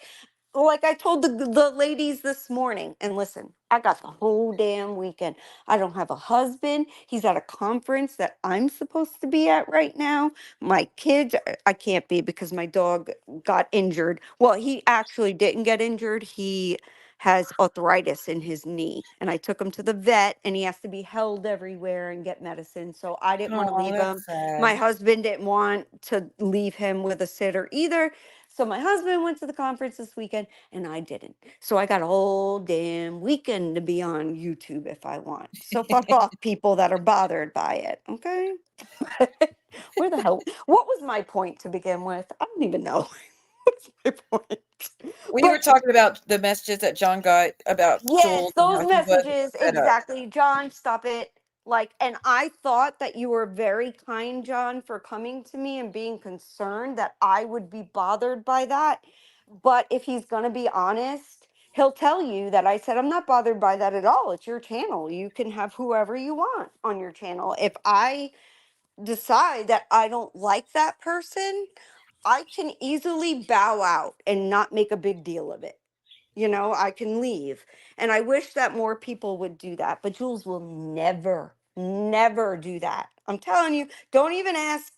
Like I told the ladies this morning, and listen, I got the whole damn weekend. I don't have a husband. He's at a conference that I'm supposed to be at right now. My kids, I can't be because my dog got injured. Well, he actually didn't get injured. He has arthritis in his knee, and I took him to the vet, and he has to be held everywhere and get medicine. So I didn't want to Oh, leave him. that's sad. My husband didn't want to leave him with a sitter either. So my husband went to the conference this weekend and I didn't. So I got a whole damn weekend to be on YouTube if I want. So fuck off people that are bothered by it. Okay. Where the hell? What was my point to begin with? I don't even know. What's my point? We were But talking about the messages that John got about yes, Jules and those how he was messages, fed up. exactly. John, stop it. Like, and I thought that you were very kind, John, for coming to me and being concerned that I would be bothered by that. But if he's going to be honest, he'll tell you that I said, I'm not bothered by that at all. It's your channel. You can have whoever you want on your channel. If I decide that I don't like that person, I can easily bow out and not make a big deal of it. You know, I can leave. And I wish that more people would do that. But Jules will never, never do that. I'm telling you, don't even ask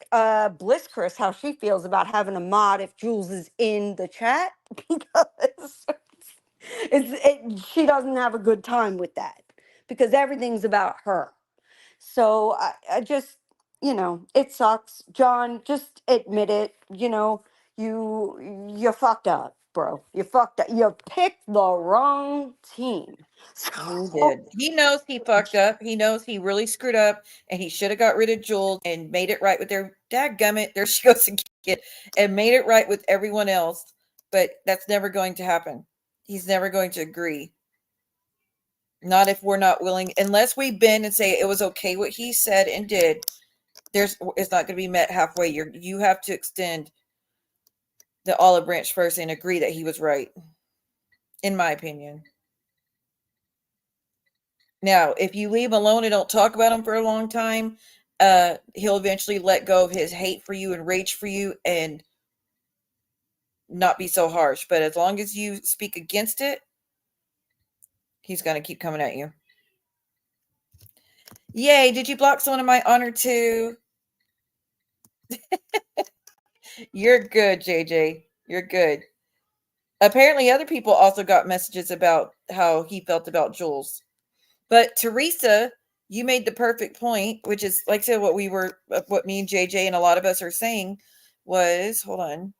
Bliss Chris how she feels about having a mod if Jules is in the chat because she doesn't have a good time with that because everything's about her. So I just, it sucks. John, just admit it. You fucked up. bro. You fucked up. You picked the wrong team. He did. He knows he fucked up. He knows he really screwed up, and he should have got rid of Jules and made it right with their dadgummit. There she goes again, and made it right with everyone else. But that's never going to happen. He's never going to agree. Not if we're not willing, unless we bend and say it was okay what he said and did. It's not going to be met halfway. You have to extend the olive branch first and agree that he was right, in my opinion. Now, if you leave him alone and don't talk about him for a long time, he'll eventually let go of his hate for you and rage for you and not be so harsh. But as long as you speak against it, he's going to keep coming at you. Yay, did you block someone in my honor too? You're good, JJ. You're good. Apparently, other people also got messages about how he felt about Jules. But Teresa, you made the perfect point, which is, like I said, what me and JJ and a lot of us are saying was, hold on.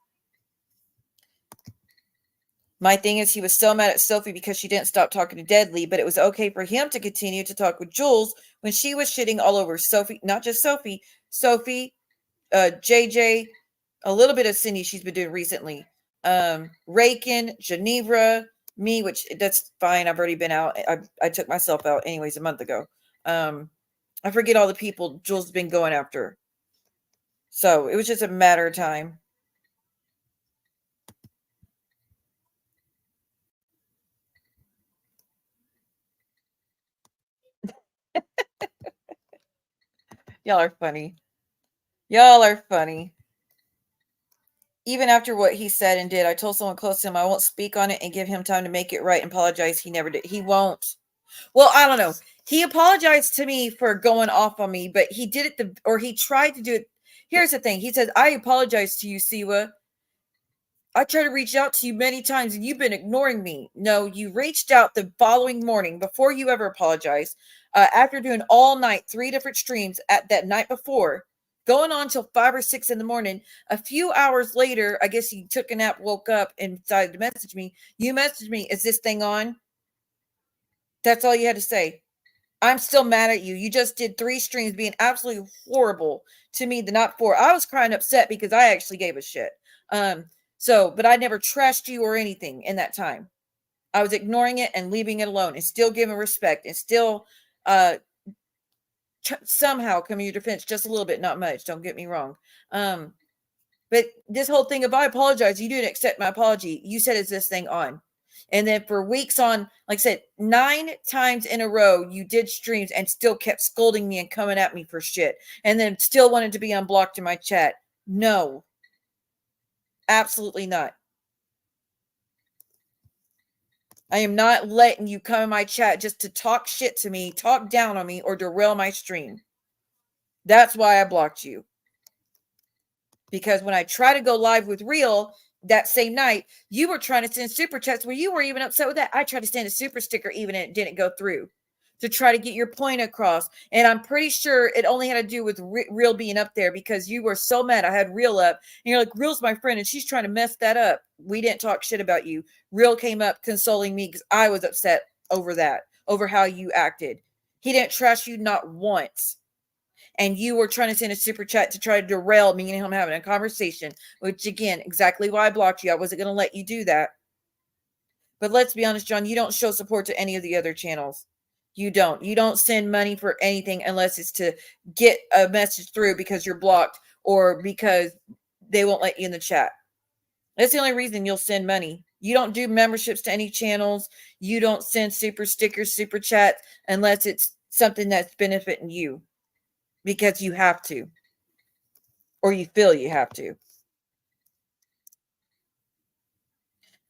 My thing is, he was so mad at Sophie because she didn't stop talking to Deadly, but it was okay for him to continue to talk with Jules when she was shitting all over Sophie, not just Sophie, JJ, a little bit of Cindy she's been doing recently. Rakin, Genevra, me, which that's fine. I've already been out. I took myself out anyways a month ago. I forget all the people Jules has been going after. So it was just a matter of time. Y'all are funny. Y'all are funny. Even after what he said and did, I told someone close to him I won't speak on it and give him time to make it right and apologize. He never did. He won't. Well, I don't know. He apologized to me for going off on me, but he did it or he tried to do it. Here's the thing. He says, I apologize to you, Siwa. I tried to reach out to you many times and you've been ignoring me. No, you reached out the following morning before you ever apologized. After doing all night, 3 different streams at that night before, going on till 5 or 6 in the morning. A few hours later, I guess he took a nap, woke up, and decided to message me. You messaged me, is this thing on? That's all you had to say. I'm still mad at you. You just did 3 streams being absolutely horrible to me the night before. I was crying upset because I actually gave a shit. But I never trashed you or anything in that time. I was ignoring it and leaving it alone and still giving respect and still somehow coming to your defense just a little bit, not much. Don't get me wrong. But this whole thing of I apologize, you didn't accept my apology. You said, is this thing on? And then for weeks on, like I said, 9 times in a row, you did streams and still kept scolding me and coming at me for shit. And then still wanted to be unblocked in my chat. No. Absolutely not. I am not letting you come in my chat just to talk shit to me, talk down on me, or derail my stream. That's why I blocked you. Because when I try to go live with Real that same night, you were trying to send super chats where you weren't even upset with that. I tried to send a super sticker even and it didn't go through to try to get your point across. And I'm pretty sure it only had to do with Real being up there because you were so mad. I had Real up and you're like, Real's my friend and she's trying to mess that up. We didn't talk shit about you. Real came up consoling me because I was upset over that, over how you acted. He didn't trash you not once. And you were trying to send a super chat to try to derail me and him having a conversation, which again, exactly why I blocked you. I wasn't going to let you do that. But let's be honest, John, you don't show support to any of the other channels. You don't. You don't send money for anything unless it's to get a message through because you're blocked or because they won't let you in the chat. That's the only reason you'll send money. You don't do memberships to any channels. You don't send super stickers, super chats unless it's something that's benefiting you. Because you have to. Or you feel you have to.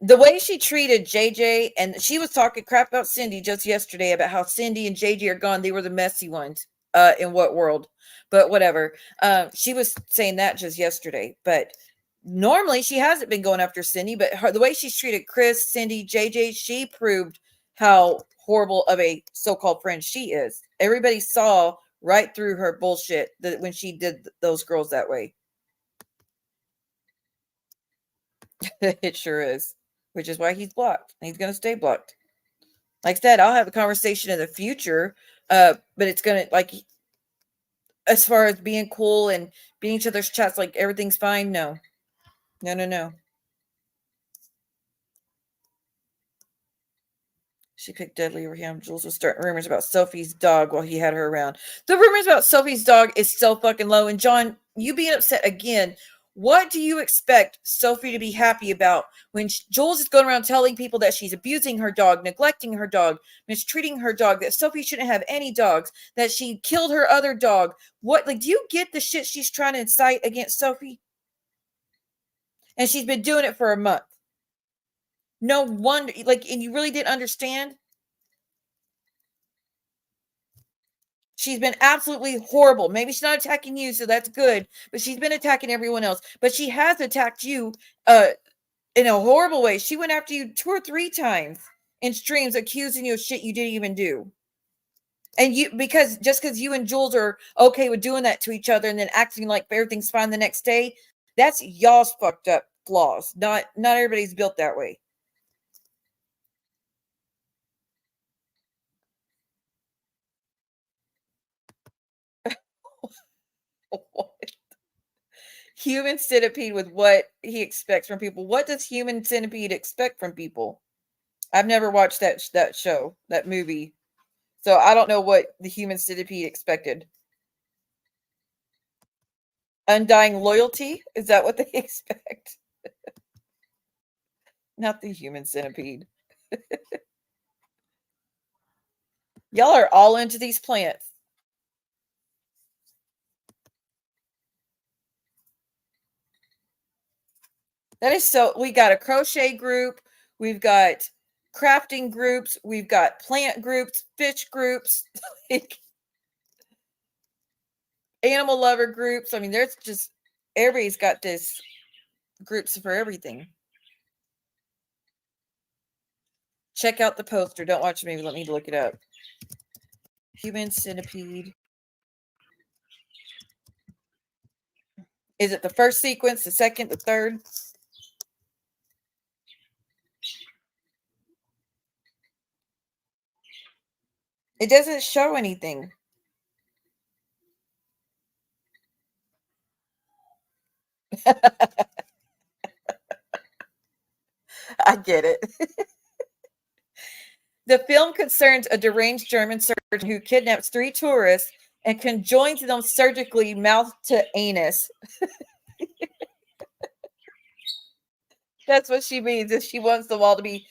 The way she treated JJ, and she was talking crap about Cindy just yesterday about how Cindy and JJ are gone. They were the messy ones in what world? But whatever. She was saying that just yesterday. But normally she hasn't been going after Cindy. But the way she's treated Chris, Cindy, JJ, she proved how horrible of a so-called friend she is. Everybody saw right through her bullshit when she did those girls that way. It sure is. which is why he's blocked. He's going to stay blocked. Like I said, I'll have a conversation in the future, but it's going to, like, as far as being cool and being each other's chats, like everything's fine. No. She picked Deadly over him. Jules was starting rumors about Sophie's dog while he had her around. The rumors about Sophie's dog is so fucking low. And John, you being upset again, what do you expect Sophie to be happy about when Jules is going around telling people that she's abusing her dog, neglecting her dog, mistreating her dog, that Sophie shouldn't have any dogs, that she killed her other dog? What, like, do you get the shit she's trying to incite against Sophie? And she's been doing it for a month. No wonder, like, and you really didn't understand? She's been absolutely horrible. Maybe she's not attacking you, so that's good. But she's been attacking everyone else. But she has attacked you in a horrible way. She went after you 2 or 3 times in streams, accusing you of shit you didn't even do. And you, because you and Jules are okay with doing that to each other and then acting like everything's fine the next day, that's y'all's fucked up flaws. Not everybody's built that way. What? Human Centipede with what he expects from people. What does Human Centipede expect from people? I've never watched that show, that movie. So I don't know what the Human Centipede expected. Undying loyalty? Is that what they expect? Not the Human Centipede. Y'all are all into these plants. That is so. We got a crochet group. We've got crafting groups. We've got plant groups, fish groups, animal lover groups. I mean, there's just, everybody's got this groups for everything. Check out the poster. Don't watch the movie. Let me look it up. Human Centipede. Is it the first sequence, the second, the third? It doesn't show anything. I get it. The film concerns a deranged German surgeon who kidnaps 3 tourists and conjoins them surgically mouth to anus. That's what she means. If she wants them all to be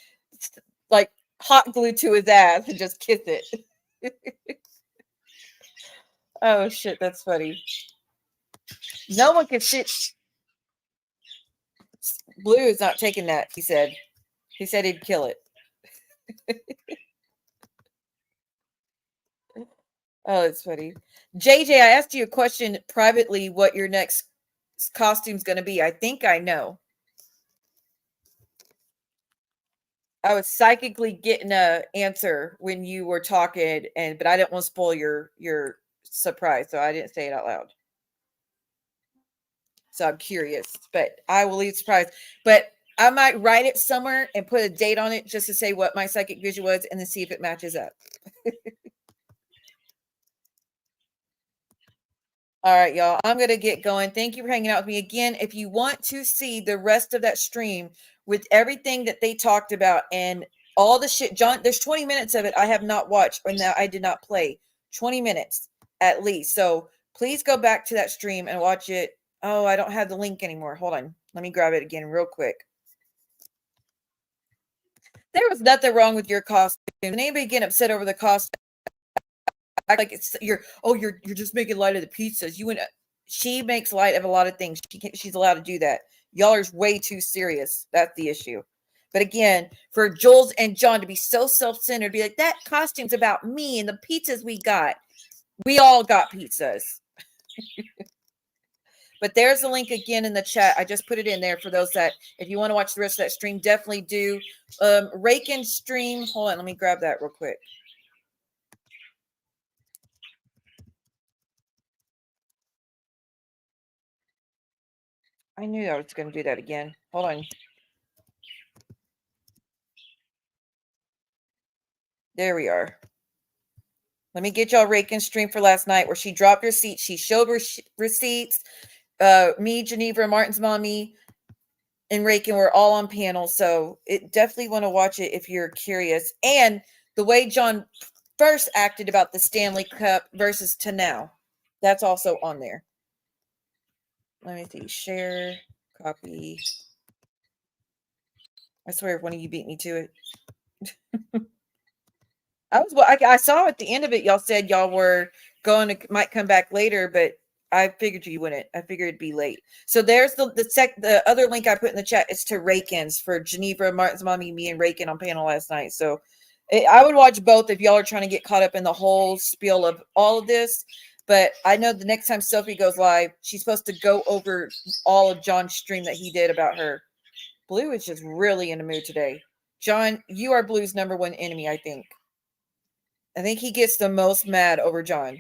like hot glued to his ass and just kiss it. Oh shit, that's funny. No one can shit. Blue is not taking that, he said. He said he'd kill it. Oh, it's funny. JJ, I asked you a question privately what your next costume's going to be. I think I know. I was psychically getting an answer when you were talking, but I didn't want to spoil your surprise, so I didn't say it out loud. So I'm curious, but I will leave surprise. But I might write it somewhere and put a date on it just to say what my psychic vision was and then see if it matches up. All right, y'all. I'm going to get going. Thank you for hanging out with me again. If you want to see the rest of that stream with everything that they talked about and all the shit, John, there's 20 minutes of it I have not watched or that I did not play. 20 minutes at least. So please go back to that stream and watch it. Oh, I don't have the link anymore. Hold on. Let me grab it again real quick. There was nothing wrong with your costume. Anybody getting upset over the costume? Like it's you're just making light of the pizzas. She makes light of a lot of things. She's allowed to do that. Y'all are way too serious. That's the issue. But again, for Jules and John to be so self-centered, be like, that costume's about me and the pizzas we got. We all got pizzas. But there's the link again in the chat. I just put it in there for those that, if you want to watch the rest of that stream, definitely do. Rake and stream. Hold on, let me grab that real quick. I knew I was going to do that again. Hold on. There we are. Let me get y'all Rakin's stream for last night where she dropped her seat. She showed her receipts. Me, Geneva, Martin's mommy, and Rakin were all on panel. So it definitely want to watch it if you're curious. And the way John first acted about the Stanley Cup versus to now. That's also on there. Let me see. Share, copy. I swear if one of you beat me to it. I saw at the end of it, y'all said y'all were going to might come back later, but I figured you wouldn't. I figured it'd be late. So there's the other link I put in the chat is to Rakin's for Geneva, Martin's mommy, me, and Rakin on panel last night. So I would watch both if y'all are trying to get caught up in the whole spiel of all of this. But I know the next time Sophie goes live, she's supposed to go over all of John's stream that he did about her. Blue is just really in the mood today. John, you are Blue's #1 enemy, I think. I think he gets the most mad over John.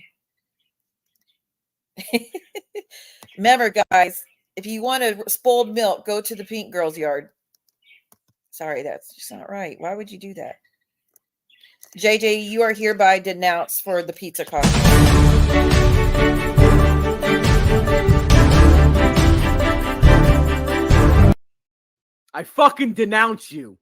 Remember, guys, if you want a spoiled milk, go to the Pink Girl's yard. Sorry, that's just not right. Why would you do that? JJ, you are hereby denounced for the pizza costume. I fucking denounce you.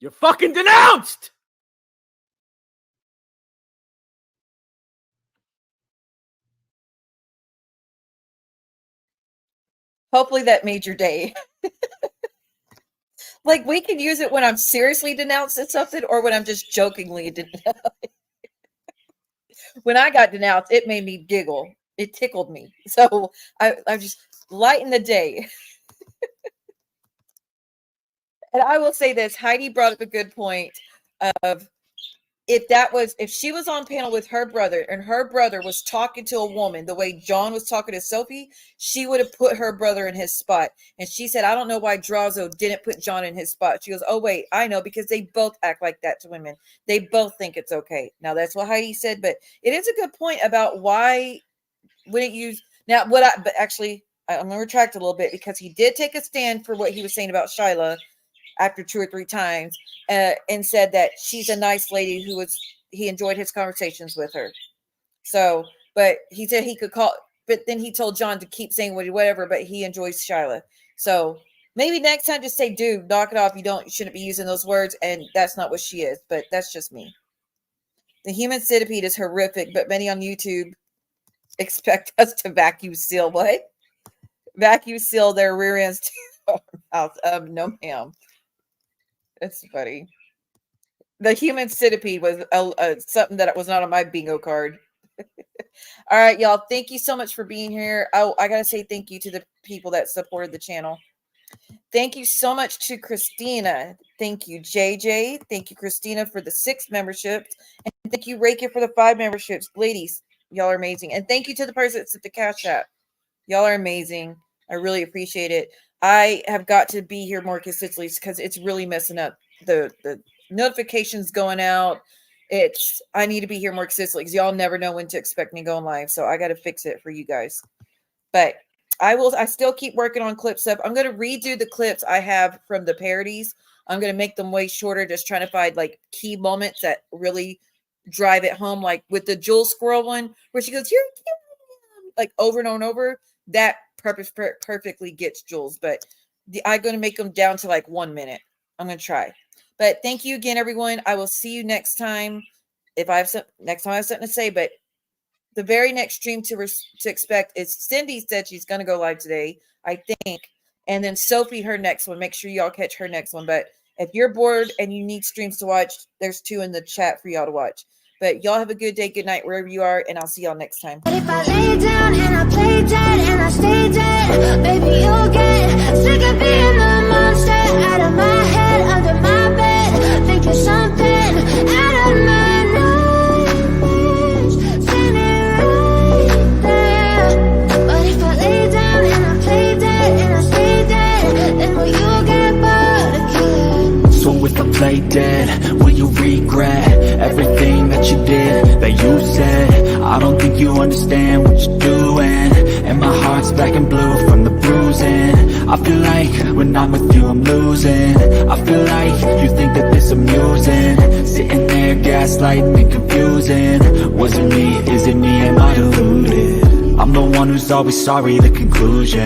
You're fucking denounced! Hopefully that made your day. Like, we can use it when I'm seriously denouncing something or when I'm just jokingly denouncing. When I got denounced, it made me giggle. It tickled me. So I just lighten the day. And I will say this, Heidi brought up a good point of if she was on panel with her brother and her brother was talking to a woman the way John was talking to Sophie, she would have put her brother in his spot. And she said, I don't know why Drazo didn't put John in his spot. She goes, oh, wait, I know, because they both act like that to women. They both think it's okay. Now, that's what Heidi said, but it is a good point about why wouldn't you now but actually I'm gonna retract a little bit because he did take a stand for what he was saying about Shyla after 2 or 3 times and said that she's a nice lady he enjoyed his conversations with her. So, but he said he could call, but then he told John to keep saying whatever, but he enjoys Shyla. So maybe next time just say, dude, knock it off. You shouldn't be using those words. And that's not what she is, but that's just me. The human centipede is horrific, but many on YouTube expect us to vacuum seal. What? Vacuum seal their rear ends to our mouth. No, ma'am. It's funny. The human centipede was something that was not on my bingo card. All right, y'all. Thank you so much for being here. Oh, I got to say thank you to the people that supported the channel. Thank you so much to Christina. Thank you, JJ. Thank you, Christina, for the 6 memberships. And thank you, Reiki, for the 5 memberships. Ladies, y'all are amazing. And thank you to the person that sent the Cash App. Y'all are amazing. I really appreciate it. I have got to be here more consistently because it's really messing up the notifications going out. I need to be here more consistently because y'all never know when to expect me going live. So I got to fix it for you guys. But I still keep working on clip stuff. I'm going to redo the clips I have from the parodies. I'm going to make them way shorter, just trying to find like key moments that really drive it home. Like with the Jewel Squirrel one where she goes, you're like over and over and over. That perfectly gets Jules, but I'm going to make them down to like 1 minute. I'm going to try. But thank you again, everyone. I will see you next time. Next time I have something to say, but the very next stream to expect is Cindy said she's going to go live today, I think. And then Sophie, her next one. Make sure y'all catch her next one. But if you're bored and you need streams to watch, there's 2 in the chat for y'all to watch. But y'all have a good day, good night, wherever you are, and I'll see y'all next time. But if I lay down and I play dead and I stay dead, baby, you'll get sick of being the monster out of my head, under my bed, thinking something out of my nightmares, standing right there. But if I lay down and I play dead and I stay dead, then will you get bored again? So if I play dead, will you regret everything that you did, that you said? I don't think you understand what you're doing, and my heart's black and blue from I feel like when I'm with you I'm losing. I feel like you think that this amusing. Sitting there gaslighting and confusing. Was it me? Is it me? Am I deluded? I'm the one who's always sorry, the conclusion